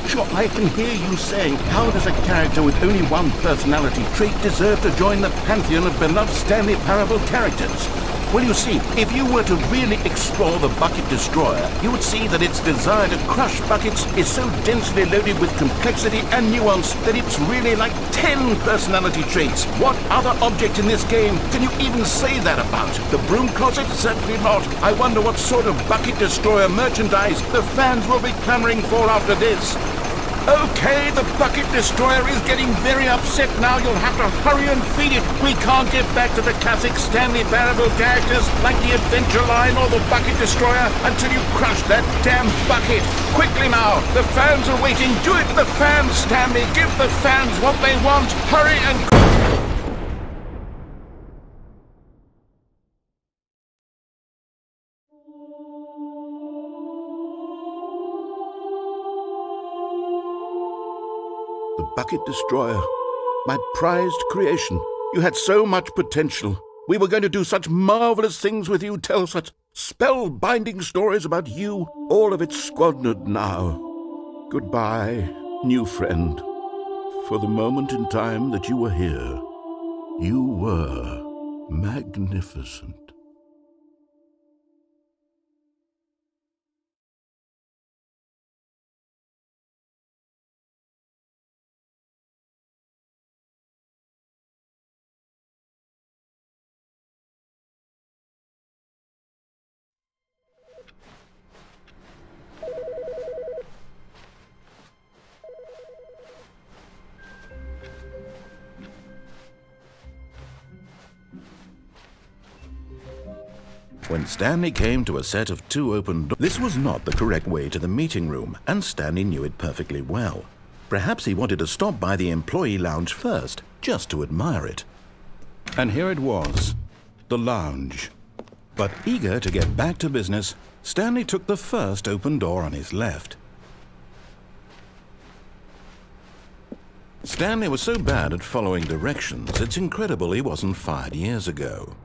Sure, I can hear you saying, how does a character with only one personality trait deserve to join the pantheon of beloved Stanley Parable characters? Well, you see, if you were to really explore the Bucket Destroyer, you would see that its desire to crush buckets is so densely loaded with complexity and nuance that it's really like 10 personality traits. What other object in this game can you even say that about? The broom closet? Certainly not. I wonder what sort of Bucket Destroyer merchandise the fans will be clamoring for after this. Okay, the Bucket Destroyer is getting very upset now. You'll have to hurry and feed it. We can't get back to the classic Stanley Parable characters like the Adventure Line or the Bucket Destroyer until you crush that damn bucket. Quickly now, the fans are waiting. Do it to the fans, Stanley. Give the fans what they want. Hurry and... The Bucket Destroyer, my prized creation. You had so much potential. We were going to do such marvelous things with you, tell such spellbinding stories about you. All of it squandered now. Goodbye, new friend. For the moment in time that you were here, you were magnificent. When Stanley came to a set of 2 open doors, this was not the correct way to the meeting room, and Stanley knew it perfectly well. Perhaps he wanted to stop by the employee lounge first, just to admire it. And here it was, the lounge. But eager to get back to business, Stanley took the first open door on his left. Stanley was so bad at following directions, it's incredible he wasn't fired years ago.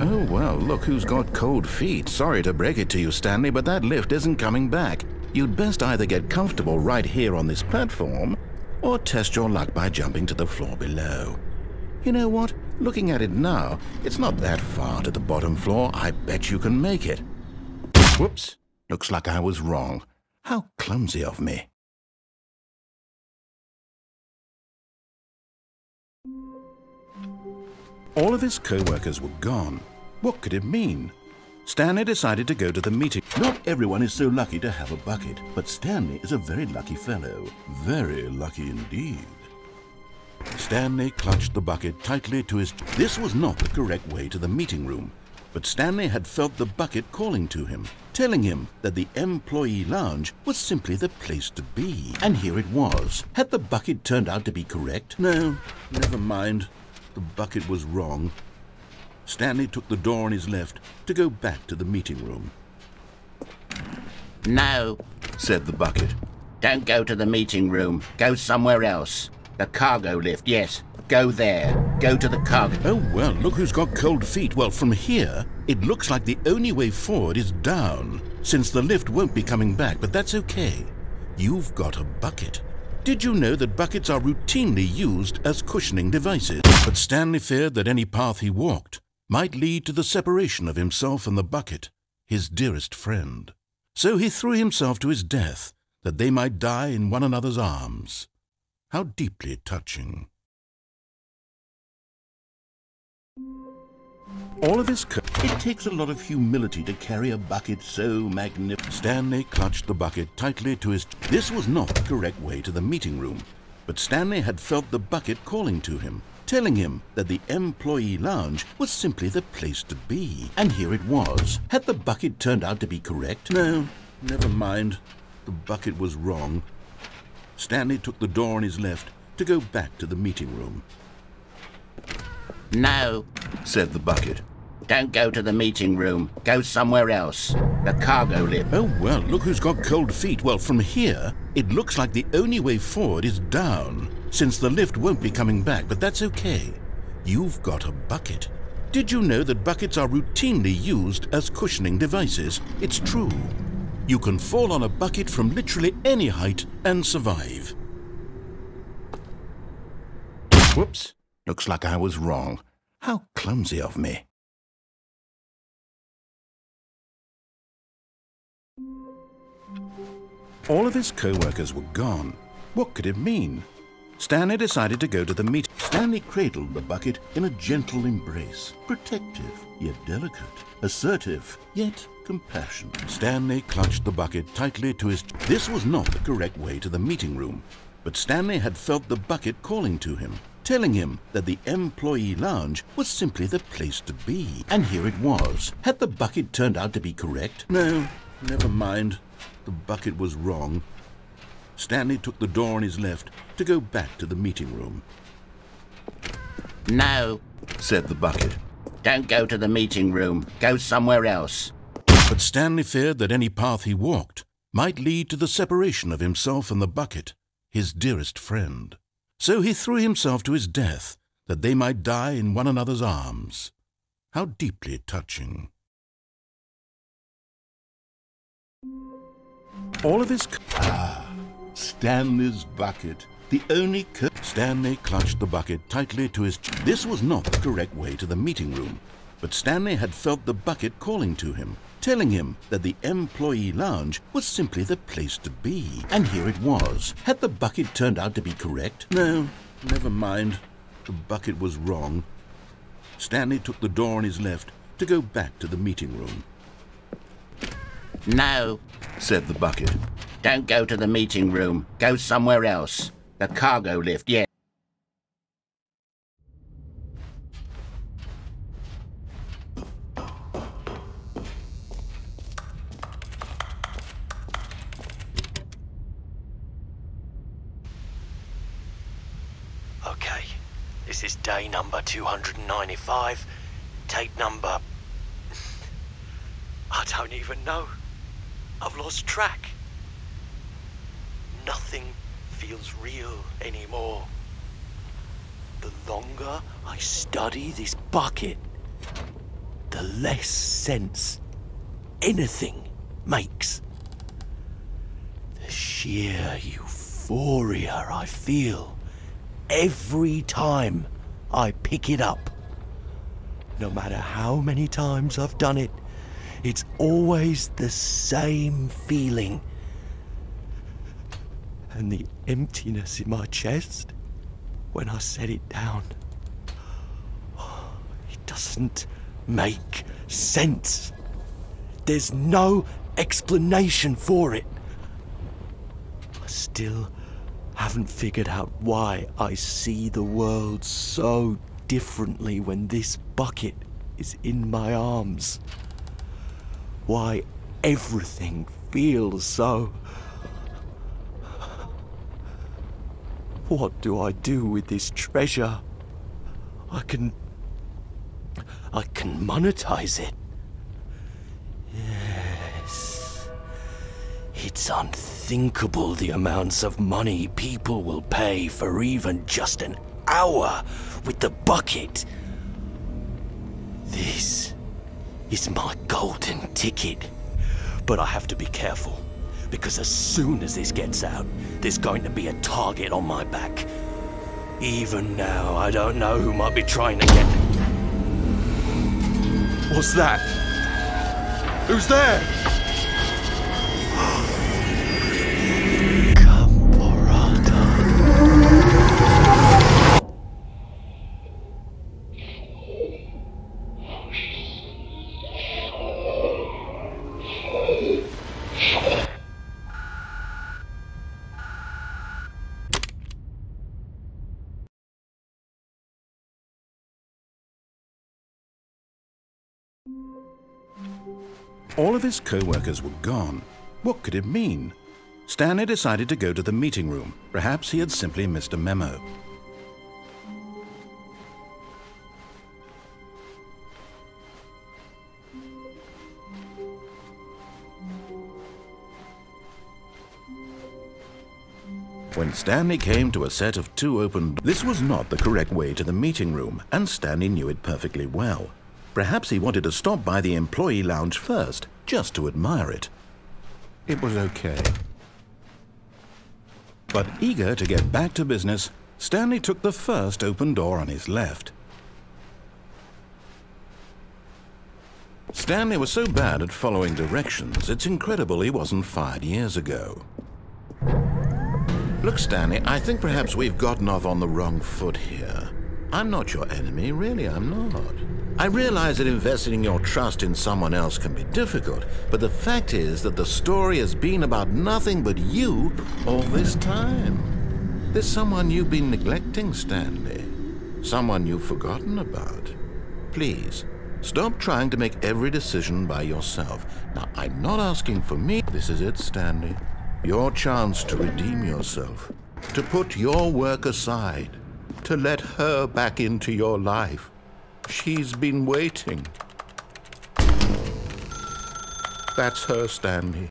Oh, well, look who's got cold feet. Sorry to break it to you, Stanley, but that lift isn't coming back. You'd best either get comfortable right here on this platform, or test your luck by jumping to the floor below. You know what? Looking at it now, it's not that far to the bottom floor. I bet you can make it. Whoops. Looks like I was wrong. How clumsy of me. All of his co-workers were gone. What could it mean? Stanley decided to go to the meeting. Not everyone is so lucky to have a bucket, but Stanley is a very lucky fellow. Very lucky indeed. Stanley clutched the bucket tightly to his... This was not the correct way to the meeting room, but Stanley had felt the bucket calling to him, telling him that the employee lounge was simply the place to be. And here it was. Had the bucket turned out to be correct? No, never mind. The bucket was wrong. Stanley took the door on his left to go back to the meeting room. No, said the bucket. don't go to the meeting room. Go somewhere else. The cargo lift, yes. Go there. Go to the cargo... Oh, well, look who's got cold feet. Well, from here, it looks like the only way forward is down, since the lift won't be coming back, but that's okay. You've got a bucket. Did you know that buckets are routinely used as cushioning devices? But Stanley feared that any path he walked might lead to the separation of himself and the bucket, his dearest friend. So he threw himself to his death, that they might die in one another's arms. How deeply touching. All of his it takes a lot of humility to carry a bucket so magnificent. Stanley clutched the bucket tightly to his... This was not the correct way to the meeting room, but Stanley had felt the bucket calling to him, telling him that the employee lounge was simply the place to be. And here it was. Had the bucket turned out to be correct? No, never mind. The bucket was wrong. Stanley took the door on his left to go back to the meeting room. No, said the bucket. don't go to the meeting room. Go somewhere else. The cargo lift. Oh, well, look who's got cold feet. Well, from here, it looks like the only way forward is down, since the lift won't be coming back, but that's okay. You've got a bucket. Did you know that buckets are routinely used as cushioning devices? It's true. You can fall on a bucket from literally any height and survive. Whoops. Looks like I was wrong. How clumsy of me. All of his co-workers were gone. What could it mean? Stanley decided to go to the meeting. Stanley cradled the bucket in a gentle embrace, protective yet delicate, assertive yet compassionate. Stanley clutched the bucket tightly to his... This was not the correct way to the meeting room, but Stanley had felt the bucket calling to him, telling him that the employee lounge was simply the place to be. And here it was. Had the bucket turned out to be correct? No, never mind. The bucket was wrong. Stanley took the door on his left to go back to the meeting room. No, said the bucket. don't go to the meeting room. Go somewhere else. But Stanley feared that any path he walked might lead to the separation of himself and the bucket, his dearest friend. So he threw himself to his death, that they might die in one another's arms. How deeply touching. All of his... Stanley's bucket. The only... Stanley clutched the bucket tightly to his... This was not the correct way to the meeting room, but Stanley had felt the bucket calling to him, telling him that the employee lounge was simply the place to be. And here it was. Had the bucket turned out to be correct? No, never mind. The bucket was wrong. Stanley took the door on his left to go back to the meeting room. No, said the bucket. don't go to the meeting room. Go somewhere else. The cargo lift, yeah. Okay, this is day number 295. Tape number... I don't even know. I've lost track. Nothing feels real anymore. The longer I study this bucket, the less sense anything makes. The sheer euphoria I feel every time I pick it up. No matter how many times I've done it, it's always the same feeling. And the emptiness in my chest when I set it down. It doesn't make sense. There's no explanation for it. I still haven't figured out why I see the world so differently when this bucket is in my arms. Why everything feels so... What do I do with this treasure? I can monetize it. Yes. It's unthinkable the amounts of money people will pay for even just an hour with the bucket. This is my golden ticket. But I have to be careful, because as soon as this gets out, there's going to be a target on my back. Even now, I don't know who might be trying to get... What's that? Who's there? All of his co-workers were gone. What could it mean? Stanley decided to go to the meeting room. Perhaps he had simply missed a memo. When Stanley came to a set of two open doors, this was not the correct way to the meeting room, and Stanley knew it perfectly well. Perhaps he wanted to stop by the employee lounge first, just to admire it. It was okay. But eager to get back to business, Stanley took the first open door on his left. Stanley was so bad at following directions, it's incredible he wasn't fired years ago. Look, Stanley, I think perhaps we've gotten off on the wrong foot here. I'm not your enemy, really, I'm not. I realize that investing your trust in someone else can be difficult, but the fact is that the story has been about nothing but you all this time. There's someone you've been neglecting, Stanley. Someone you've forgotten about. Please, stop trying to make every decision by yourself. Now, I'm not asking for me. This is it, Stanley. Your chance to redeem yourself. To put your work aside. To let her back into your life. She's been waiting. That's her, Stanley.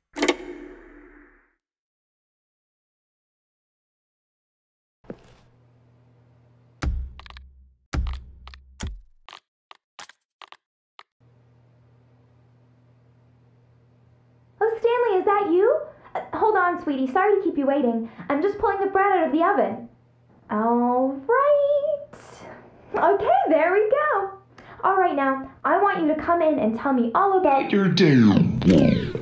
Oh, Stanley, is that you? Hold on, sweetie. Sorry to keep you waiting. I'm just pulling the bread out of the oven. All right. Okay, there we go. All right, now, I want you to come in and tell me all about your day.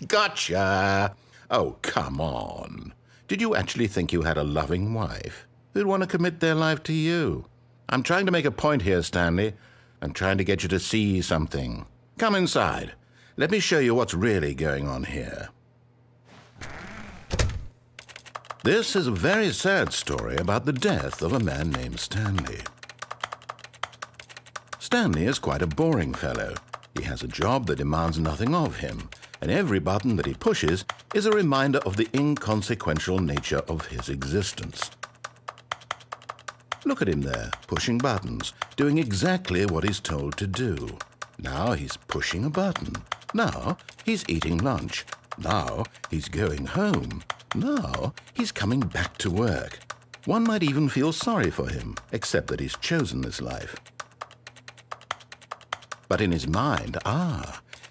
Gotcha. Oh, come on. Did you actually think you had a loving wife who'd want to commit their life to you? I'm trying to make a point here, Stanley. I'm trying to get you to see something. Come inside. Let me show you what's really going on here. This is a very sad story about the death of a man named Stanley. Stanley is quite a boring fellow. He has a job that demands nothing of him, and every button that he pushes is a reminder of the inconsequential nature of his existence. Look at him there, pushing buttons, doing exactly what he's told to do. Now he's pushing a button. Now he's eating lunch. Now he's going home. Now he's coming back to work. One might even feel sorry for him, except that he's chosen this life. But in his mind,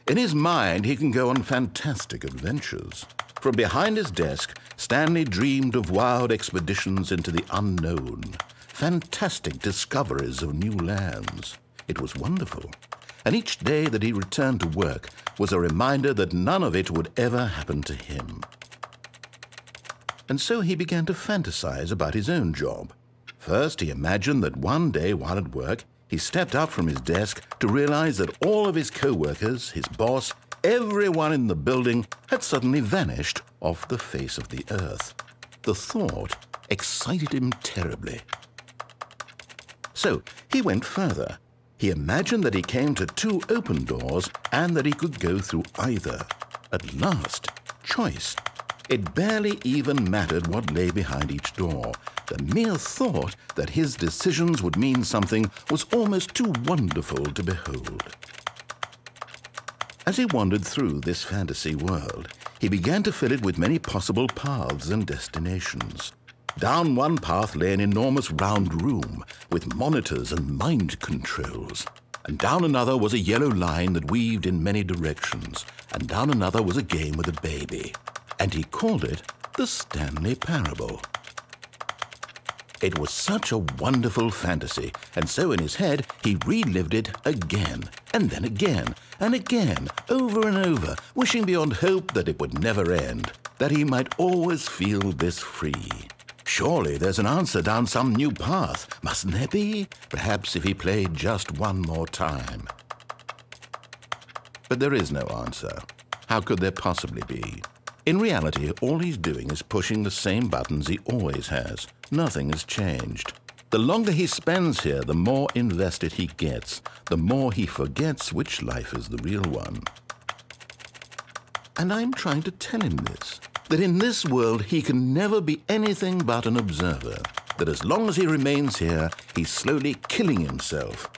in his mind he can go on fantastic adventures. From behind his desk, Stanley dreamed of wild expeditions into the unknown, fantastic discoveries of new lands. It was wonderful. And each day that he returned to work was a reminder that none of it would ever happen to him. And so he began to fantasize about his own job. First, he imagined that one day while at work, he stepped up from his desk to realize that all of his co-workers, his boss, everyone in the building had suddenly vanished off the face of the earth. The thought excited him terribly. So he went further. He imagined that he came to 2 open doors and that he could go through either. At last, choice. It barely even mattered what lay behind each door. The mere thought that his decisions would mean something was almost too wonderful to behold. As he wandered through this fantasy world, he began to fill it with many possible paths and destinations. Down one path lay an enormous round room with monitors and mind controls. And down another was a yellow line that weaved in many directions. And down another was a game with a baby. And he called it the Stanley Parable. It was such a wonderful fantasy, and so in his head he relived it again, and then again, and again, over and over, wishing beyond hope that it would never end, that he might always feel this free. Surely there's an answer down some new path, mustn't there be? Perhaps if he played just one more time. But there is no answer. How could there possibly be? In reality, all he's doing is pushing the same buttons he always has. Nothing has changed. The longer he spends here, the more invested he gets, the more he forgets which life is the real one. And I'm trying to tell him this, that in this world he can never be anything but an observer, that as long as he remains here, he's slowly killing himself.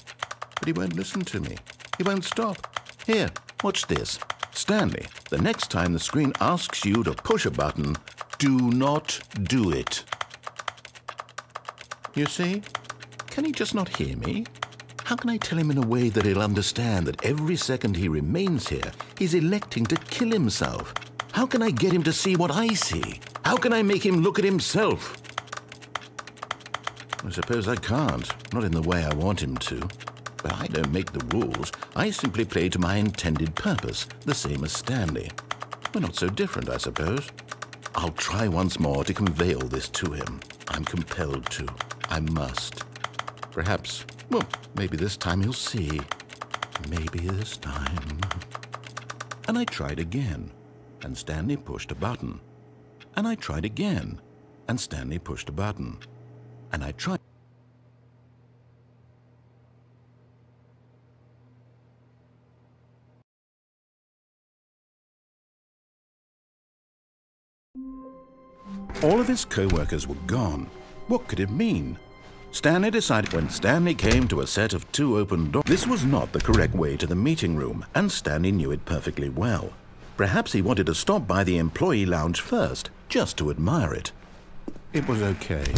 But he won't listen to me. He won't stop. Here, watch this. Stanley, the next time the screen asks you to push a button, do not do it. You see? Can he just not hear me? How can I tell him in a way that he'll understand that every second he remains here, he's electing to kill himself? How can I get him to see what I see? How can I make him look at himself? I suppose I can't, not in the way I want him to. But I don't make the rules. I simply play to my intended purpose, the same as Stanley. We're not so different, I suppose. I'll try once more to convey all this to him. I'm compelled to. I must. Perhaps, well, maybe this time he'll see. Maybe this time. And I tried again, and Stanley pushed a button. And I tried again, and Stanley pushed a button. And I tried. All of his co-workers were gone. What could it mean? Stanley decided when Stanley came to a set of 2 open doors. This was not the correct way to the meeting room, and Stanley knew it perfectly well. Perhaps he wanted to stop by the employee lounge first, just to admire it. It was okay.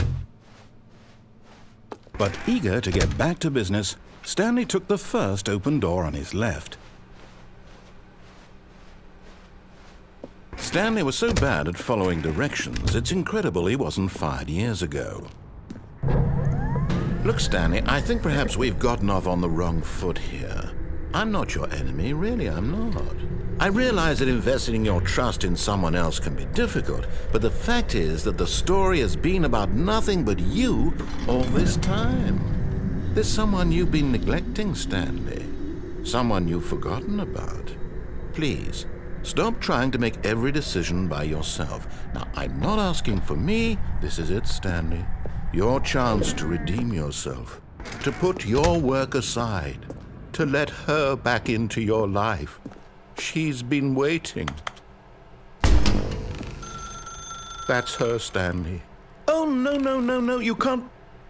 But eager to get back to business, Stanley took the first open door on his left. Stanley was so bad at following directions, it's incredible he wasn't fired years ago. Look, Stanley, I think perhaps we've gotten off on the wrong foot here. I'm not your enemy, really, I'm not. I realize that investing your trust in someone else can be difficult, but the fact is that the story has been about nothing but you all this time. There's someone you've been neglecting, Stanley. Someone you've forgotten about. Please, stop trying to make every decision by yourself. Now, I'm not asking for me. This is it, Stanley. Your chance to redeem yourself. To put your work aside. To let her back into your life. She's been waiting. That's her, Stanley. Oh, no, you can't.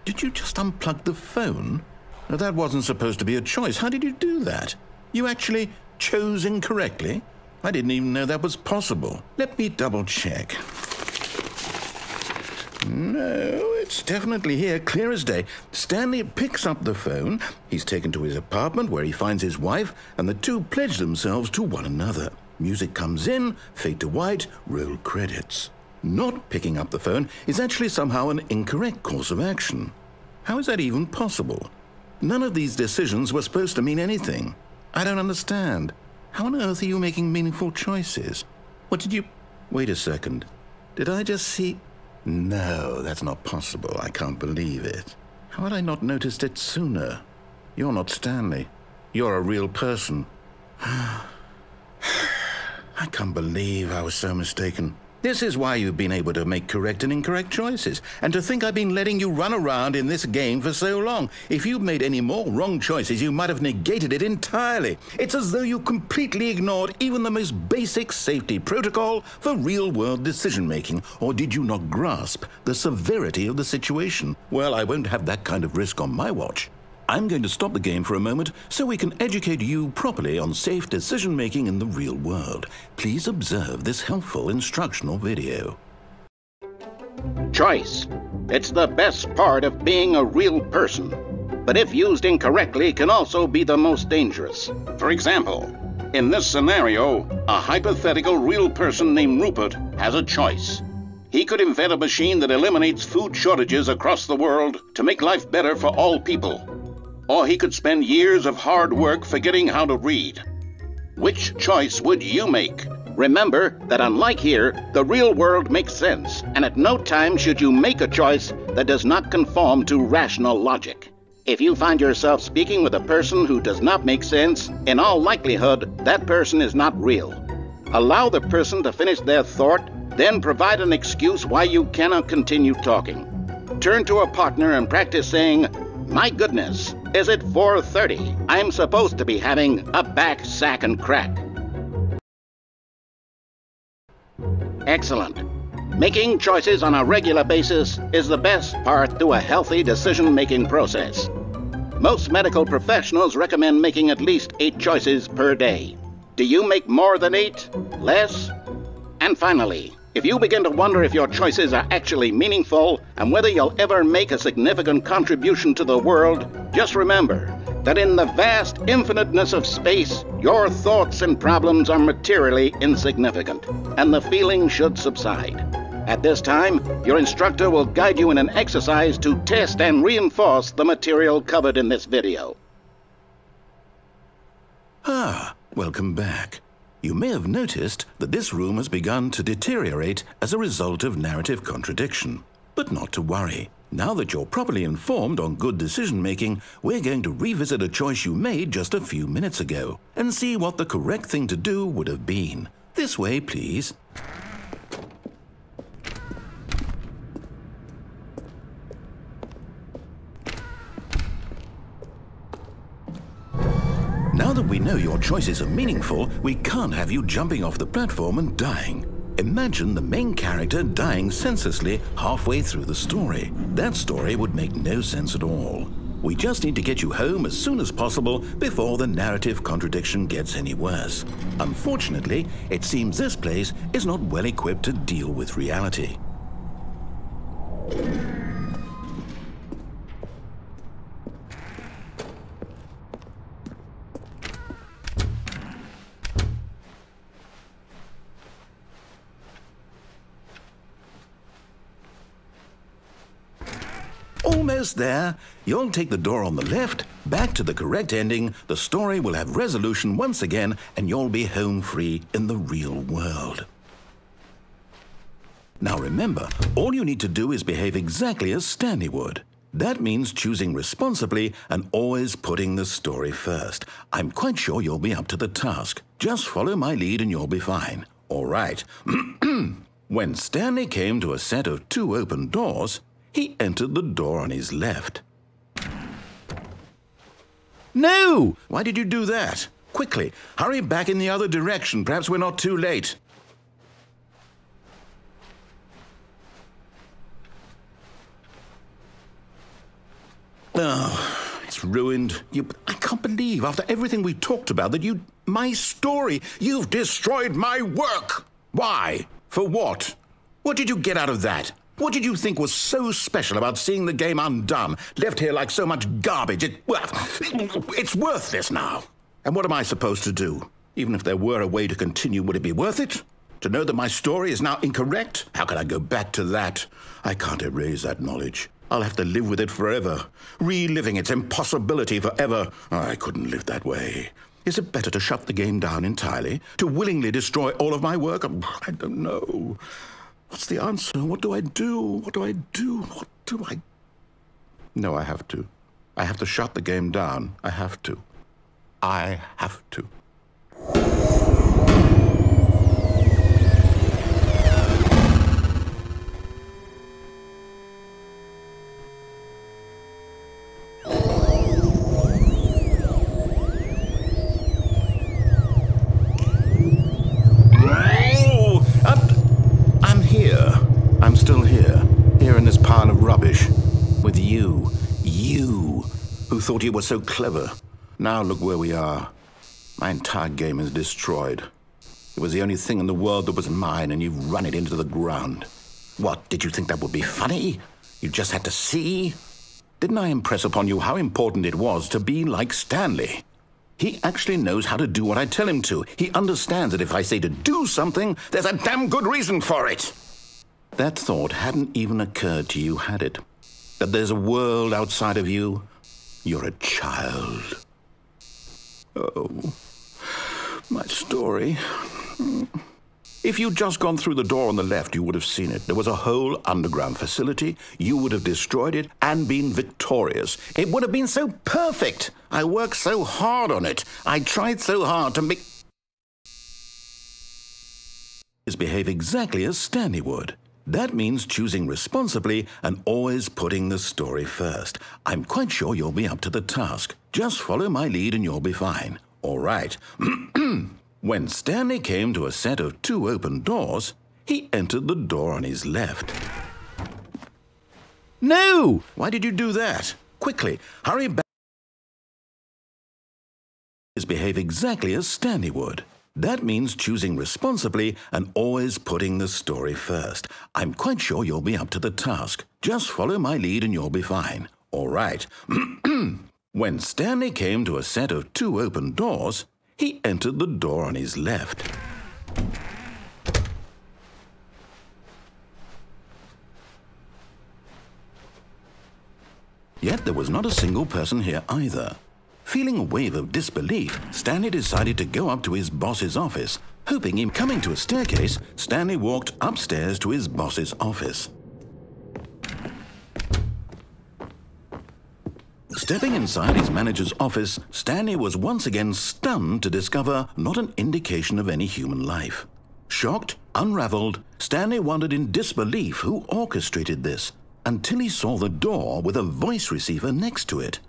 Did you just unplug the phone? No, that wasn't supposed to be a choice. How did you do that? You actually chose incorrectly? I didn't even know that was possible. Let me double check. No, it's definitely here, clear as day. Stanley picks up the phone. He's taken to his apartment where he finds his wife, and the two pledge themselves to one another. Music comes in, fade to white, roll credits. Not picking up the phone is actually somehow an incorrect course of action. How is that even possible? None of these decisions were supposed to mean anything. I don't understand. How on earth are you making meaningful choices? What did you... Wait a second. Did I just see... No, that's not possible. I can't believe it. How had I not noticed it sooner? You're not Stanley. You're a real person. I can't believe I was so mistaken. This is why you've been able to make correct and incorrect choices. And to think I've been letting you run around in this game for so long. If you'd made any more wrong choices, you might have negated it entirely. It's as though you completely ignored even the most basic safety protocol for real-world decision-making. Or did you not grasp the severity of the situation? Well, I won't have that kind of risk on my watch. I'm going to stop the game for a moment so we can educate you properly on safe decision-making in the real world. Please observe this helpful instructional video. Choice. It's the best part of being a real person. But if used incorrectly, can also be the most dangerous. For example, in this scenario, a hypothetical real person named Rupert has a choice. He could invent a machine that eliminates food shortages across the world to make life better for all people. Or he could spend years of hard work forgetting how to read. Which choice would you make? Remember that unlike here, the real world makes sense, and at no time should you make a choice that does not conform to rational logic. If you find yourself speaking with a person who does not make sense, in all likelihood, that person is not real. Allow the person to finish their thought, then provide an excuse why you cannot continue talking. Turn to a partner and practice saying, "My goodness, is it 4:30? I'm supposed to be having a back, sack, and crack." Excellent. Making choices on a regular basis is the best part to a healthy decision-making process. Most medical professionals recommend making at least 8 choices per day. Do you make more than 8? Less? And finally, if you begin to wonder if your choices are actually meaningful and whether you'll ever make a significant contribution to the world, just remember that in the vast infiniteness of space, your thoughts and problems are materially insignificant, and the feeling should subside. At this time, your instructor will guide you in an exercise to test and reinforce the material covered in this video. Ah, welcome back. You may have noticed that this room has begun to deteriorate as a result of narrative contradiction. But not to worry. Now that you're properly informed on good decision-making, we're going to revisit a choice you made just a few minutes ago and see what the correct thing to do would have been. This way, please. Now that we know your choices are meaningful, we can't have you jumping off the platform and dying. Imagine the main character dying senselessly halfway through the story. That story would make no sense at all. We just need to get you home as soon as possible before the narrative contradiction gets any worse. Unfortunately, it seems this place is not well equipped to deal with reality. Almost there. You'll take the door on the left, back to the correct ending, the story will have resolution once again, and you'll be home free in the real world. Now remember, all you need to do is behave exactly as Stanley would. That means choosing responsibly and always putting the story first. I'm quite sure you'll be up to the task. Just follow my lead and you'll be fine. All right. When Stanley came to a set of 2 open doors, he entered the door on his left. No! Why did you do that? Quickly, hurry back in the other direction. Perhaps we're not too late. Oh, it's ruined. I can't believe, after everything we talked about, that my story, you've destroyed my work. Why? For what? What did you get out of that? What did you think was so special about seeing the game undone, left here like so much garbage? It's worthless now. And what am I supposed to do? Even if there were a way to continue, would it be worth it? To know that my story is now incorrect? How can I go back to that? I can't erase that knowledge. I'll have to live with it forever, reliving its impossibility forever. I couldn't live that way. Is it better to shut the game down entirely? To willingly destroy all of my work? I don't know. What's the answer? What do I do? What do I do? What do I... No, I have to. I have to shut the game down. I have to. I have to. I'm still here in this pile of rubbish, with you, who thought you were so clever. Now look where we are. My entire game is destroyed. It was the only thing in the world that was mine, and you've run it into the ground. What, did you think that would be funny? You just had to see? Didn't I impress upon you how important it was to be like Stanley? He actually knows how to do what I tell him to. He understands that if I say to do something, there's a damn good reason for it. That thought hadn't even occurred to you, had it? That there's a world outside of you? You're a child. Oh, my story. If you'd just gone through the door on the left, you would have seen it. There was a whole underground facility. You would have destroyed it and been victorious. It would have been so perfect. I worked so hard on it. I tried so hard to make... behave exactly as Stanley would. That means choosing responsibly and always putting the story first. I'm quite sure you'll be up to the task. Just follow my lead and you'll be fine. All right. When Stanley came to a set of 2 open doors, he entered the door on his left. No! Why did you do that? Quickly, hurry back. Behave exactly as Stanley would. That means choosing responsibly and always putting the story first. I'm quite sure you'll be up to the task. Just follow my lead and you'll be fine. All right. When Stanley came to a set of 2 open doors, he entered the door on his left. Yet there was not a single person here either. Feeling a wave of disbelief, Stanley decided to go up to his boss's office. Hoping him coming to a staircase, Stanley walked upstairs to his boss's office. Stepping inside his manager's office, Stanley was once again stunned to discover not an indication of any human life. Shocked, unraveled, Stanley wondered in disbelief who orchestrated this, until he saw the door with a voice receiver next to it.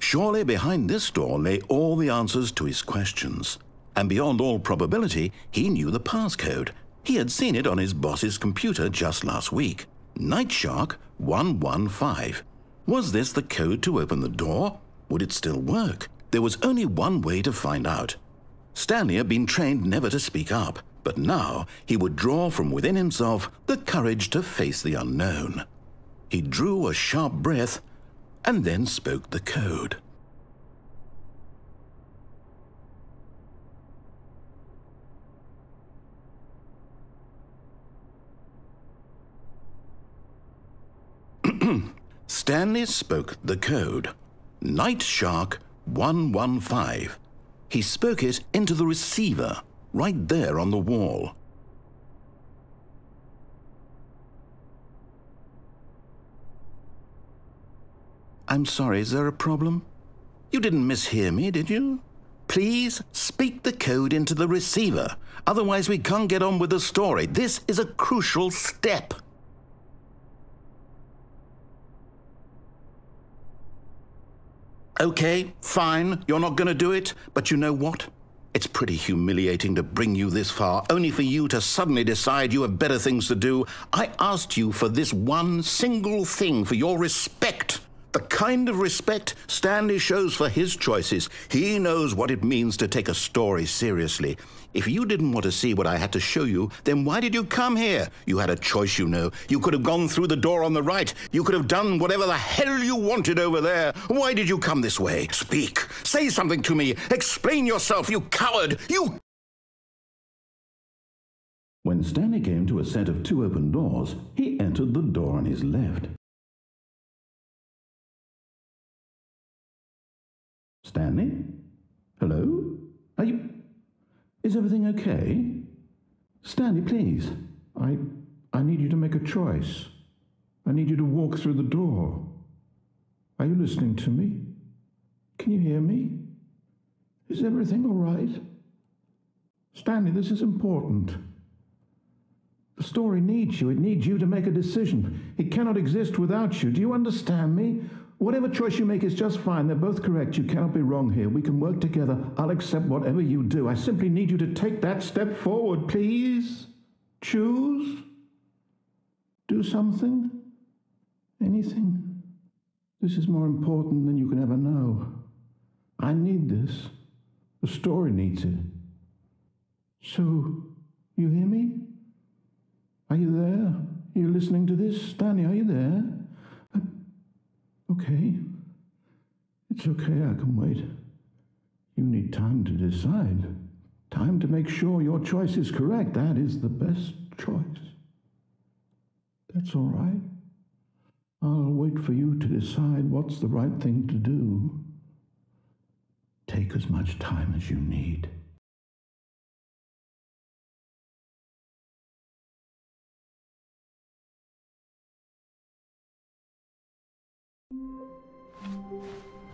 Surely behind this door lay all the answers to his questions. And beyond all probability, he knew the passcode. He had seen it on his boss's computer just last week. Nightshark 115. Was this the code to open the door? Would it still work? There was only one way to find out. Stanley had been trained never to speak up, but now he would draw from within himself the courage to face the unknown. He drew a sharp breath and then spoke the code. Stanley spoke the code. Nightshark 115. He spoke it into the receiver, right there on the wall. I'm sorry, is there a problem? You didn't mishear me, did you? Please speak the code into the receiver. Otherwise we can't get on with the story. This is a crucial step. Okay, fine, you're not going to do it, but you know what? It's pretty humiliating to bring you this far, only for you to suddenly decide you have better things to do. I asked you for this one single thing, for your respect. The kind of respect Stanley shows for his choices. He knows what it means to take a story seriously. If you didn't want to see what I had to show you, then why did you come here? You had a choice, you know. You could have gone through the door on the right. You could have done whatever the hell you wanted over there. Why did you come this way? Speak. Say something to me. Explain yourself, you coward. You... When Stanley came to a set of 2 open doors, he entered the door on his left. Stanley? Hello? Are you... Is everything okay? Stanley, please. I need you to make a choice. I need you to walk through the door. Are you listening to me? Can you hear me? Is everything all right? Stanley, this is important. The story needs you. It needs you to make a decision. It cannot exist without you. Do you understand me? Whatever choice you make is just fine. They're both correct. You cannot be wrong here. We can work together. I'll accept whatever you do. I simply need you to take that step forward, please. Choose. Do something. Anything. This is more important than you can ever know. I need this. The story needs it. So, you hear me? Are you there? Are you listening to this? Stanley, are you there? Okay. It's okay, I can wait. You need time to decide. Time to make sure your choice is correct. That is the best choice. That's all right. I'll wait for you to decide what's the right thing to do. Take as much time as you need.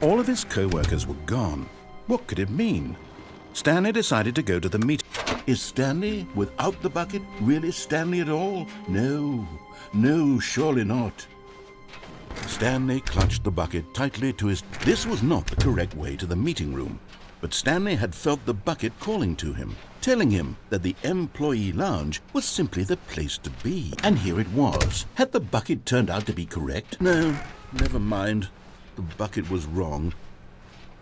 All of his co-workers were gone. What could it mean? Stanley decided to go to the meeting. Is Stanley without the bucket really Stanley at all? No, surely not. Stanley clutched the bucket tightly to his... This was not the correct way to the meeting room, but Stanley had felt the bucket calling to him, telling him that the employee lounge was simply the place to be. And here it was. Had the bucket turned out to be correct? No, never mind. The bucket was wrong.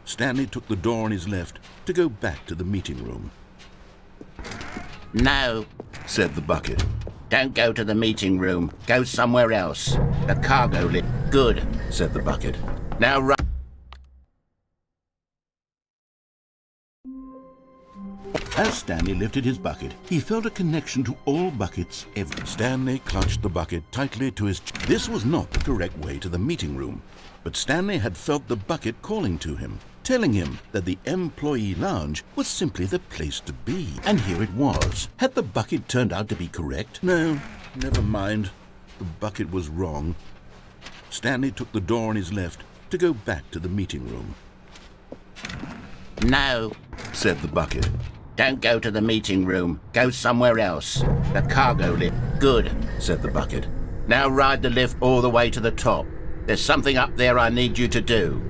Stanley took the door on his left to go back to the meeting room. No, said the bucket. don't go to the meeting room. Go somewhere else. The cargo lift. Good, said the bucket. Now run. As Stanley lifted his bucket, he felt a connection to all buckets ever. Stanley clutched the bucket tightly to his... This was not the correct way to the meeting room, but Stanley had felt the bucket calling to him, telling him that the employee lounge was simply the place to be. And here it was. Had the bucket turned out to be correct? No, never mind. The bucket was wrong. Stanley took the door on his left to go back to the meeting room. No, said the bucket. don't go to the meeting room. Go somewhere else. The cargo lift. Good, said the bucket. Now ride the lift all the way to the top. There's something up there I need you to do.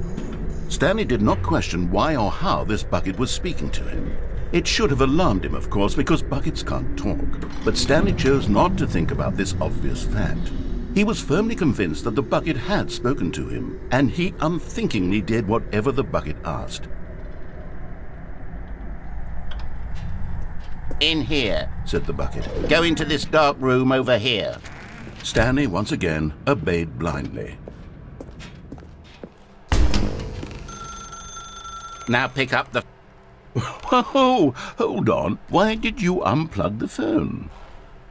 Stanley did not question why or how this bucket was speaking to him. It should have alarmed him, of course, because buckets can't talk. But Stanley chose not to think about this obvious fact. He was firmly convinced that the bucket had spoken to him, and he unthinkingly did whatever the bucket asked. In here, said the bucket. Go into this dark room over here. Stanley once again obeyed blindly. Now pick up the... Whoa, hold on. Why did you unplug the phone?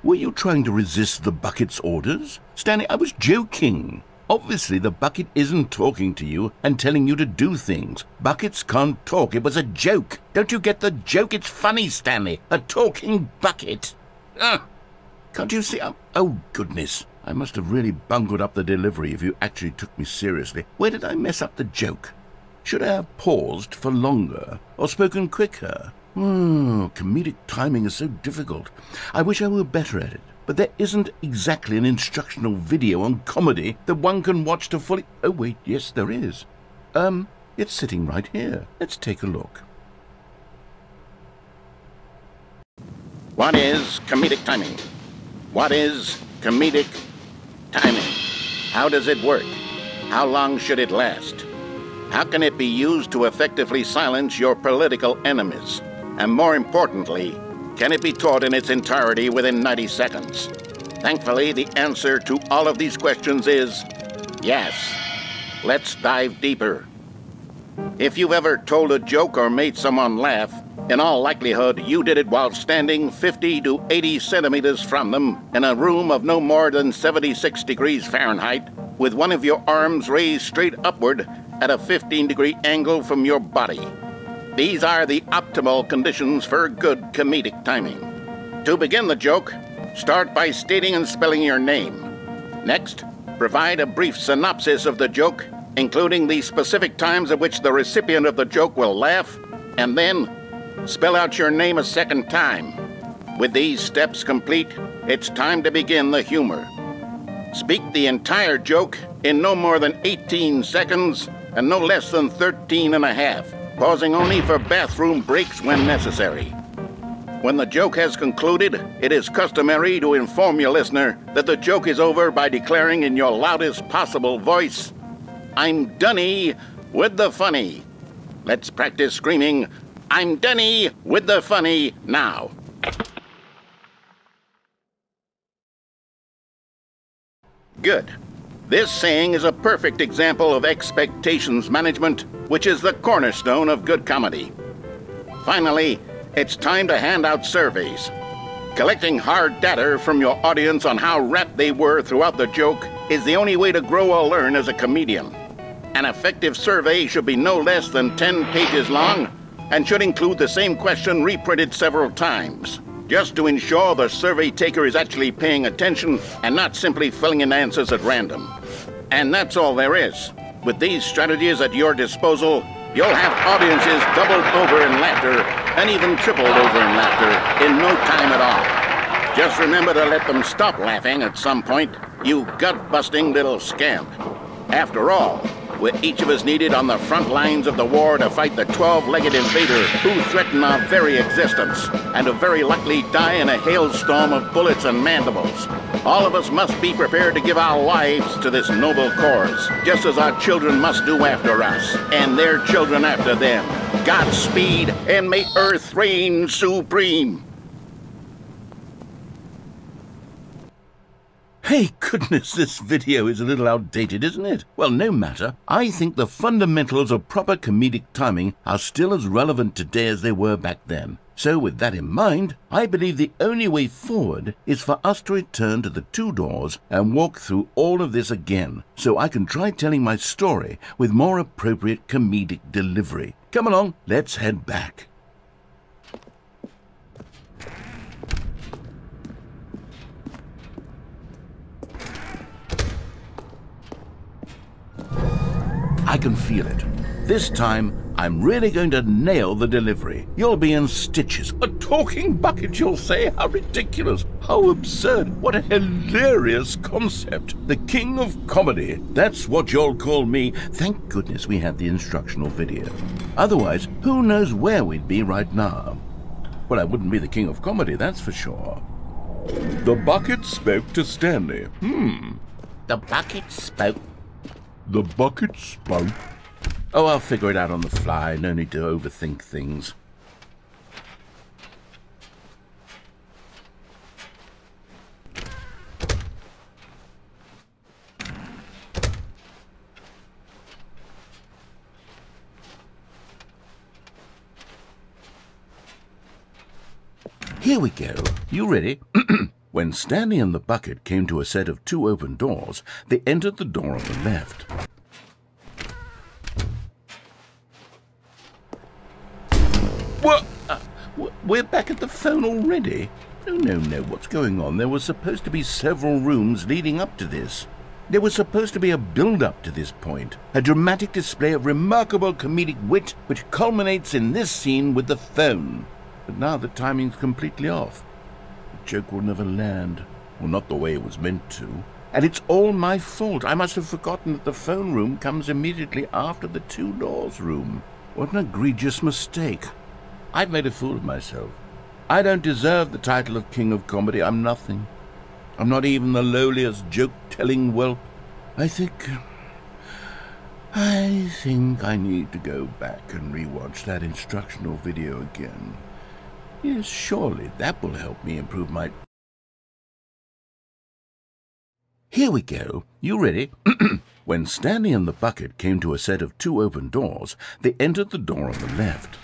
Were you trying to resist the bucket's orders? Stanley, I was joking. Obviously, the bucket isn't talking to you and telling you to do things. Buckets can't talk. It was a joke. Don't you get the joke? It's funny, Stanley. A talking bucket. Can't you see? Oh, goodness. I must have really bungled up the delivery if you actually took me seriously. Where did I mess up the joke? Should I have paused for longer or spoken quicker? Comedic timing is so difficult. I wish I were better at it. But there isn't exactly an instructional video on comedy that one can watch to fully... Oh, wait, yes, there is. It's sitting right here. Let's take a look. What is comedic timing? What is comedic timing? How does it work? How long should it last? How can it be used to effectively silence your political enemies? And more importantly, can it be taught in its entirety within 90 seconds? Thankfully, the answer to all of these questions is yes. Let's dive deeper. If you've ever told a joke or made someone laugh, in all likelihood, you did it while standing 50 to 80 centimeters from them in a room of no more than 76 degrees Fahrenheit, with one of your arms raised straight upward at a 15-degree angle from your body. These are the optimal conditions for good comedic timing. To begin the joke, start by stating and spelling your name. Next, provide a brief synopsis of the joke, including the specific times at which the recipient of the joke will laugh, and then spell out your name a second time. With these steps complete, it's time to begin the humor. Speak the entire joke in no more than 18 seconds and no less than 13 and a half. Pausing only for bathroom breaks when necessary. When the joke has concluded, it is customary to inform your listener that the joke is over by declaring in your loudest possible voice, "I'm Dunny with the funny." Let's practice screaming, "I'm Dunny with the funny" now. Good. This saying is a perfect example of expectations management, which is the cornerstone of good comedy. Finally, it's time to hand out surveys. Collecting hard data from your audience on how rapt they were throughout the joke is the only way to grow or learn as a comedian. An effective survey should be no less than 10 pages long and should include the same question reprinted several times, just to ensure the survey taker is actually paying attention and not simply filling in answers at random. And that's all there is. With these strategies at your disposal, you'll have audiences doubled over in laughter and even tripled over in laughter in no time at all. Just remember to let them stop laughing at some point, you gut-busting little scamp. After all, we're each of us needed on the front lines of the war to fight the 12-legged invader who threaten our very existence and to very likely die in a hailstorm of bullets and mandibles. All of us must be prepared to give our lives to this noble cause, just as our children must do after us, and their children after them. Godspeed, and may Earth reign supreme. Hey, goodness, this video is a little outdated, isn't it? Well, no matter. I think the fundamentals of proper comedic timing are still as relevant today as they were back then. So with that in mind, I believe the only way forward is for us to return to the 2 doors and walk through all of this again, so I can try telling my story with more appropriate comedic delivery. Come along, let's head back. I can feel it. This time, I'm really going to nail the delivery. You'll be in stitches. A talking bucket, you'll say? How ridiculous. How absurd. What a hilarious concept. The king of comedy. That's what you'll call me. Thank goodness we had the instructional video. Otherwise, who knows where we'd be right now. Well, I wouldn't be the king of comedy, that's for sure. The bucket spoke to Stanley. The bucket spoke. The bucket spoke. Oh, I'll figure it out on the fly. No need to overthink things. Here we go. You ready? When Stanley and the bucket came to a set of 2 open doors, they entered the door on the left. What? We're back at the phone already? No, what's going on? There was supposed to be several rooms leading up to this. There was supposed to be a build-up to this point, a dramatic display of remarkable comedic wit which culminates in this scene with the phone. But now the timing's completely off. The joke will never land, or not the way it was meant to. And it's all my fault. I must have forgotten that the phone room comes immediately after the 2 doors room. What an egregious mistake. I've made a fool of myself. I don't deserve the title of King of Comedy. I'm nothing. I'm not even the lowliest joke-telling whelp. I think I need to go back and rewatch that instructional video again. Yes, surely that will help me improve my... Here we go. You ready? When Stanley and the bucket came to a set of 2 open doors, they entered the door on the left.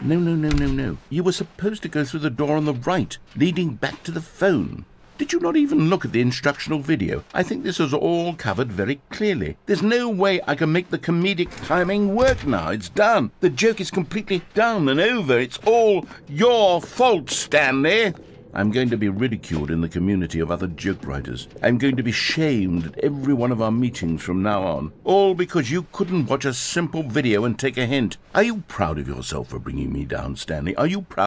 No. You were supposed to go through the door on the right, leading back to the phone. Did you not even look at the instructional video? I think this is all covered very clearly. There's no way I can make the comedic timing work now. It's done. The joke is completely done and over. It's all your fault, Stanley. I'm going to be ridiculed in the community of other joke writers. I'm going to be shamed at every one of our meetings from now on. All because you couldn't watch a simple video and take a hint. Are you proud of yourself for bringing me down, Stanley? Are you proud?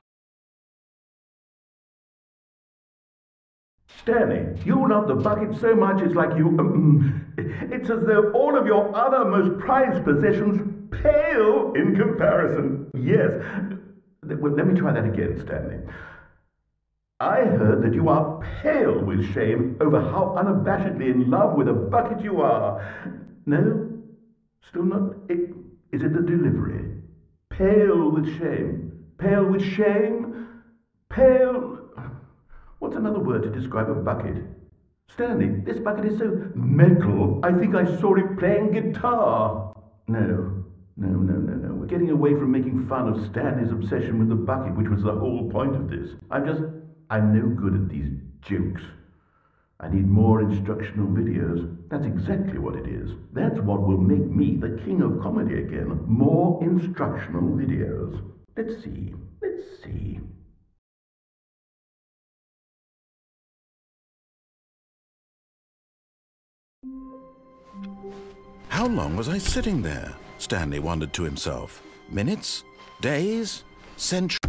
Stanley, you love the bucket so much it's like you... it's as though all of your other most prized possessions pale in comparison. Yes. Well, let me try that again, Stanley. I heard that you are pale with shame over how unabashedly in love with a bucket you are. No? Still not? Is it the delivery? Pale with shame. Pale with shame? Pale... What's another word to describe a bucket? Stanley, this bucket is so metal, I think I saw it playing guitar. No. We're getting away from making fun of Stanley's obsession with the bucket, which was the whole point of this. I'm no good at these jokes. I need more instructional videos. That's exactly what it is. That's what will make me the king of comedy again. More instructional videos. Let's see. How long was I sitting there? Stanley wondered to himself. Minutes? Days? Centuries?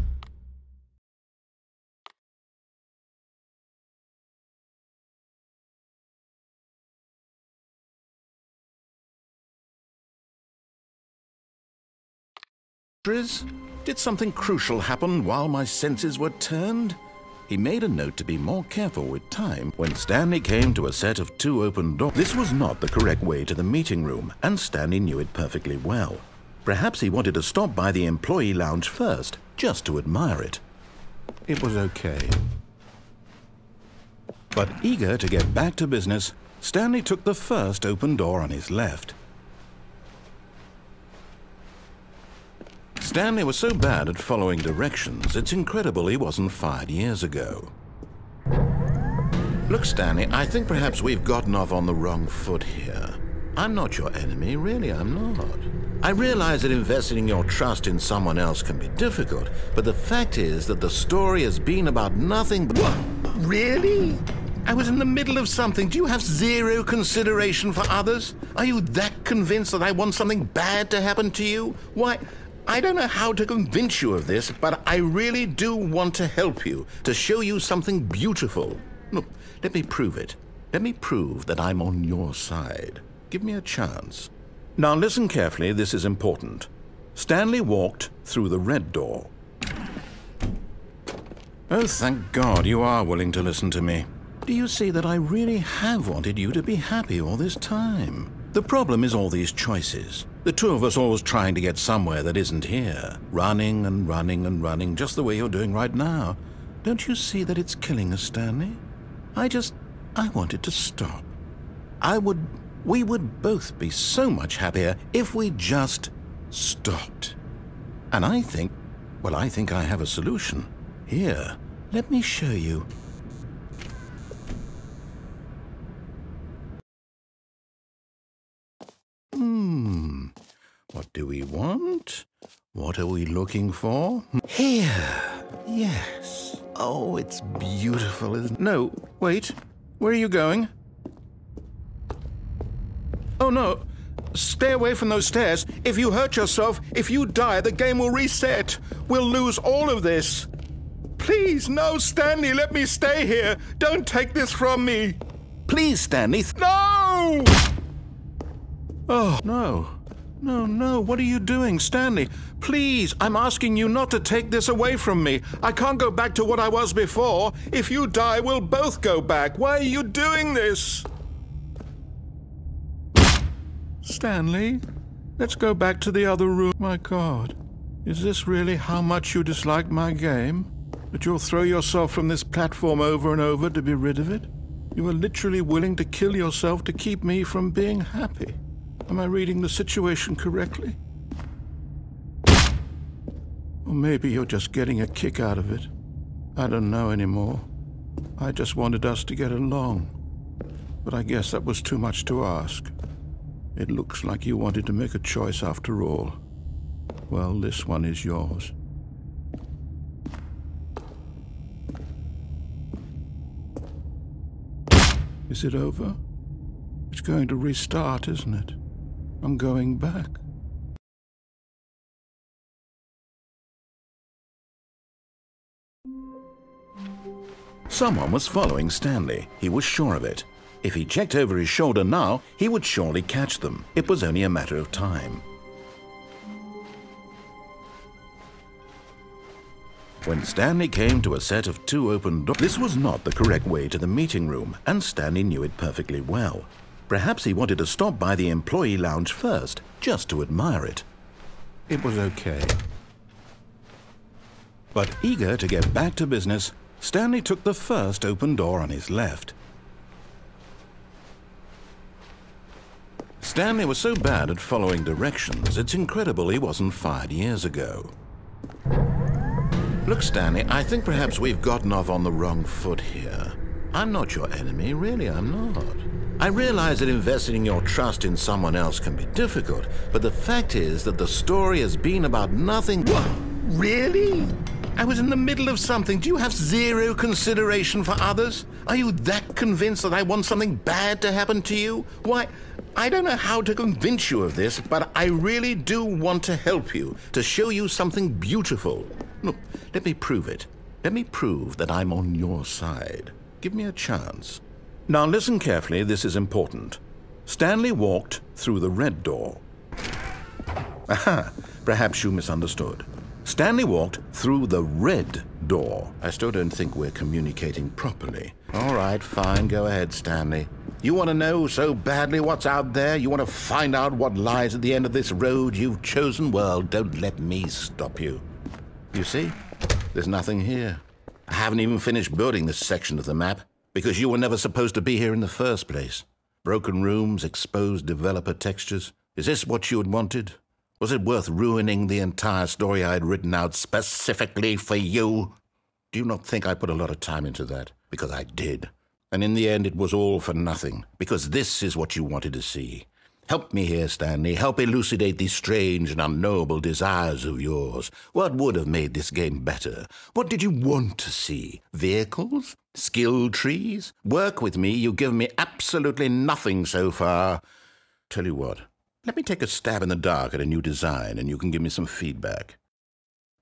Did something crucial happen while my senses were turned? He made a note to be more careful with time when Stanley came to a set of 2 open doors. This was not the correct way to the meeting room, and Stanley knew it perfectly well. Perhaps he wanted to stop by the employee lounge first, just to admire it. It was okay. But eager to get back to business, Stanley took the first open door on his left. Stanley was so bad at following directions, it's incredible he wasn't fired years ago. Look, Stanley, I think perhaps we've gotten off on the wrong foot here. I'm not your enemy, really, I'm not. I realize that investing your trust in someone else can be difficult, but the fact is that the story has been about nothing but... What? Really? I was in the middle of something. Do you have zero consideration for others? Are you that convinced that I want something bad to happen to you? Why, I don't know how to convince you of this, but I really do want to help you, to show you something beautiful. Look, let me prove it. Let me prove that I'm on your side. Give me a chance. Now listen carefully, this is important. Stanley walked through the red door. Oh, thank God you are willing to listen to me. Do you see that I really have wanted you to be happy all this time? The problem is all these choices. The two of us always trying to get somewhere that isn't here. Running and running and running, just the way you're doing right now. Don't you see that it's killing us, Stanley? I wanted to stop. We would both be so much happier if we just stopped. And I think I have a solution. Here, let me show you. What do we want? What are we looking for? Here. Yes. Oh, it's beautiful, isn't it? No, wait. Where are you going? Oh, no. Stay away from those stairs. If you hurt yourself, if you die, the game will reset. We'll lose all of this. Please, no, Stanley, let me stay here. Don't take this from me. Please, Stanley. No! Oh, no. No, what are you doing, Stanley? Please, I'm asking you not to take this away from me. I can't go back to what I was before. If you die, we'll both go back. Why are you doing this? Stanley, let's go back to the other room. My God, is this really how much you dislike my game? That you'll throw yourself from this platform over and over to be rid of it? You are literally willing to kill yourself to keep me from being happy. Am I reading the situation correctly? Or maybe you're just getting a kick out of it. I don't know anymore. I just wanted us to get along. But I guess that was too much to ask. It looks like you wanted to make a choice after all. Well, this one is yours. Is it over? It's going to restart, isn't it? I'm going back. Someone was following Stanley. He was sure of it. If he checked over his shoulder now, he would surely catch them. It was only a matter of time. When Stanley came to a set of two open doors, this was not the correct way to the meeting room, and Stanley knew it perfectly well. Perhaps he wanted to stop by the employee lounge first, just to admire it. It was okay. But eager to get back to business, Stanley took the first open door on his left. Stanley was so bad at following directions, it's incredible he wasn't fired years ago. Look, Stanley, I think perhaps we've gotten off on the wrong foot here. I'm not your enemy, really, I'm not. I realize that investing your trust in someone else can be difficult, but the fact is that the story has been about nothing. What? Really? I was in the middle of something. Do you have zero consideration for others? Are you that convinced that I want something bad to happen to you? Why, I don't know how to convince you of this, but I really do want to help you, to show you something beautiful. Look, let me prove it. Let me prove that I'm on your side. Give me a chance. Now listen carefully, this is important. Stanley walked through the red door. Aha, perhaps you misunderstood. Stanley walked through the red door. I still don't think we're communicating properly. All right, fine, go ahead, Stanley. You want to know so badly what's out there? You want to find out what lies at the end of this road you've chosen? Well, don't let me stop you. You see, there's nothing here. I haven't even finished building this section of the map. Because you were never supposed to be here in the first place. Broken rooms, exposed developer textures. Is this what you had wanted? Was it worth ruining the entire story I had written out specifically for you? Do you not think I put a lot of time into that? Because I did. And in the end, it was all for nothing. Because this is what you wanted to see. Help me here, Stanley. Help elucidate these strange and unknowable desires of yours. What would have made this game better? What did you want to see? Vehicles? Skill trees? Work with me. You've given me absolutely nothing so far. Tell you what. Let me take a stab in the dark at a new design, and you can give me some feedback.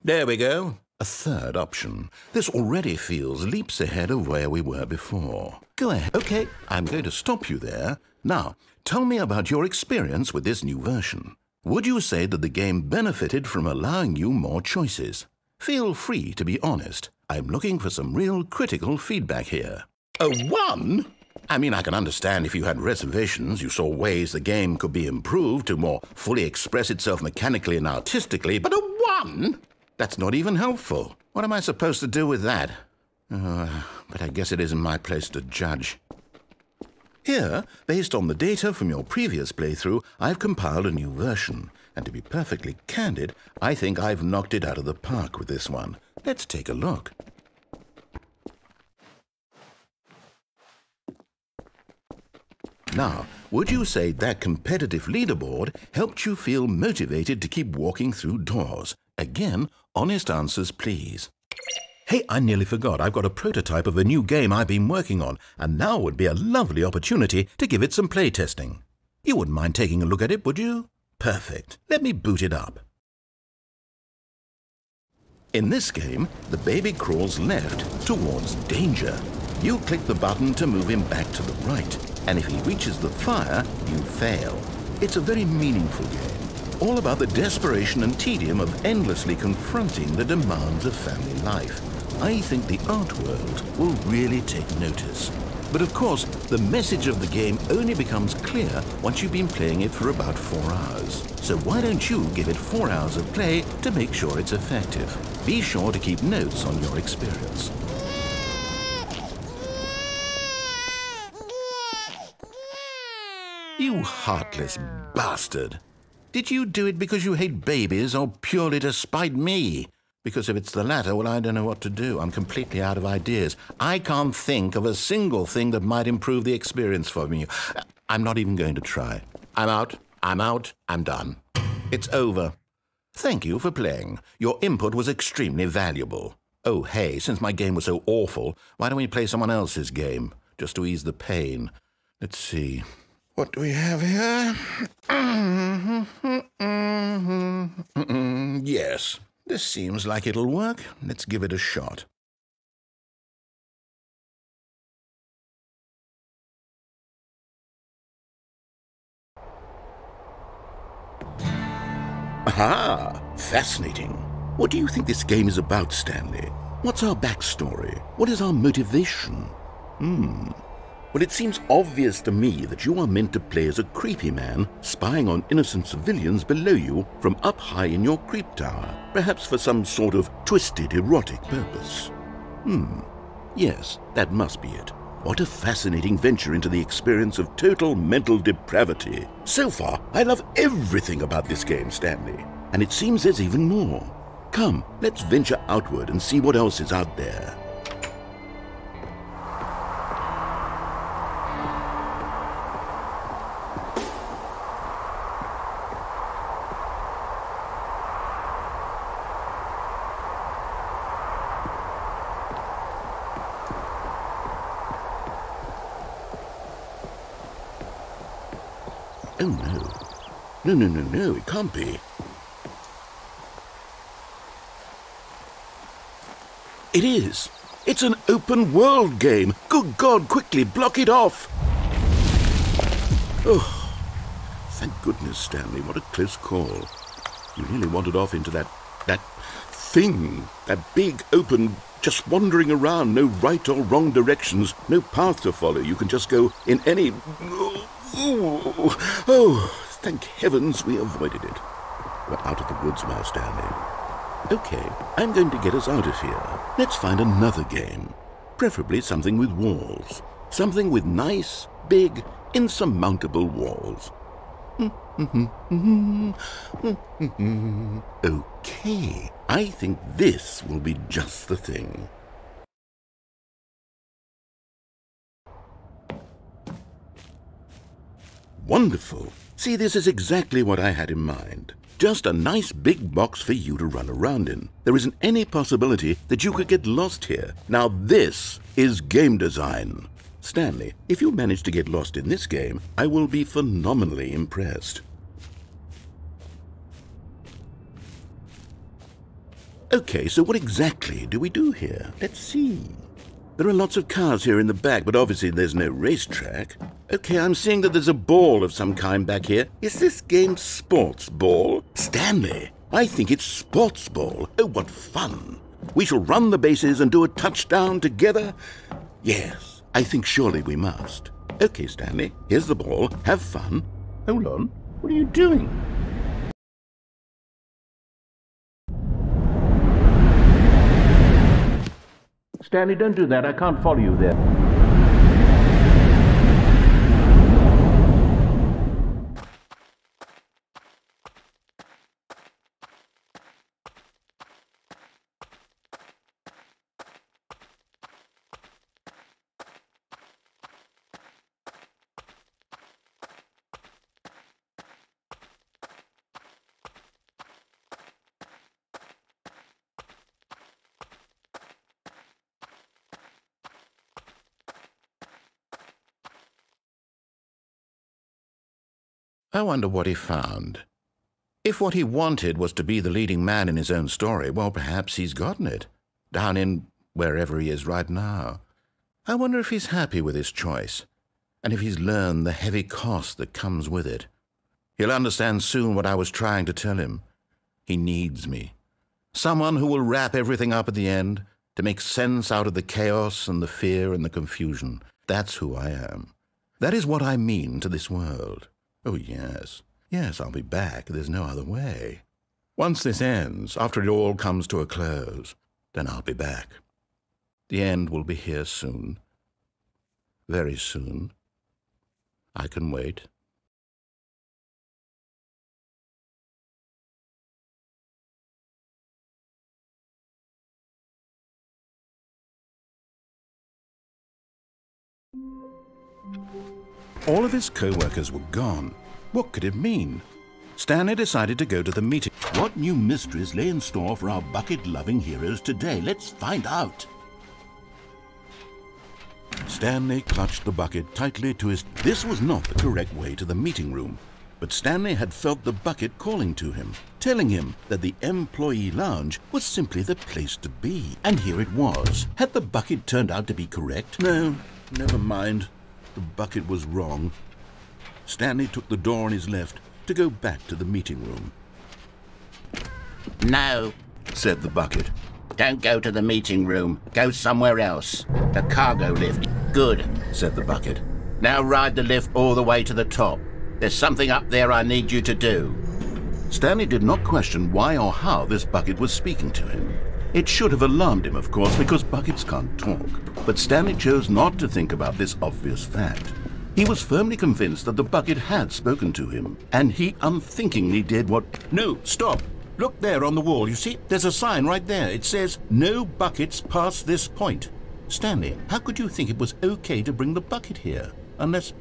There we go. A third option. This already feels leaps ahead of where we were before. Go ahead. Okay, I'm going to stop you there. Now, tell me about your experience with this new version. Would you say that the game benefited from allowing you more choices? Feel free to be honest. I'm looking for some real critical feedback here. A 1? I mean, I can understand if you had reservations, you saw ways the game could be improved to more fully express itself mechanically and artistically, but a 1? That's not even helpful. What am I supposed to do with that? But I guess it isn't my place to judge. Here, based on the data from your previous playthrough, I've compiled a new version. And to be perfectly candid, I think I've knocked it out of the park with this one. Let's take a look. Now, would you say that competitive leaderboard helped you feel motivated to keep walking through doors? Again, honest answers, please. Hey, I nearly forgot. I've got a prototype of a new game I've been working on, and now would be a lovely opportunity to give it some playtesting. You wouldn't mind taking a look at it, would you? Perfect. Let me boot it up. In this game, the baby crawls left towards danger. You click the button to move him back to the right, and if he reaches the fire, you fail. It's a very meaningful game, all about the desperation and tedium of endlessly confronting the demands of family life. I think the art world will really take notice. But of course, the message of the game only becomes clear once you've been playing it for about 4 hours. So why don't you give it 4 hours of play to make sure it's effective? Be sure to keep notes on your experience. You heartless bastard! Did you do it because you hate babies or purely to spite me? Because if it's the latter, well, I don't know what to do. I'm completely out of ideas. I can't think of a single thing that might improve the experience for me. I'm not even going to try. I'm out. I'm done. It's over. Thank you for playing. Your input was extremely valuable. Oh, hey, since my game was so awful, why don't we play someone else's game, just to ease the pain? Let's see. What do we have here? Yes. This seems like it'll work. Let's give it a shot. Aha! Fascinating. What do you think this game is about, Stanley? What's our backstory? What is our motivation? Well, it seems obvious to me that you are meant to play as a creepy man spying on innocent civilians below you from up high in your creep tower, perhaps for some sort of twisted, erotic purpose. Yes, that must be it. What a fascinating venture into the experience of total mental depravity. So far, I love everything about this game, Stanley, and it seems there's even more. Come, let's venture outward and see what else is out there. Oh, no. No, it can't be. It is. It's an open world game. Good God, quickly, block it off. Oh, thank goodness, Stanley. What a close call. You nearly wandered off into that thing. That big, open, just wandering around. No right or wrong directions. No path to follow. You can just go in any... Oh, thank heavens we avoided it. We're out of the woods now, Stanley. Okay, I'm going to get us out of here. Let's find another game. Preferably something with walls. Something with nice, big, insurmountable walls. Okay, I think this will be just the thing. Wonderful. See, this is exactly what I had in mind. Just a nice big box for you to run around in. There isn't any possibility that you could get lost here. Now this is game design. Stanley, if you manage to get lost in this game, I will be phenomenally impressed. Okay, so what exactly do we do here? Let's see. There are lots of cars here in the back, but obviously there's no racetrack. Okay, I'm seeing that there's a ball of some kind back here. Is this game sports ball? Stanley, I think it's sports ball. Oh, what fun. We shall run the bases and do a touchdown together. Yes, I think surely we must. Okay, Stanley, here's the ball. Have fun. Hold on. What are you doing? Stanley, don't do that. I can't follow you there. I wonder what he found. If what he wanted was to be the leading man in his own story, well, perhaps he's gotten it, down in wherever he is right now. I wonder if he's happy with his choice, and if he's learned the heavy cost that comes with it. He'll understand soon what I was trying to tell him. He needs me. Someone who will wrap everything up at the end, to make sense out of the chaos and the fear and the confusion. That's who I am. That is what I mean to this world. Oh, yes. Yes, I'll be back. There's no other way. Once this ends, after it all comes to a close, then I'll be back. The end will be here soon. Very soon. I can wait. All of his co-workers were gone. What could it mean? Stanley decided to go to the meeting. What new mysteries lay in store for our bucket-loving heroes today? Let's find out. Stanley clutched the bucket tightly to his... This was not the correct way to the meeting room, but Stanley had felt the bucket calling to him, telling him that the employee lounge was simply the place to be. And here it was. Had the bucket turned out to be correct? No, never mind. The bucket was wrong. Stanley took the door on his left to go back to the meeting room. No, said the bucket. don't go to the meeting room. Go somewhere else. The cargo lift. Good, said the bucket. Now ride the lift all the way to the top. There's something up there I need you to do. Stanley did not question why or how this bucket was speaking to him. It should have alarmed him, of course, because buckets can't talk. But Stanley chose not to think about this obvious fact. He was firmly convinced that the bucket had spoken to him, and he unthinkingly did what... No, stop! Look there on the wall, you see? There's a sign right there. It says, "No buckets past this point." Stanley, how could you think it was okay to bring the bucket here? Unless...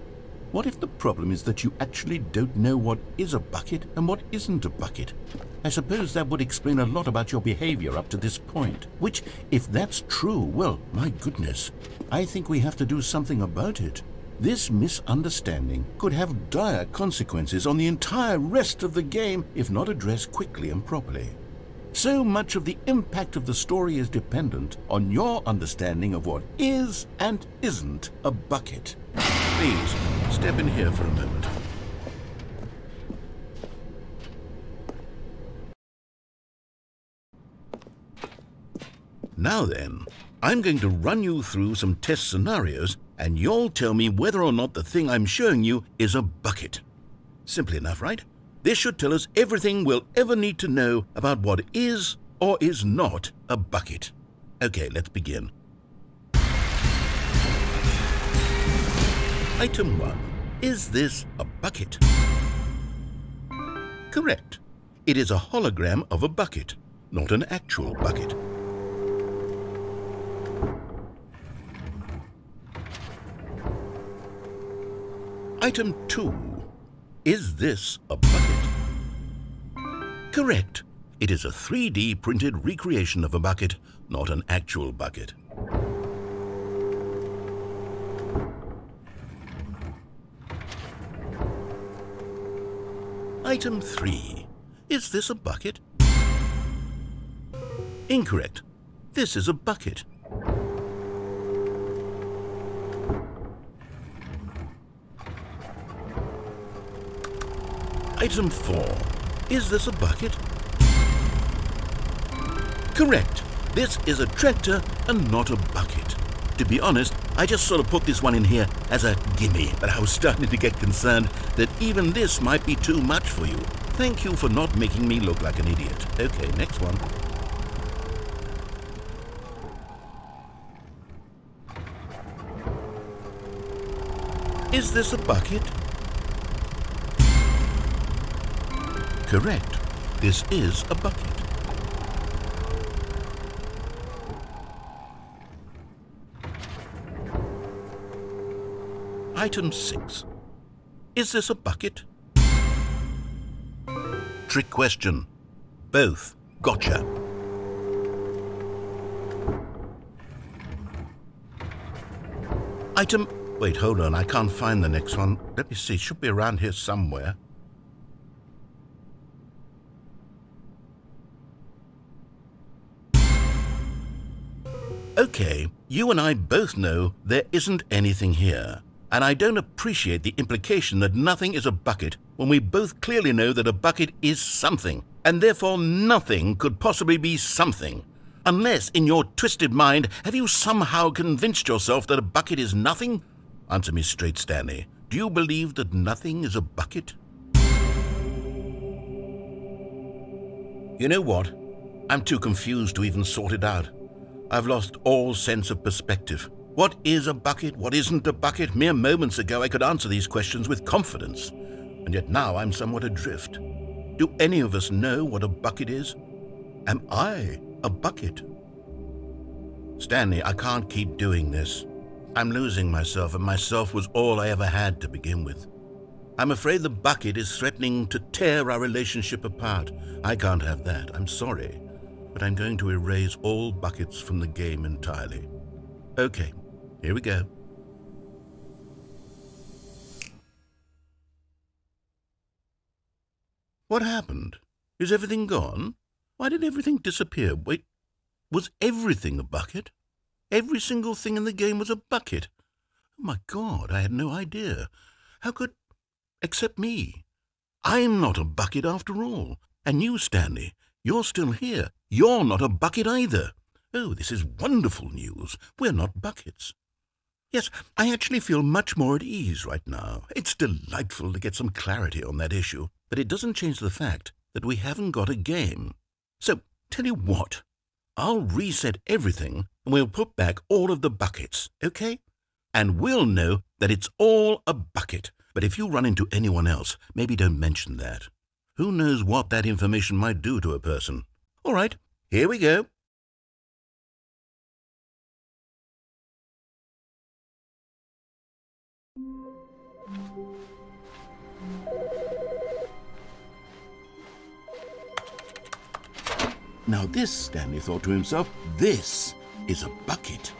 What if the problem is that you actually don't know what is a bucket and what isn't a bucket? I suppose that would explain a lot about your behavior up to this point. Which, if that's true, well, my goodness, I think we have to do something about it. This misunderstanding could have dire consequences on the entire rest of the game if not addressed quickly and properly. So much of the impact of the story is dependent on your understanding of what is and isn't a bucket. Please, step in here for a moment. Now then, I'm going to run you through some test scenarios, and you'll tell me whether or not the thing I'm showing you is a bucket. Simple enough, right? This should tell us everything we'll ever need to know about what is or is not a bucket. Okay, let's begin. Item 1. Is this a bucket? Correct. It is a hologram of a bucket, not an actual bucket. Item 2. Is this a bucket? Correct. It is a 3D printed recreation of a bucket, not an actual bucket. Item 3. Is this a bucket? Incorrect. This is a bucket. Item 4. Is this a bucket? Correct. This is a tractor and not a bucket. To be honest, I just sort of put this one in here as a gimme, but I was starting to get concerned that even this might be too much for you. Thank you for not making me look like an idiot. Okay, next one. Is this a bucket? Correct. This is a bucket. Item 6. Is this a bucket? Trick question. Both. Gotcha. Item... Wait, hold on. I can't find the next one. Let me see. It should be around here somewhere. Okay, you and I both know there isn't anything here. And I don't appreciate the implication that nothing is a bucket when we both clearly know that a bucket is something, and therefore nothing could possibly be something. Unless, in your twisted mind, have you somehow convinced yourself that a bucket is nothing? Answer me straight, Stanley. Do you believe that nothing is a bucket? You know what? I'm too confused to even sort it out. I've lost all sense of perspective. What is a bucket? What isn't a bucket? Mere moments ago I could answer these questions with confidence, and yet now I'm somewhat adrift. Do any of us know what a bucket is? Am I a bucket? Stanley, I can't keep doing this. I'm losing myself, and myself was all I ever had to begin with. I'm afraid the bucket is threatening to tear our relationship apart. I can't have that. I'm sorry. But I'm going to erase all buckets from the game entirely. Okay, here we go. What happened? Is everything gone? Why did everything disappear? Wait, was everything a bucket? Every single thing in the game was a bucket. Oh my God, I had no idea. How could... except me. I'm not a bucket after all. And you, Stanley, you're still here. You're not a bucket either. Oh, this is wonderful news. We're not buckets. Yes, I actually feel much more at ease right now. It's delightful to get some clarity on that issue, but it doesn't change the fact that we haven't got a game. So, tell you what, I'll reset everything and we'll put back all of the buckets, okay? And we'll know that it's all a bucket. But if you run into anyone else, maybe don't mention that. Who knows what that information might do to a person? All right, here we go. Now this, Stanley thought to himself, this is a bucket.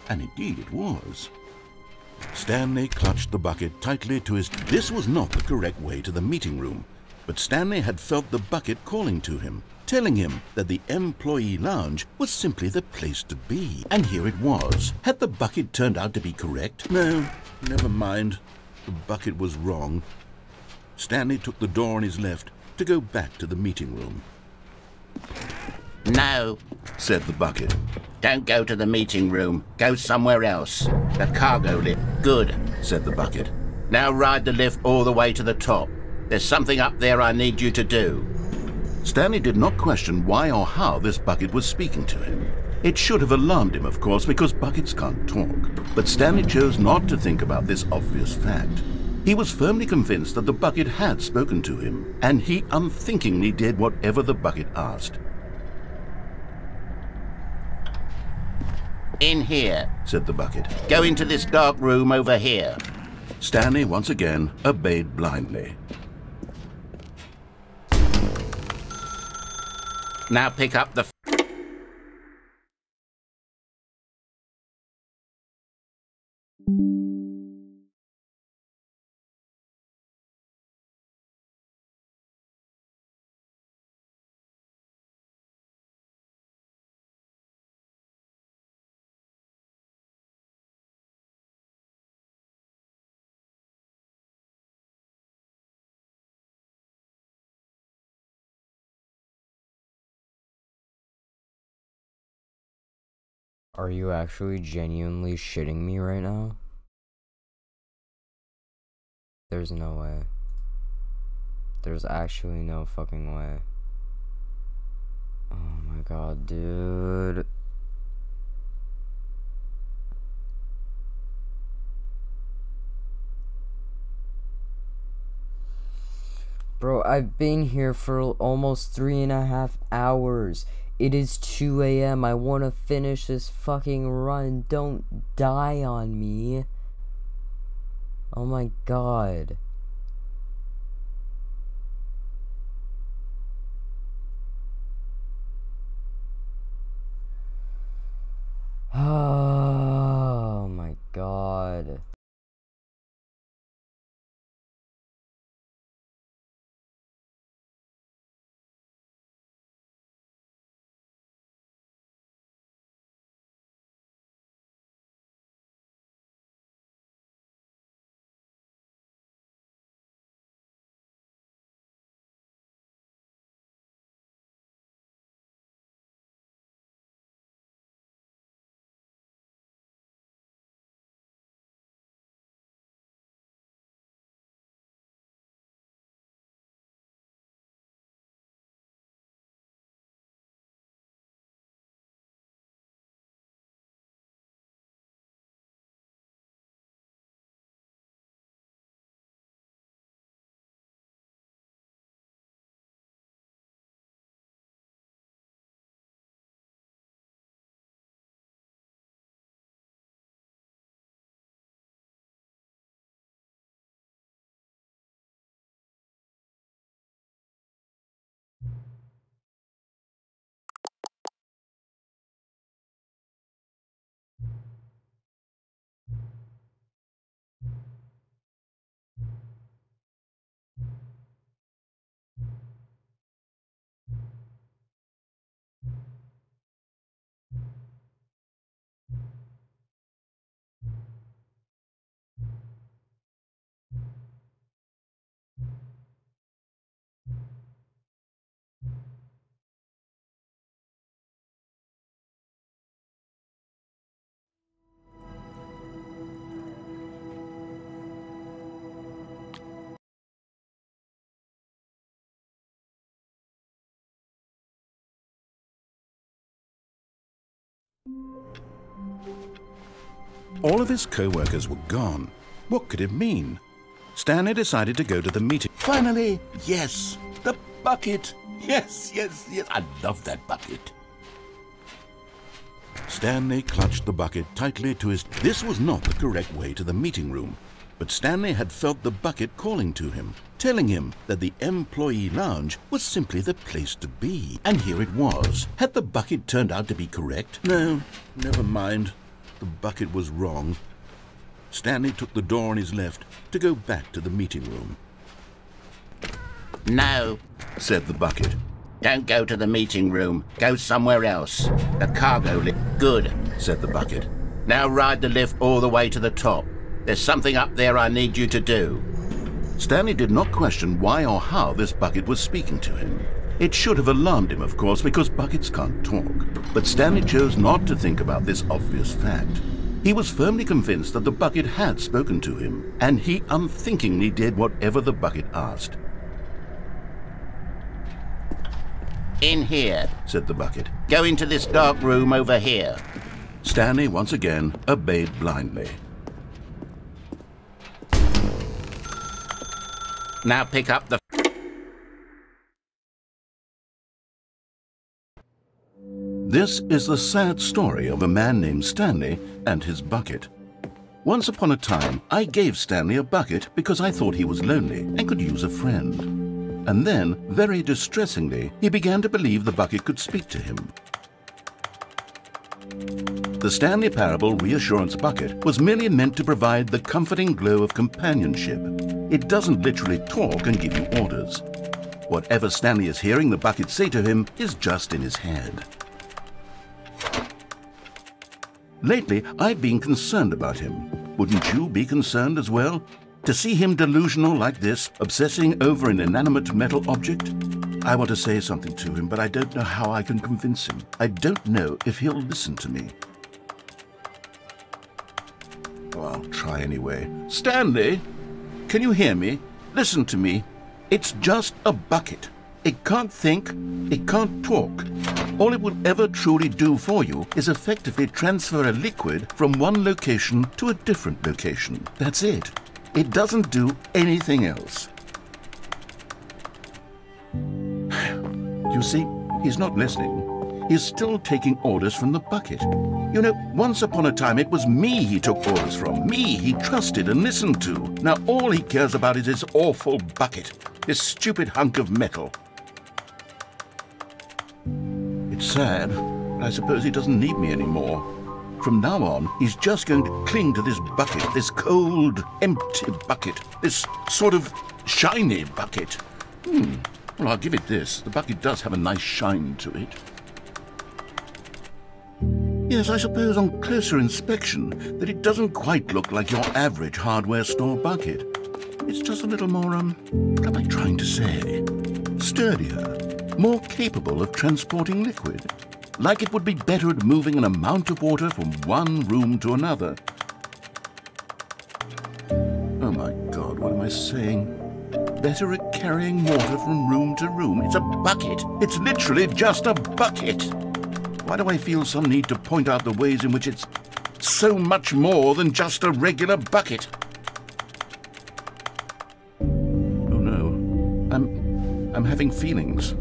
And indeed it was. Stanley clutched the bucket tightly to his... This was not the correct way to the meeting room, but Stanley had felt the bucket calling to him, telling him that the employee lounge was simply the place to be. And here it was. Had the bucket turned out to be correct? No, never mind. The bucket was wrong. Stanley took the door on his left to go back to the meeting room. No, said the bucket. Don't go to the meeting room. Go somewhere else. The cargo lift. Good, said the bucket. Now ride the lift all the way to the top. There's something up there I need you to do. Stanley did not question why or how this bucket was speaking to him. It should have alarmed him, of course, because buckets can't talk. But Stanley chose not to think about this obvious fact. He was firmly convinced that the bucket had spoken to him, and he unthinkingly did whatever the bucket asked. In here, said the bucket. Go into this dark room over here. Stanley once again obeyed blindly. Now pick up the... Are you actually genuinely shitting me right now? There's no way. There's actually no fucking way. Oh my god, dude. Bro, I've been here for almost 3.5 hours. It is 2 a.m. I want to finish this fucking run. Don't die on me. Oh my god. Oh my god. All of his co-workers were gone. What could it mean? Stanley decided to go to the meeting. Finally, yes, the bucket. Yes, yes, yes, I love that bucket. Stanley clutched the bucket tightly to his... This was not the correct way to the meeting room, but Stanley had felt the bucket calling to him, telling him that the employee lounge was simply the place to be. And here it was. Had the bucket turned out to be correct? No, never mind. The bucket was wrong. Stanley took the door on his left to go back to the meeting room. No, said the bucket. Don't go to the meeting room. Go somewhere else. The cargo lift. Good, said the bucket. Now ride the lift all the way to the top. There's something up there I need you to do. Stanley did not question why or how this bucket was speaking to him. It should have alarmed him, of course, because buckets can't talk. But Stanley chose not to think about this obvious fact. He was firmly convinced that the bucket had spoken to him, and he unthinkingly did whatever the bucket asked. In here, said the bucket. Go into this dark room over here. Stanley once again obeyed blindly. Now pick up the... This is the sad story of a man named Stanley and his bucket. Once upon a time, I gave Stanley a bucket because I thought he was lonely and could use a friend. And then, very distressingly, he began to believe the bucket could speak to him. The Stanley Parable Reassurance Bucket was merely meant to provide the comforting glow of companionship. It doesn't literally talk and give you orders. Whatever Stanley is hearing the bucket say to him is just in his head. Lately, I've been concerned about him. Wouldn't you be concerned as well? To see him delusional like this, obsessing over an inanimate metal object? I want to say something to him, but I don't know how I can convince him. I don't know if he'll listen to me. Oh, I'll try anyway. Stanley, can you hear me? Listen to me. It's just a bucket. It can't think, it can't talk. All it will ever truly do for you is effectively transfer a liquid from one location to a different location. That's it. It doesn't do anything else. You see, he's not listening. He's still taking orders from the bucket. You know, once upon a time it was me he took orders from. Me he trusted and listened to. Now all he cares about is this awful bucket. This stupid hunk of metal. It's sad, but I suppose he doesn't need me anymore. From now on, he's just going to cling to this bucket, this cold, empty bucket, this sort of shiny bucket. Well, I'll give it this. The bucket does have a nice shine to it. Yes, I suppose on closer inspection that it doesn't quite look like your average hardware store bucket. It's just a little more, what am I trying to say? Sturdier, more capable of transporting liquid. Like it would be better at moving an amount of water from one room to another. Oh my God, what am I saying? Better at carrying water from room to room. It's a bucket. It's literally just a bucket. Why do I feel some need to point out the ways in which it's so much more than just a regular bucket? Oh no, I'm having feelings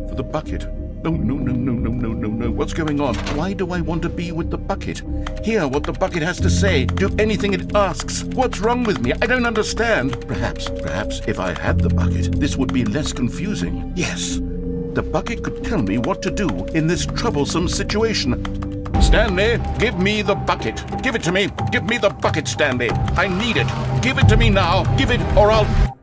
for the bucket. Oh, no. What's going on? Why do I want to be with the bucket? Hear what the bucket has to say. Do anything it asks. What's wrong with me? I don't understand. Perhaps, if I had the bucket, this would be less confusing. Yes, the bucket could tell me what to do in this troublesome situation. Stanley, give me the bucket. Give it to me. Give me the bucket, Stanley. I need it. Give it to me now. Give it, or I'll...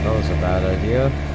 That was a bad idea.